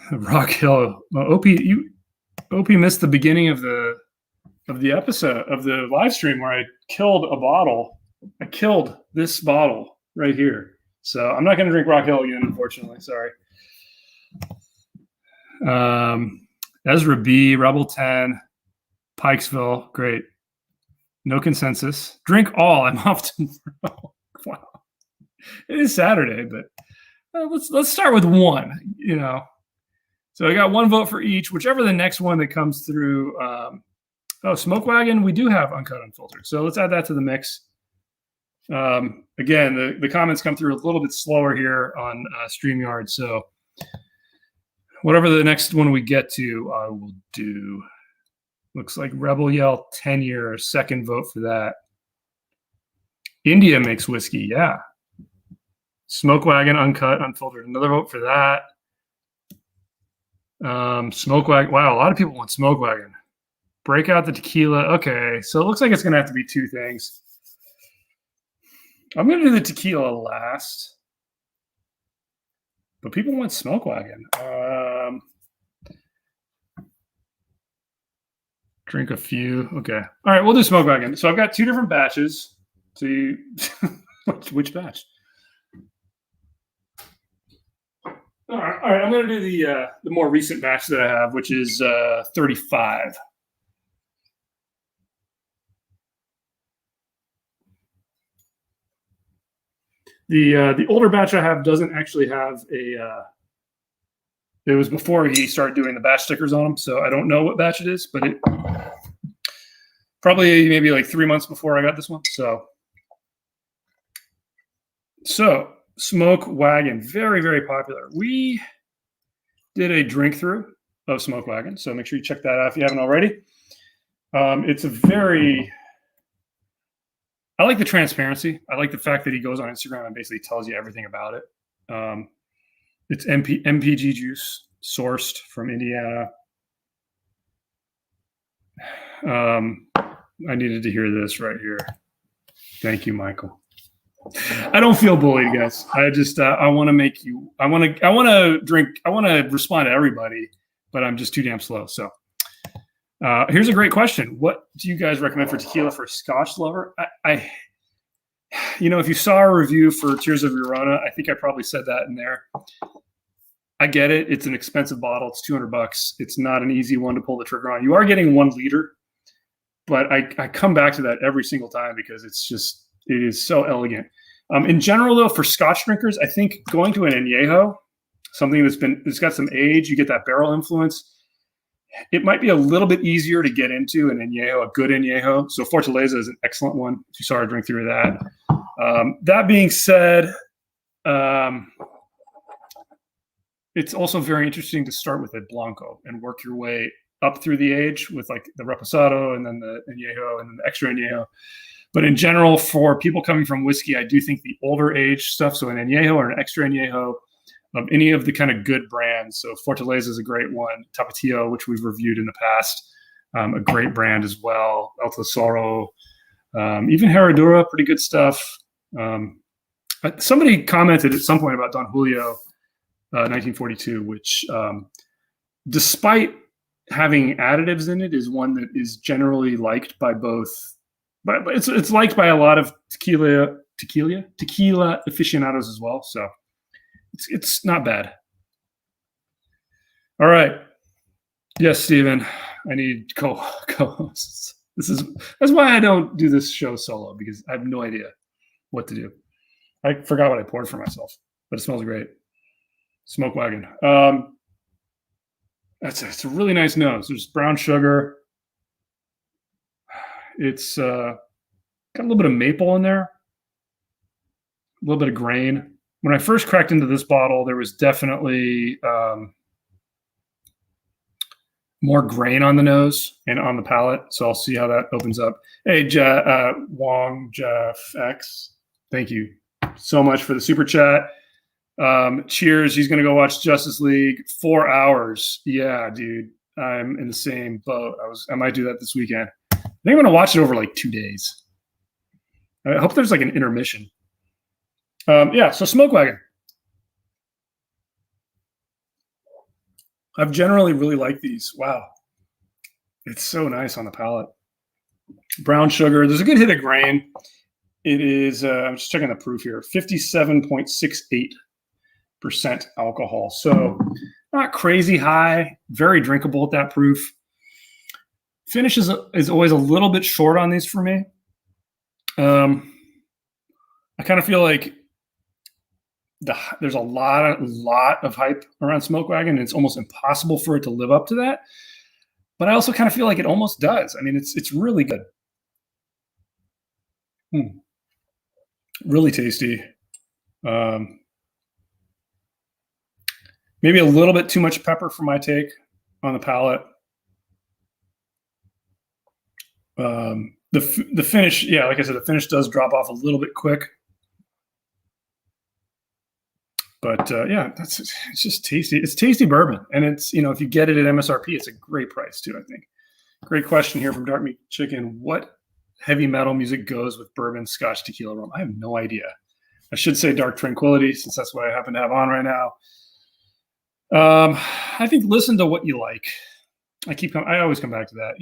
Rock Hill. Well, OP missed the beginning of the episode of the live stream where I killed a bottle. I killed this bottle right here. So I'm not going to drink Rock Hill again, unfortunately. Sorry. Ezra B, Rebel 10, Pikesville. Great. No consensus. Drink all. I'm off tomorrow. Wow. It is Saturday, but let's start with one, So I got 1 vote for each, whichever the next one that comes through. Smokewagon, we do have Uncut Unfiltered. So let's add that to the mix. Again, the comments come through a little bit slower here on StreamYard. So whatever the next one we get to, I will do. Looks like Rebel Yell 10-year, second vote for that. India makes whiskey, yeah. Smokewagon, Uncut, Unfiltered, another vote for that. Smokewagon, wow, a lot of people want Smokewagon. Break out the tequila. Okay, so it looks like it's going to have to be 2 things. I'm going to do the tequila last. But people want Smokewagon. Drink a few. Okay. All right, we'll do Smokewagon. So I've got 2 different batches. Which batch? All right. I'm going to do the more recent batch that I have, which is 35. The older batch I have doesn't actually have a. It was before he started doing the batch stickers on them, so I don't know what batch it is, but it probably maybe like 3 months before I got this one. So Smokewagon, very, very popular. We did a drink through of Smokewagon, so make sure you check that out if you haven't already. It's a very, I like the transparency. I like the fact that he goes on Instagram and basically tells you everything about it. It's MPG juice, sourced from Indiana. I needed to hear this right here. Thank you, Michael. I don't feel bullied, guys. I just I want to make you. I want to drink. I want to respond to everybody, but I'm just too damn slow. So here's a great question. What do you guys recommend for tequila for a Scotch lover? I if you saw a review for Tears of Eureka, I think I probably said that in there. I get it. It's an expensive bottle. It's $200. It's not an easy one to pull the trigger on. You are getting 1 liter, but I come back to that every single time because it is so elegant. In general, though, for Scotch drinkers, I think going to an Añejo, something that's got some age, you get that barrel influence. It might be a little bit easier to get into an Añejo, a good Añejo. So Fortaleza is an excellent one. If you saw a drink through that. That being said, it's also very interesting to start with a Blanco and work your way up through the age with like the Reposado and then the Añejo and then the Extra Añejo. But in general, for people coming from whiskey, I do think the older age stuff, so an Añejo or an Extra Añejo of any of the kind of good brands. So Fortaleza is a great one. Tapatio, which we've reviewed in the past, a great brand as well. El Tesoro, even Herradura, pretty good stuff. Somebody commented at some point about Don Julio 1942, which despite having additives in it, is one that is generally liked by both. But it's liked by a lot of tequila aficionados as well. So it's not bad. All right. Yes, Stephen, I need co-hosts. That's why I don't do this show solo, because I have no idea what to do. I forgot what I poured for myself, but it smells great. Smokewagon. It's a really nice nose. There's brown sugar. It's got a little bit of maple in there, a little bit of grain. When I first cracked into this bottle, there was definitely more grain on the nose and on the palate. So I'll see how that opens up. Hey, Wong Jeff X, thank you so much for the super chat. Cheers. He's going to go watch Justice League 4 hours. Yeah, dude, I'm in the same boat. I might do that this weekend. I think I'm going to watch it over like 2 days. I hope there's like an intermission. Yeah, so Smokewagon. I've generally really liked these. Wow. It's so nice on the palate. Brown sugar. There's a good hit of grain. It is, I'm just checking the proof here, 57.68% alcohol. So not crazy high, very drinkable at that proof. Finish is always a little bit short on these for me. I kind of feel like there's a lot of hype around Smokewagon, and it's almost impossible for it to live up to that. But I also kind of feel like it almost does. I mean, it's really good. Really tasty. Maybe a little bit too much pepper for my take on the palate. The finish, yeah, like I said, the finish does drop off a little bit quick. But yeah, it's just tasty. It's tasty bourbon, and it's, if you get it at MSRP, it's a great price too, I think. Great question here from Dark Meat Chicken. What heavy metal music goes with bourbon, Scotch, tequila, rum? I have no idea. I should say Dark Tranquility, since that's what I happen to have on right now. I think listen to what you like. I always come back to that.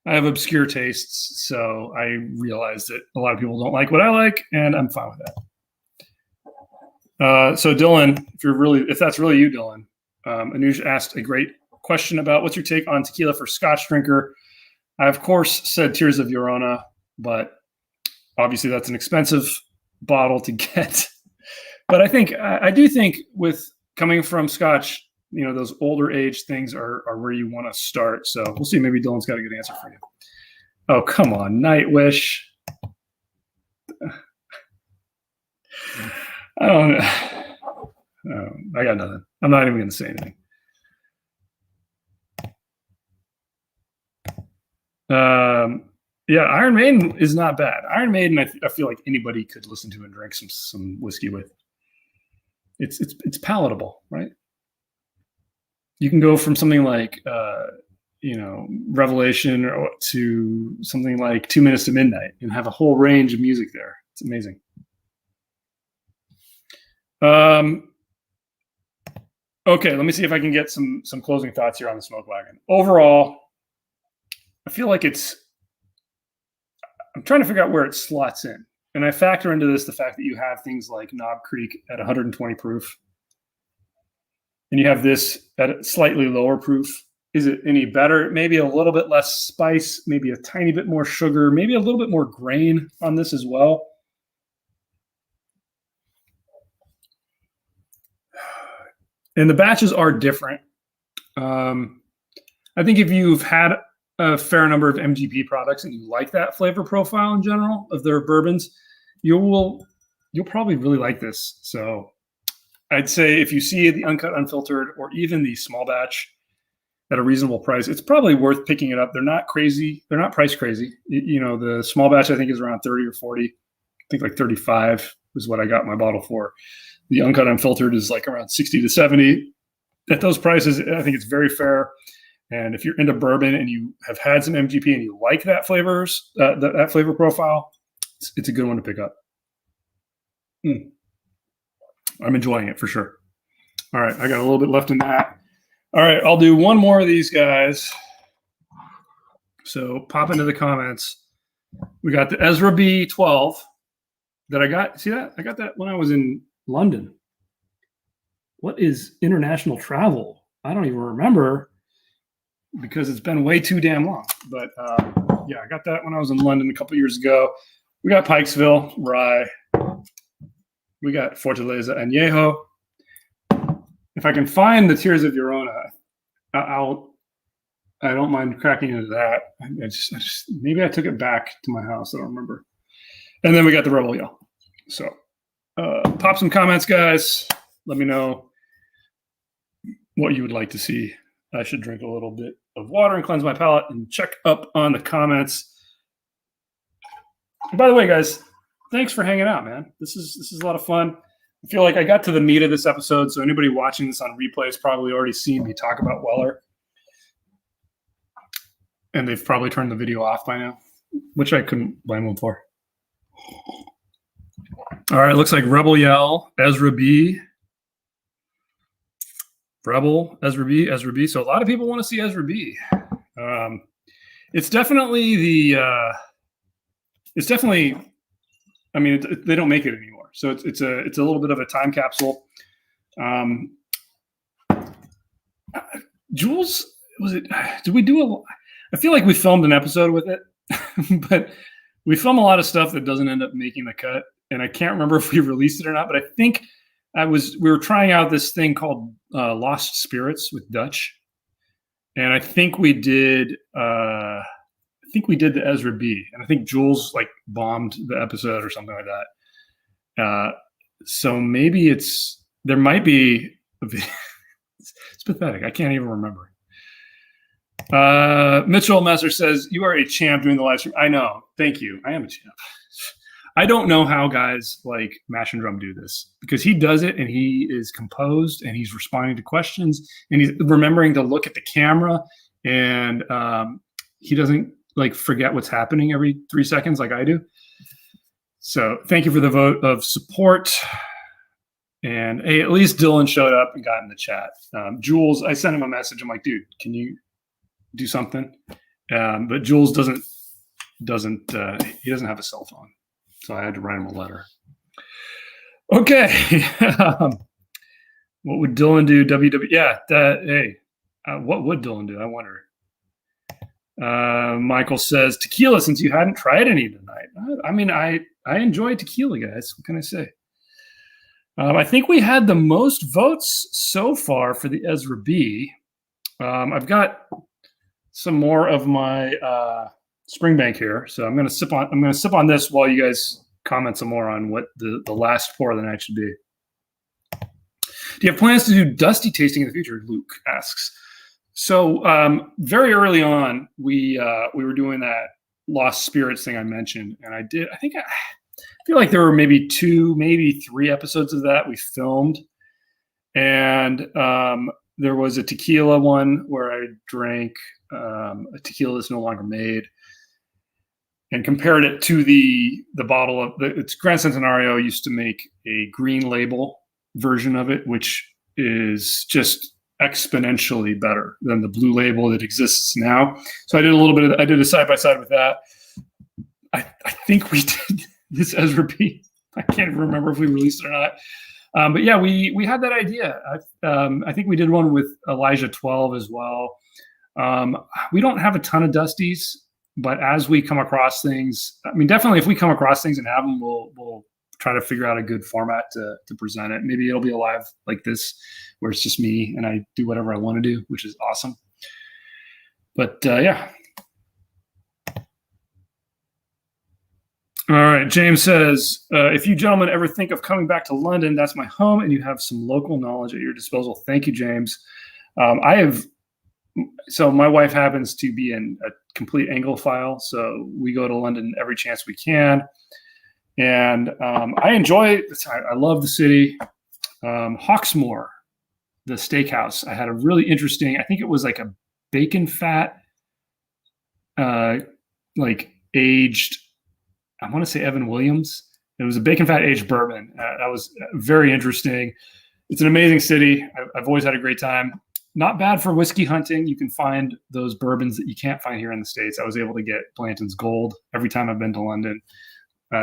I have obscure tastes, so I realize that a lot of people don't like what I like, and I'm fine with that. So Dylan, if that's really you, Dylan, Anuj asked a great question about what's your take on tequila for Scotch drinker. I, of course, said Tears of Llorona, but obviously that's an expensive bottle to get. But I do think with coming from Scotch, those older age things are where you want to start. So we'll see. Maybe Dylan's got a good answer for you. Oh, come on, Nightwish. I don't know. I got nothing. I'm not even going to say anything. Yeah, Iron Maiden is not bad. Iron Maiden, I feel like anybody could listen to and drink some whiskey with. It's palatable, right? You can go from something like Revelation to something like 2 Minutes to Midnight and have a whole range of music there. It's amazing. Okay, let me see if I can get some closing thoughts here on the Smokewagon. Overall, I feel like I'm trying to figure out where it slots in. And I factor into this the fact that you have things like Knob Creek at 120 proof. And you have this at a slightly lower proof. Is it any better? Maybe a little bit less spice, maybe a tiny bit more sugar, maybe a little bit more grain on this as well. And the batches are different. I think if you've had a fair number of MGP products and you like that flavor profile in general of their bourbons, you'll probably really like this. So I'd say if you see the uncut, unfiltered, or even the small batch at a reasonable price, it's probably worth picking it up. They're not crazy. They're not price crazy. The small batch I think is around 30 or 40. I think like 35 was what I got my bottle for. The uncut, unfiltered is like around 60 to 70. At those prices, I think it's very fair. And if you're into bourbon and you have had some MGP and you like that that flavor profile, it's a good one to pick up. I'm enjoying it for sure. All right, I got a little bit left in that. All right, I'll do one more of these guys. So pop into the comments. We got the Ezra B 12 that I got. See that? I got that when I was in London. What is international travel? I don't even remember because it's been way too damn long. But yeah, I got that when I was in London a couple years ago. We got Pikesville rye. We got Fortaleza Añejo. If I can find the Tears of Eureka, I don't mind cracking into that. I just maybe I took it back to my house. I don't remember. And then we got the Rebel Yell. So pop some comments, guys. Let me know what you would like to see. I should drink a little bit of water and cleanse my palate and check up on the comments. And by the way, guys, thanks for hanging out, man. This is a lot of fun. I feel like I got to the meat of this episode, so anybody watching this on replay has probably already seen me talk about Weller. And they've probably turned the video off by now, which I couldn't blame them for. All right, looks like Rebel Yell, Ezra B. Rebel, Ezra B. So a lot of people want to see Ezra B. It's definitely I mean, they don't make it anymore. So it's a little bit of a time capsule. Jules, did we do I feel like we filmed an episode with it, but we film a lot of stuff that doesn't end up making the cut. And I can't remember if we released it or not, but I think we were trying out this thing called Lost Spirits with Dutch. And I think we did the Ezra B, and I think Jules like bombed the episode or something like that. So maybe there might be it's pathetic. I can't even remember. Mitchell Messer says, you are a champ doing the live stream. I know. Thank you. I am a champ. I don't know how guys like Mash and Drum do this, because he does it and he is composed and he's responding to questions and he's remembering to look at the camera, and he doesn't like forget what's happening every 3 seconds like I do. So thank you for the vote of support. And hey, at least Dylan showed up and got in the chat. Jules, I sent him a message. I'm like, dude, can you do something? But Jules doesn't he doesn't have a cell phone. So I had to write him a letter. Okay. What would Dylan do? Yeah, hey, what would Dylan do? I wonder. Michael says, tequila, since you hadn't tried any tonight. I mean, I enjoy tequila, guys. What can I say? I think we had the most votes so far for the Ezra B. I've got some more of my Springbank here, so I'm going to sip on this while you guys comment some more on what the last pour of the night should be. Do you have plans to do dusty tasting in the future? Luke asks. So very early on, we were doing that Lost Spirits thing I mentioned, and I feel like there were maybe 2, maybe 3 episodes of that we filmed, and there was a tequila one where I drank a tequila that's no longer made, and compared it to the bottle of it's Grand Centenario used to make a green label version of it, which is just exponentially better than the blue label that exists now. So I did I did a side by side with that. I think we did this Ezra B. I can't even remember if we released it or not. But yeah, we had that idea. I think we did one with Elijah 12 as well. We don't have a ton of dusties, but as we come across things, I mean, definitely if we come across things and have them, we'll try to figure out a good format to present it. Maybe it'll be a live like this where it's just me and I do whatever I want to do, which is awesome. But yeah. All right. James says, if you gentlemen ever think of coming back to London, that's my home, and you have some local knowledge at your disposal. Thank you, James. So my wife happens to be in a complete Anglophile, so we go to London every chance we can. And I enjoy it. I love the city. Hawksmoor, the steakhouse. I had a really interesting, I think it was like a bacon fat, like aged, I want to say Evan Williams. It was a bacon fat aged bourbon. That was very interesting. It's an amazing city. I've always had a great time. Not bad for whiskey hunting. You can find those bourbons that you can't find here in the States. I was able to get Blanton's Gold every time I've been to London,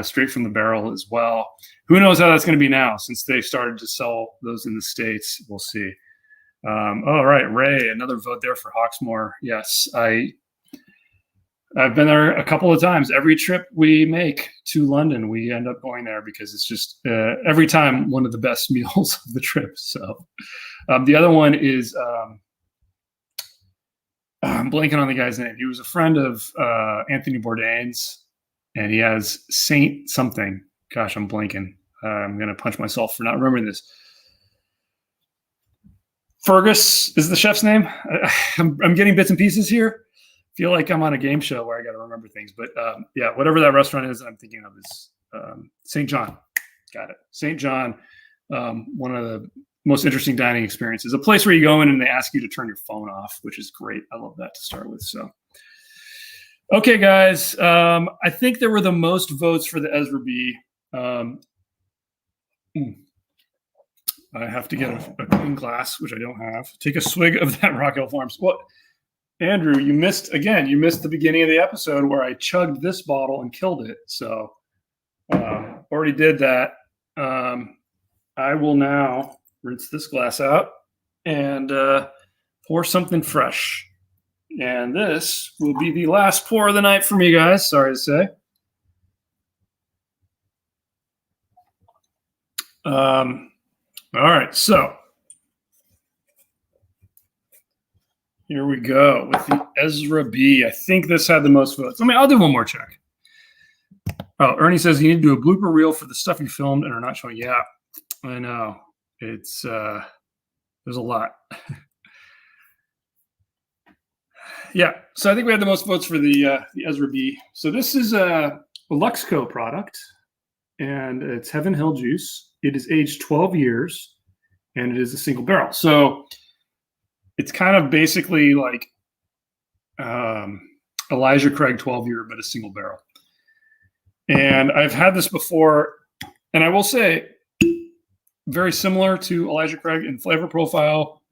straight from the barrel as well. Who knows how that's going to be now since they started to sell those in the States. We'll see. All right, Ray, another vote there for Hawksmoor. Yes, I've been there a couple of times. Every trip we make to London, we end up going there because it's just every time one of the best meals of the trip. So the other one is I'm blanking on the guy's name. He was a friend of Anthony Bourdain's, and he has Saint something. Gosh, I'm blanking. I'm going to punch myself for not remembering this. Fergus is the chef's name. I'm getting bits and pieces here. Feel like I'm on a game show where I got to remember things, but yeah, whatever that restaurant is, I'm thinking of is St. John. Got it. St. John, one of the most interesting dining experiences. A place where you go in and they ask you to turn your phone off, which is great. I love that to start with. So, okay, guys, I think there were the most votes for the Ezra B. I have to get a clean glass, which I don't have. Take a swig of that Rock Hill Farms. What? Andrew, you missed the beginning of the episode where I chugged this bottle and killed it. So already did that. I will now rinse this glass out and pour something fresh. And this will be the last pour of the night for me, guys. Sorry to say. All right, so here we go with the Ezra B. I think this had the most votes. I'll do one more check. Oh, Ernie says you need to do a blooper reel for the stuff you filmed and are not showing. Yeah, I know. It's there's a lot. Yeah, so I think we had the most votes for the Ezra B. So this is a Luxco product, and it's Heaven Hill Juice. It is aged 12 years, and it is a single barrel. So it's kind of basically like Elijah Craig 12-year, but a single barrel. And I've had this before, and I will say, very similar to Elijah Craig in flavor profile.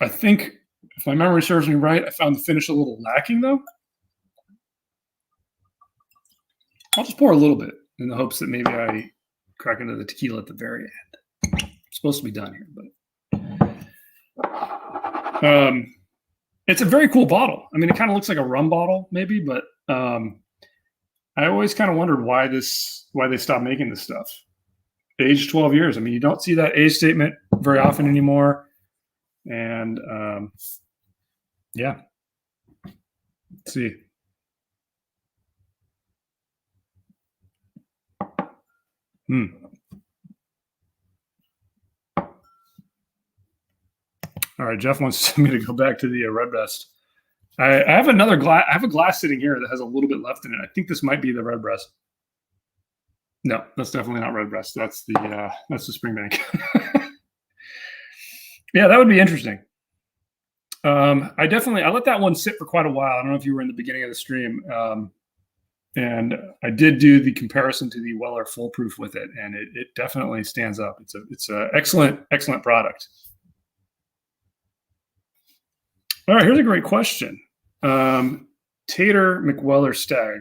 I think, if my memory serves me right, I found the finish a little lacking, though. I'll just pour a little bit in the hopes that maybe I crack into the tequila at the very end. I'm supposed to be done here, but it's a very cool bottle. I mean, it kind of looks like a rum bottle, maybe, but I always kind of wondered why they stopped making this stuff. Aged 12 years. I mean, you don't see that age statement very often anymore. And yeah. Let's see. All right, Jeff wants me to go back to the Redbreast. I have another glass. I have a glass sitting here that has a little bit left in it. I think this might be the Redbreast. No, that's definitely not Redbreast. That's the Springbank. Yeah, that would be interesting. I let that one sit for quite a while. I don't know if you were in the beginning of the stream. And I did do the comparison to the Weller Full Proof with it, and it definitely stands up. It's a excellent product. All right, here's a great question. Tater McWeller Stag.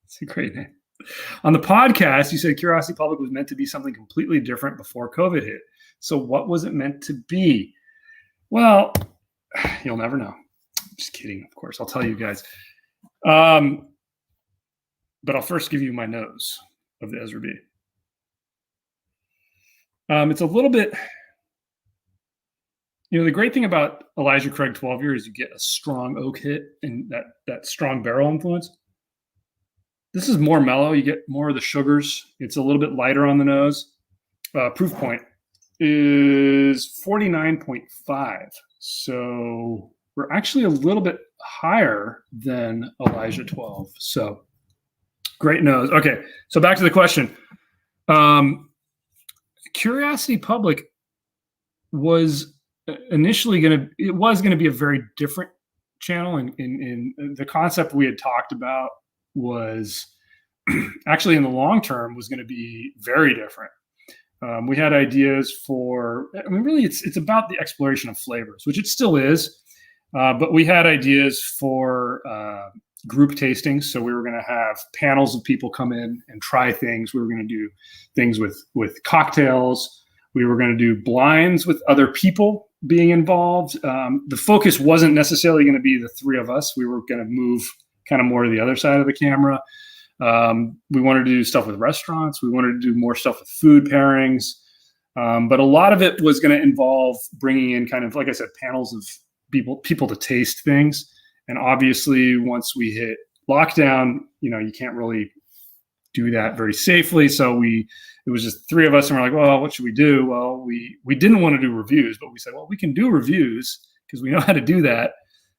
It's a great name. On the podcast, you said Curiosity Public was meant to be something completely different before COVID hit. So what was it meant to be? Well, you'll never know. I'm just kidding, of course. I'll tell you guys. But I'll first give you my nose of the Ezra B. It's a little bit, the great thing about Elijah Craig 12 year is you get a strong oak hit and that strong barrel influence. This is more mellow. You get more of the sugars. It's a little bit lighter on the nose. Proof point is 49.5. So we're actually a little bit higher than Elijah 12. So great nose. Okay, so back to the question. Curiosity Public was initially going to be a very different channel. In the concept we had talked about was actually in the long term was going to be very different. We had ideas for, I mean, really it's about the exploration of flavors, which it still is. But we had ideas for group tastings. So we were going to have panels of people come in and try things. We were going to do things with cocktails. We were going to do blinds with other people being involved. The focus wasn't necessarily going to be the three of us. We were going to move kind of more to the other side of the camera. We wanted to do stuff with restaurants. We wanted to do more stuff with food pairings. But a lot of it was going to involve bringing in kind of, like I said, panels of people to taste things. And obviously, once we hit lockdown, you can't really do that very safely. So it was just three of us, and we're like, well, what should we do? Well, we didn't want to do reviews, but we said, well, we can do reviews because we know how to do that.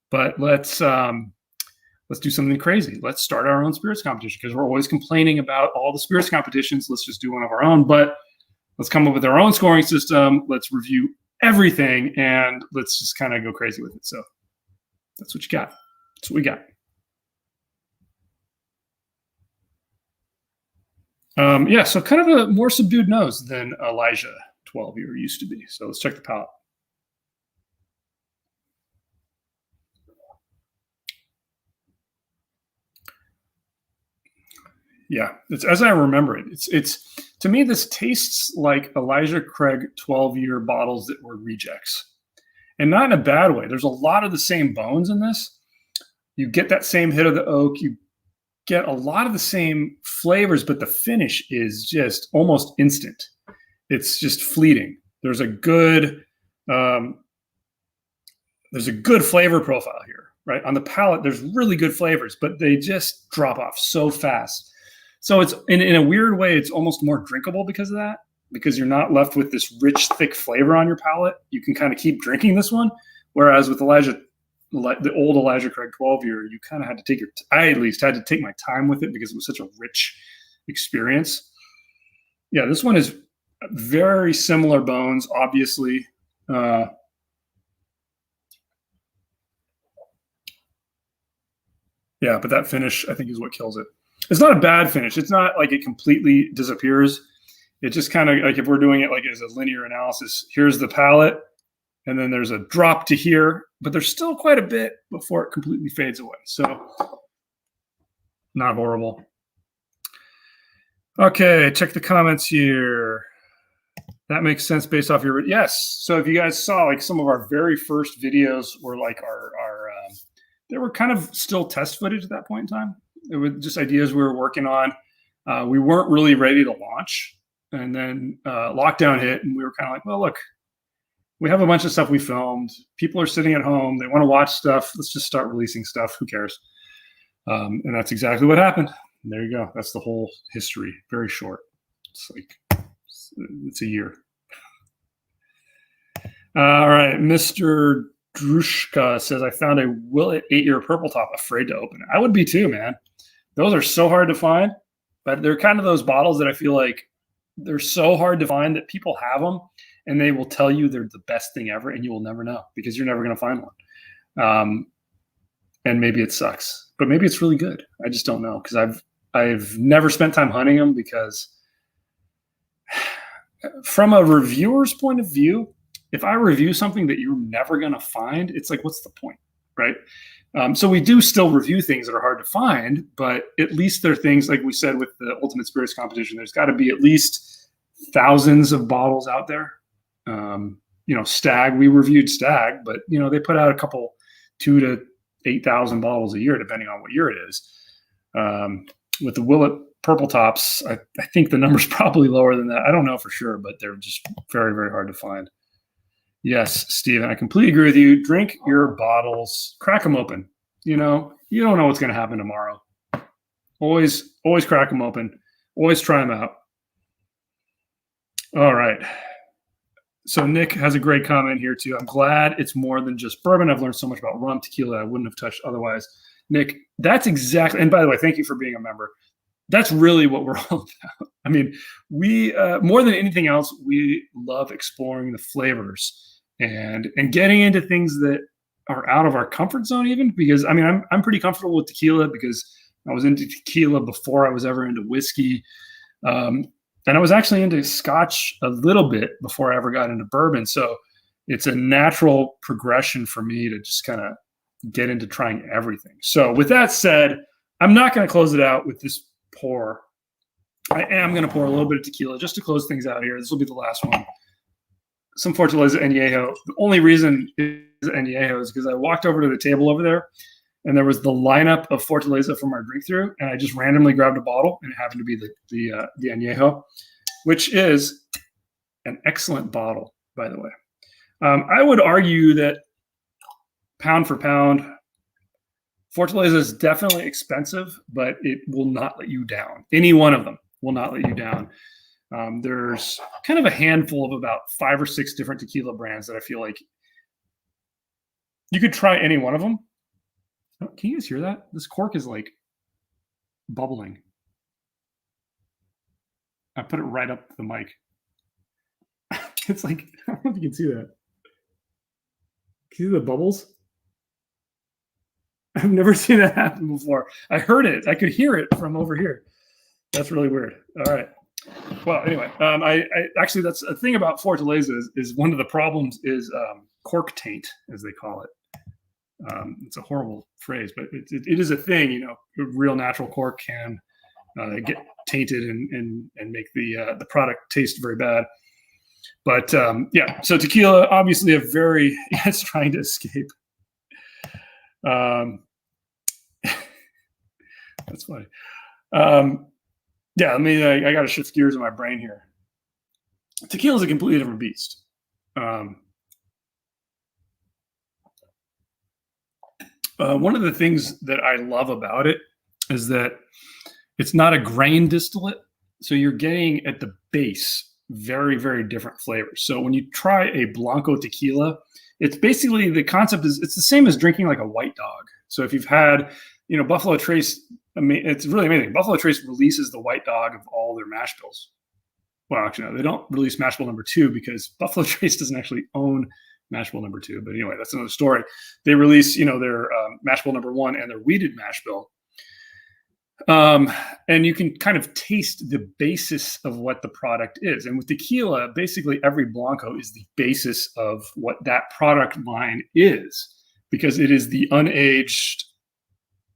But let's do something crazy. Let's start our own spirits competition because we're always complaining about all the spirits competitions. Let's just do one of our own, but let's come up with our own scoring system. Let's review everything and let's just kind of go crazy with it. So that's what you got. That's what we got. Yeah, so kind of a more subdued nose than Elijah 12 year used to be. So let's check the palate. Yeah, it's as I remember it. It's to me, this tastes like Elijah Craig 12-year bottles that were rejects, and not in a bad way. There's a lot of the same bones in this. You get that same hit of the oak. You get a lot of the same flavors, but the finish is just almost instant. It's just fleeting. There's a good flavor profile here, right? On the palate, there's really good flavors, but they just drop off so fast. So it's in a weird way, it's almost more drinkable because of that, because you're not left with this rich, thick flavor on your palate. You can kind of keep drinking this one. Whereas with the old Elijah Craig 12-year, you kind of had to take I at least had to take my time with it because it was such a rich experience. Yeah, this one is very similar bones, obviously. Yeah, but that finish, I think, is what kills it. It's not a bad finish. It's not like it completely disappears. It just kind of like if we're doing it like as a linear analysis, here's the palate, and then there's a drop to here, but there's still quite a bit before it completely fades away. So not horrible. Okay, check the comments here. That makes sense based off your, yes. So if you guys saw like some of our very first videos were like they were kind of still test footage at that point in time. It was just ideas we were working on. We weren't really ready to launch. And then lockdown hit and we were kind of like, well, look, we have a bunch of stuff we filmed. People are sitting at home. They want to watch stuff. Let's just start releasing stuff. Who cares? And that's exactly what happened. There you go. That's the whole history. Very short. It's a year. All right. Mr. Drushka says, I found a Willet 8-year purple top, afraid to open it. I would be too, man. Those are so hard to find, but they're kind of those bottles that I feel like they're so hard to find that people have them and they will tell you they're the best thing ever and you will never know because you're never going to find one. And maybe it sucks, but maybe it's really good. I just don't know because I've never spent time hunting them because from a reviewer's point of view, if I review something that you're never going to find, it's like, what's the point, right? So we do still review things that are hard to find, but at least there are things like we said with the Ultimate Spirits competition, there's got to be at least thousands of bottles out there. Stag, we reviewed Stag, but they put out a couple 2,000 to 8,000 bottles a year, depending on what year it is. With the Willet purple tops, I think the number's probably lower than that. I don't know for sure, but they're just very, very hard to find. Yes, Steven, I completely agree with you. Drink your bottles, crack them open. You don't know what's going to happen tomorrow. Always crack them open. Always try them out. All right. So Nick has a great comment here too. I'm glad it's more than just bourbon. I've learned so much about rum, tequila I wouldn't have touched otherwise. Nick, that's exactly, and by the way, thank you for being a member. That's really what we're all about. I mean, we, more than anything else, we love exploring the flavors and getting into things that are out of our comfort zone even, because I mean, I'm pretty comfortable with tequila because I was into tequila before I was ever into whiskey. And I was actually into Scotch a little bit before I ever got into bourbon. So it's a natural progression for me to just kind of get into trying everything. So with that said, I'm not going to close it out with this pour. I am going to pour a little bit of tequila just to close things out here. This will be the last one. Some Fortaleza Añejo. The only reason is Añejo is because I walked over to the table over there and there was the lineup of Fortaleza from our drink through, and I just randomly grabbed a bottle, and it happened to be the Añejo, which is an excellent bottle, by the way. I would argue that pound for pound, Fortaleza is definitely expensive, but it will not let you down. Any one of them will not let you down. There's kind of a handful of about 5 or 6 different tequila brands that I feel like you could try any one of them. Oh, can you guys hear that? This cork is like bubbling. I put it right up the mic. It's like, I don't know if you can see that. Can you see the bubbles? I've never seen that happen before. I heard it. I could hear it from over here. That's really weird. All right. Well, anyway, I actually, that's a thing about Fortaleza is one of the problems is cork taint, as they call it. It's a horrible phrase, but it is a thing. You know, real natural cork can get tainted and make the product taste very bad. But yeah, so tequila, obviously it's trying to escape. That's funny. Yeah, I got to shift gears in my brain here. Tequila is a completely different beast. One of the things that I love about it is that it's not a grain distillate. So you're getting at the base very, very different flavors. So when you try a Blanco tequila, it's basically, the concept is it's the same as drinking like a white dog. So if you've had, Buffalo Trace, it's really amazing. Buffalo Trace releases the white dog of all their mash bills. Well, actually, no, they don't release mash bill number 2 because Buffalo Trace doesn't actually own mash bill number 2. But anyway, that's another story. They release, their mash bill number 1 and their wheated mash bill. And you can kind of taste the basis of what the product is. And with tequila, basically every Blanco is the basis of what that product line is, because it is the unaged,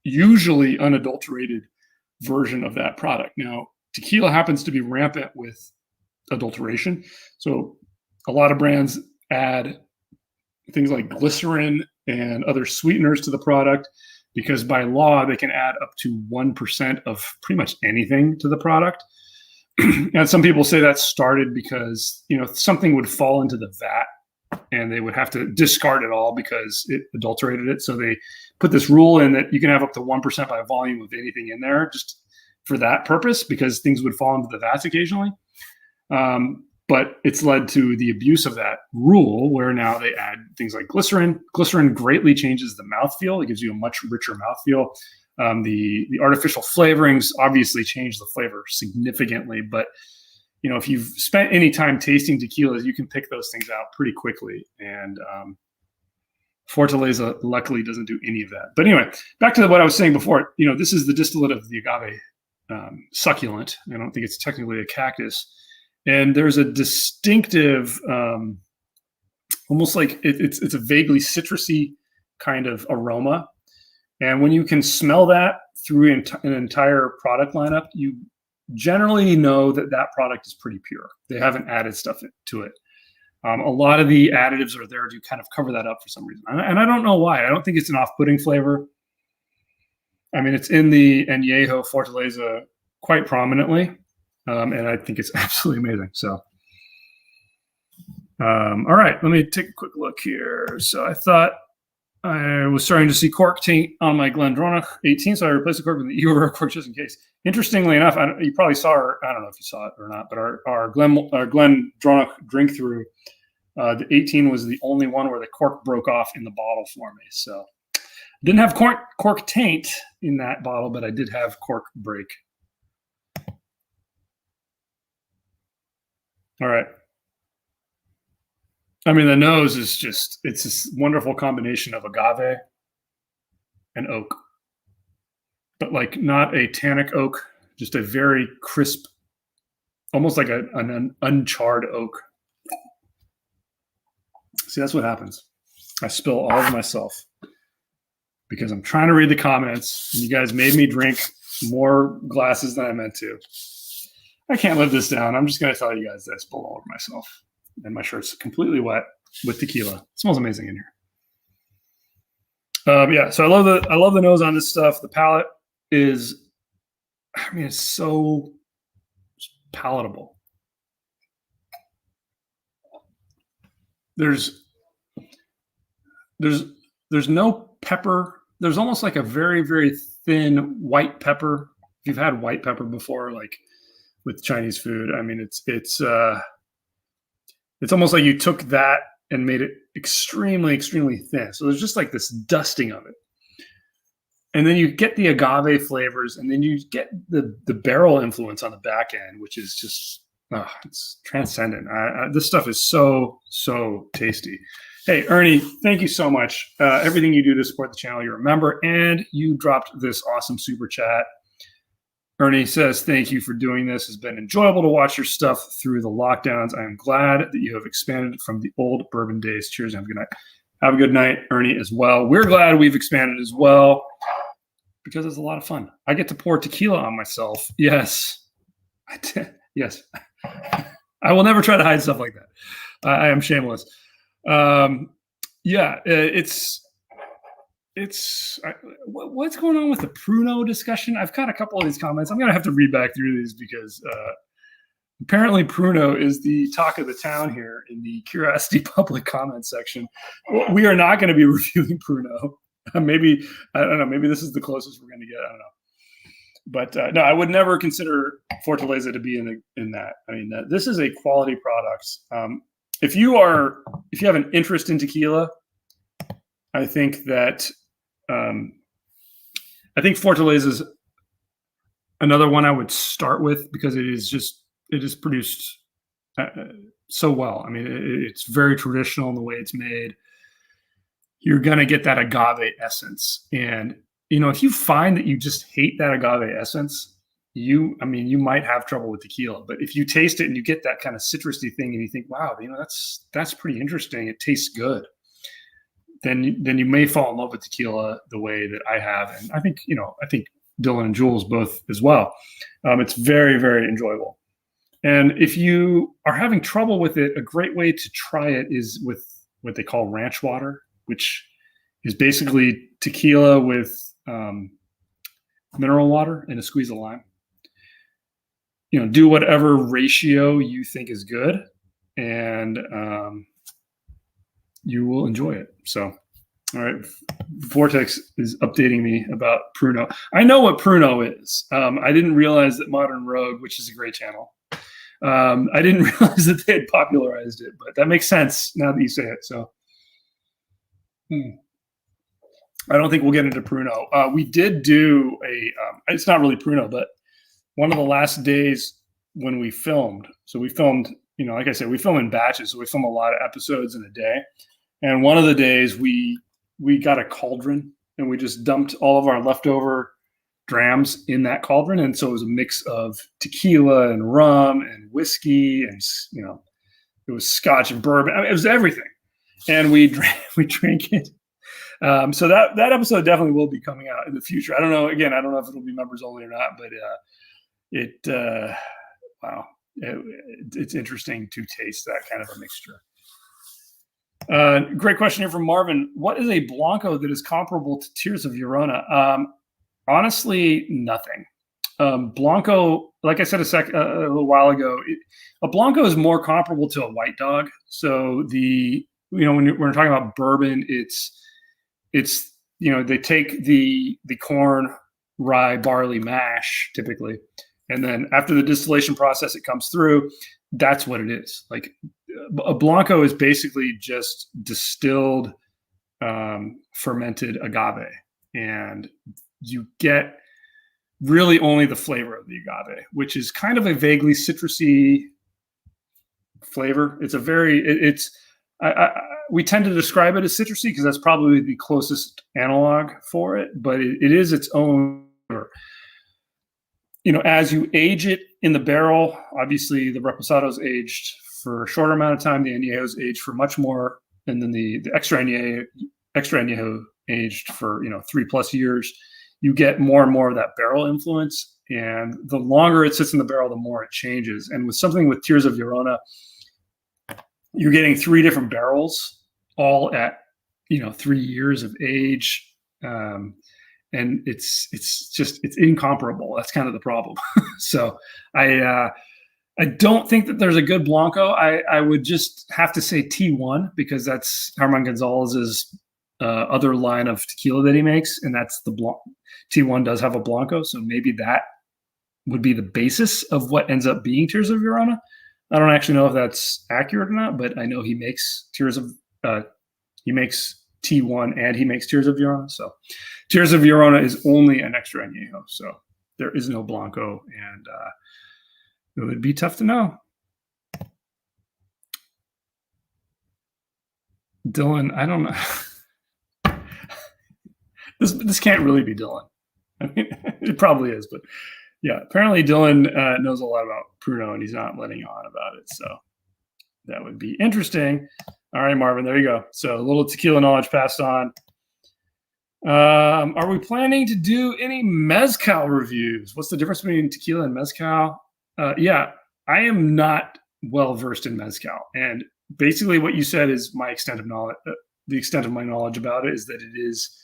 usually unadulterated version of that product. Now, tequila happens to be rampant with adulteration. So a lot of brands add things like glycerin and other sweeteners to the product, because by law, they can add up to 1% of pretty much anything to the product. And some people say that started because, something would fall into the vat and they would have to discard it all because it adulterated it. So they put this rule in that you can have up to 1% by volume of anything in there just for that purpose, because things would fall into the vats occasionally. But it's led to the abuse of that rule, where now they add things like glycerin. Glycerin greatly changes the mouthfeel. It gives you a much richer mouthfeel. The artificial flavorings obviously change the flavor significantly. But, if you've spent any time tasting tequilas, you can pick those things out pretty quickly. And Fortaleza luckily doesn't do any of that. But anyway, back to what I was saying before. This is the distillate of the agave succulent. I don't think it's technically a cactus. And there's a distinctive, almost like it's a vaguely citrusy kind of aroma. And when you can smell that through an entire product lineup, you generally know that that product is pretty pure. They haven't added stuff to it. A lot of the additives are there to kind of cover that up for some reason. And I don't know why. I don't think it's an off-putting flavor. I mean, it's in the Añejo Fortaleza quite prominently. And I think it's absolutely amazing. So, all right, let me take a quick look here. So I thought I was starting to see cork taint on my Glendronach 18, so I replaced the cork with the Eureka cork just in case. Interestingly enough, you probably saw her. I don't know if you saw it or not, but our Glendronach drink through, the 18 was the only one where the cork broke off in the bottle for me. So didn't have cork taint in that bottle, but I did have cork break. All right. I mean, the nose is just, it's this wonderful combination of agave and oak, but like not a tannic oak, just a very crisp, almost like an uncharred oak. See, that's what happens. I spill all of myself because I'm trying to read the comments and you guys made me drink more glasses than I meant to. I can't live this down. I'm just going to tell you guys that I spilled all over myself. And my shirt's completely wet with tequila. It smells amazing in here. Yeah, so I love the nose on this stuff. The palate is, I mean, it's so palatable. There's no pepper. There's almost like a very, very thin white pepper. If you've had white pepper before, like with Chinese food, I mean, it's almost like you took that and made it extremely, extremely thin. So there's just like this dusting of it. And then you get the agave flavors, and then you get the barrel influence on the back end, which is just, it's transcendent. This stuff is so, so tasty. Hey, Ernie, thank you so much. Everything you do to support the channel, you're a member, and you dropped this awesome super chat. Ernie says, thank you for doing this. It's been enjoyable to watch your stuff through the lockdowns. I am glad that you have expanded from the old bourbon days. Cheers and have a good night. Have a good night, Ernie, as well. We're glad we've expanded as well because it's a lot of fun. I get to pour tequila on myself. Yes. Yes. I will never try to hide stuff like that. I am shameless. Yeah, what's going on with the Pruno discussion? I've got a couple of these comments. I'm going to have to read back through these because apparently Pruno is the talk of the town here in the Curiosity public comment section. We are not going to be reviewing Pruno. Maybe, I don't know, maybe this is the closest we're going to get. I don't know. But no, I would never consider Fortaleza to be in that. I mean, this is a quality product. If you have an interest in tequila, I think that Fortaleza is another one I would start with because it is produced so well. I mean, it's very traditional in the way it's made. You're going to get that agave essence. And, if you find that you just hate that agave essence, you might have trouble with tequila. But if you taste it and you get that kind of citrusy thing and you think, wow, that's pretty interesting. It tastes good. Then you may fall in love with tequila the way that I have. And I think Dylan and Jules both as well. It's very, very enjoyable. And if you are having trouble with it, a great way to try it is with what they call ranch water, which is basically tequila with mineral water and a squeeze of lime. Do whatever ratio you think is good, and you will enjoy it. So, all right. Vortex is updating me about Pruno. I know what Pruno is. I didn't realize that Modern Rogue, which is a great channel, I didn't realize that they had popularized it, but that makes sense now that you say it. So I don't think we'll get into Pruno. We did do it's not really Pruno, but one of the last days when we filmed. So we filmed, like I said, we film in batches. So we film a lot of episodes in a day. And one of the days we got a cauldron and we just dumped all of our leftover drams in that cauldron. And so it was a mix of tequila and rum and whiskey and, it was scotch and bourbon. I mean, it was everything. And we drank it. So that episode definitely will be coming out in the future. I don't know. Again, I don't know if it'll be members only or not, but wow. It's interesting to taste that kind of a mixture. Great question here from Marvin. What is a Blanco that is comparable to Tears of Llorona? Honestly, nothing. Blanco, like I said a little while ago, a Blanco is more comparable to a White Dog. So when we're talking about bourbon, it's it's, they take the corn, rye, barley mash typically, and then after the distillation process, it comes through. That's what it is. Like a Blanco is basically just distilled, fermented agave, and you get really only the flavor of the agave, which is kind of a vaguely citrusy flavor. It's a very, we tend to describe it as citrusy because that's probably the closest analog for it, but it is its own flavor. As you age it in the barrel, obviously the Reposado is aged for a shorter amount of time. The Añejo is aged for much more, and then the extra Añejo aged for 3+ years. You get more and more of that barrel influence, and the longer it sits in the barrel, the more it changes. And with something with Tears of Llorona, you're getting 3 different barrels, all at 3 years of age, and it's incomparable. That's kind of the problem. So I don't think that there's a good Blanco. I would just have to say T1 because that's Herman Gonzalez's other line of tequila that he makes, and that's the T1 does have a Blanco, so maybe that would be the basis of what ends up being Tears of Llorona. I don't actually know if that's accurate or not, but I know he makes he makes T1 and he makes Tears of Llorona. So Tears of Llorona is only an extra añejo, so there is no Blanco, and it would be tough to know. Dylan, I don't know. This can't really be Dylan. I mean, it probably is, but yeah, apparently Dylan knows a lot about Pruno, and he's not letting on about it. So that would be interesting. All right, Marvin, there you go. So a little tequila knowledge passed on. Are we planning to do any mezcal reviews? What's the difference between tequila and mezcal? Yeah, I am not well versed in mezcal, and basically what you said is my extent of knowledge. The extent of my knowledge about it is that it is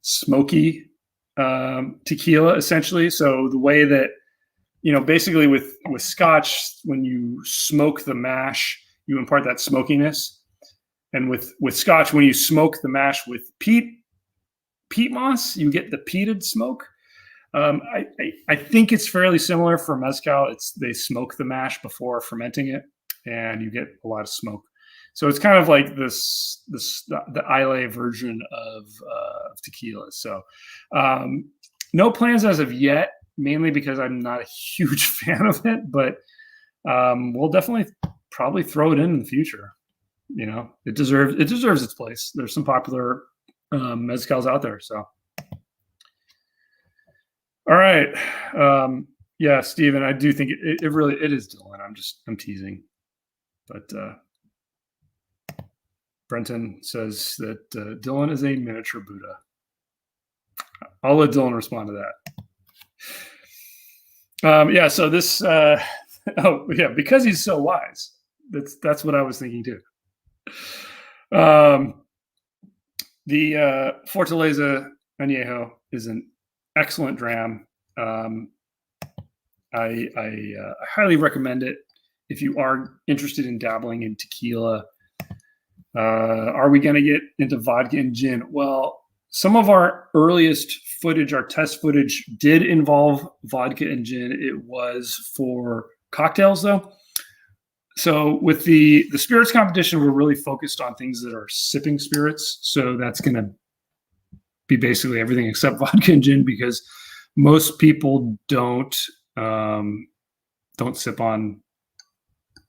smoky tequila, essentially. So the way that, basically with Scotch, when you smoke the mash, you impart that smokiness. And with Scotch, when you smoke the mash with peat moss, you get the peated smoke. I think it's fairly similar for mezcal. They smoke the mash before fermenting it, and you get a lot of smoke. So it's kind of like the Islay version of tequila. So no plans as of yet, mainly because I'm not a huge fan of it, but we'll definitely probably throw it in the future. It deserves its place. There's some popular mezcals out there. So, all right. Yeah, Steven, I do think it really is Dylan. I'm teasing, but Brenton says that Dylan is a miniature Buddha. I'll let Dylan respond to that. Yeah, so this, because he's so wise. That's what I was thinking too. The Fortaleza Añejo is an excellent dram. I highly recommend it if you are interested in dabbling in tequila. Are we going to get into vodka and gin? Well, some of our earliest footage, our test footage, did involve vodka and gin. It was for cocktails, though. So with the spirits competition, we're really focused on things that are sipping spirits. So that's going to be basically everything except vodka and gin, because most people don't sip on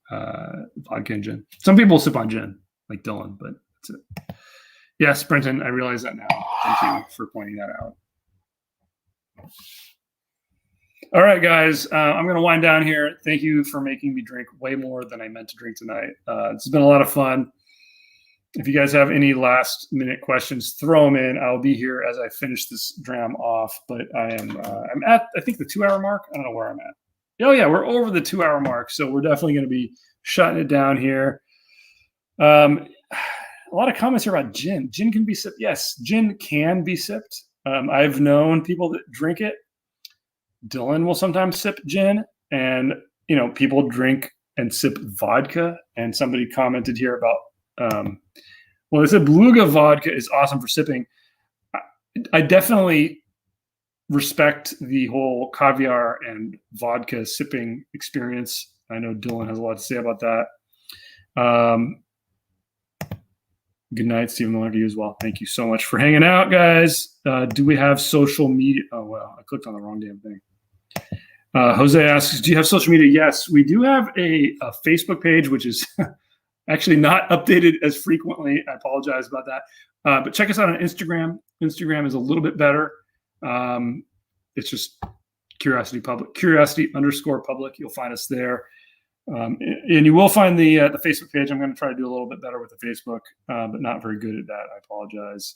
vodka and gin. Some people sip on gin, like Dylan, but that's it. Yes, Brenton, I realize that now. Thank you for pointing that out. All right, guys, I'm going to wind down here. Thank you for making me drink way more than I meant to drink tonight. It's been a lot of fun. If you guys have any last minute questions, throw them in. I'll be here as I finish this dram off, but I'm at, I think, the 2-hour mark. I don't know where I'm at. Oh yeah, we're over the 2-hour mark. So we're definitely going to be shutting it down here. A lot of comments here about gin. Gin can be sipped. Yes, gin can be sipped. I've known people that drink it. Dylan will sometimes sip gin, and people drink and sip vodka. And somebody commented here about, well, they said Beluga vodka is awesome for sipping. I definitely respect the whole caviar and vodka sipping experience. I know Dylan has a lot to say about that. Good night, Stephen. I love you as well. Thank you so much for hanging out, guys. Do we have social media? Oh, well, I clicked on the wrong damn thing. Jose asks, do you have social media? Yes, we do have a Facebook page, which is actually not updated as frequently. I apologize about that. But check us out on Instagram. Instagram is a little bit better. It's just curiosity_public. You'll find us there. And you will find the Facebook page. I'm going to try to do a little bit better with the Facebook, but not very good at that. I apologize.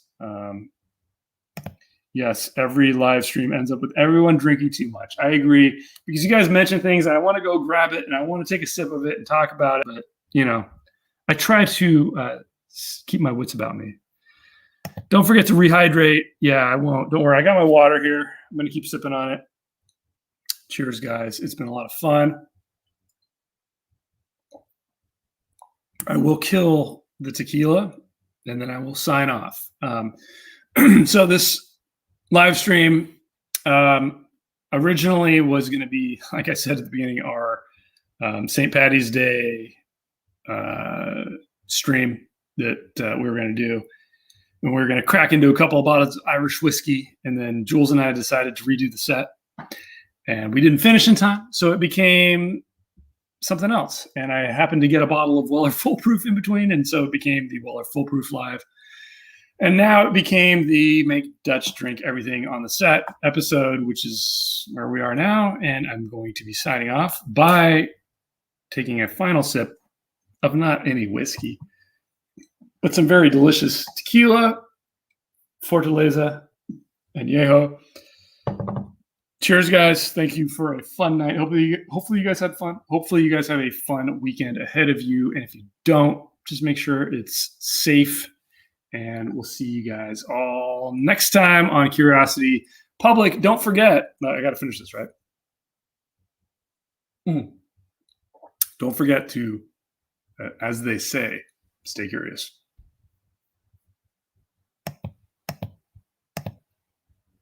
Yes, every live stream ends up with everyone drinking too much. I agree, because you guys mention things and I want to go grab it and I want to take a sip of it and talk about it. But, I try to keep my wits about me. Don't forget to rehydrate. Yeah, I won't. Don't worry. I got my water here. I'm going to keep sipping on it. Cheers, guys. It's been a lot of fun. I will kill the tequila and then I will sign off. So this live stream originally was going to be, like I said at the beginning, our St. Patty's Day stream that we were going to do. And we were going to crack into a couple of bottles of Irish whiskey. And then Jules and I decided to redo the set. And we didn't finish in time. So it became something else. And I happened to get a bottle of Weller Foolproof in between. And so it became the Weller Foolproof Live. And now it became the Make Dutch Drink Everything on the Set episode, which is where we are now. And I'm going to be signing off by taking a final sip of not any whiskey, but some very delicious tequila, Fortaleza Añejo. Cheers, guys. Thank you for a fun night. Hopefully you guys had fun. Hopefully you guys have a fun weekend ahead of you. And if you don't, just make sure it's safe. And we'll see you guys all next time on Curiosity Public. Don't forget, I got to finish this, right? Don't forget to, as they say, stay curious.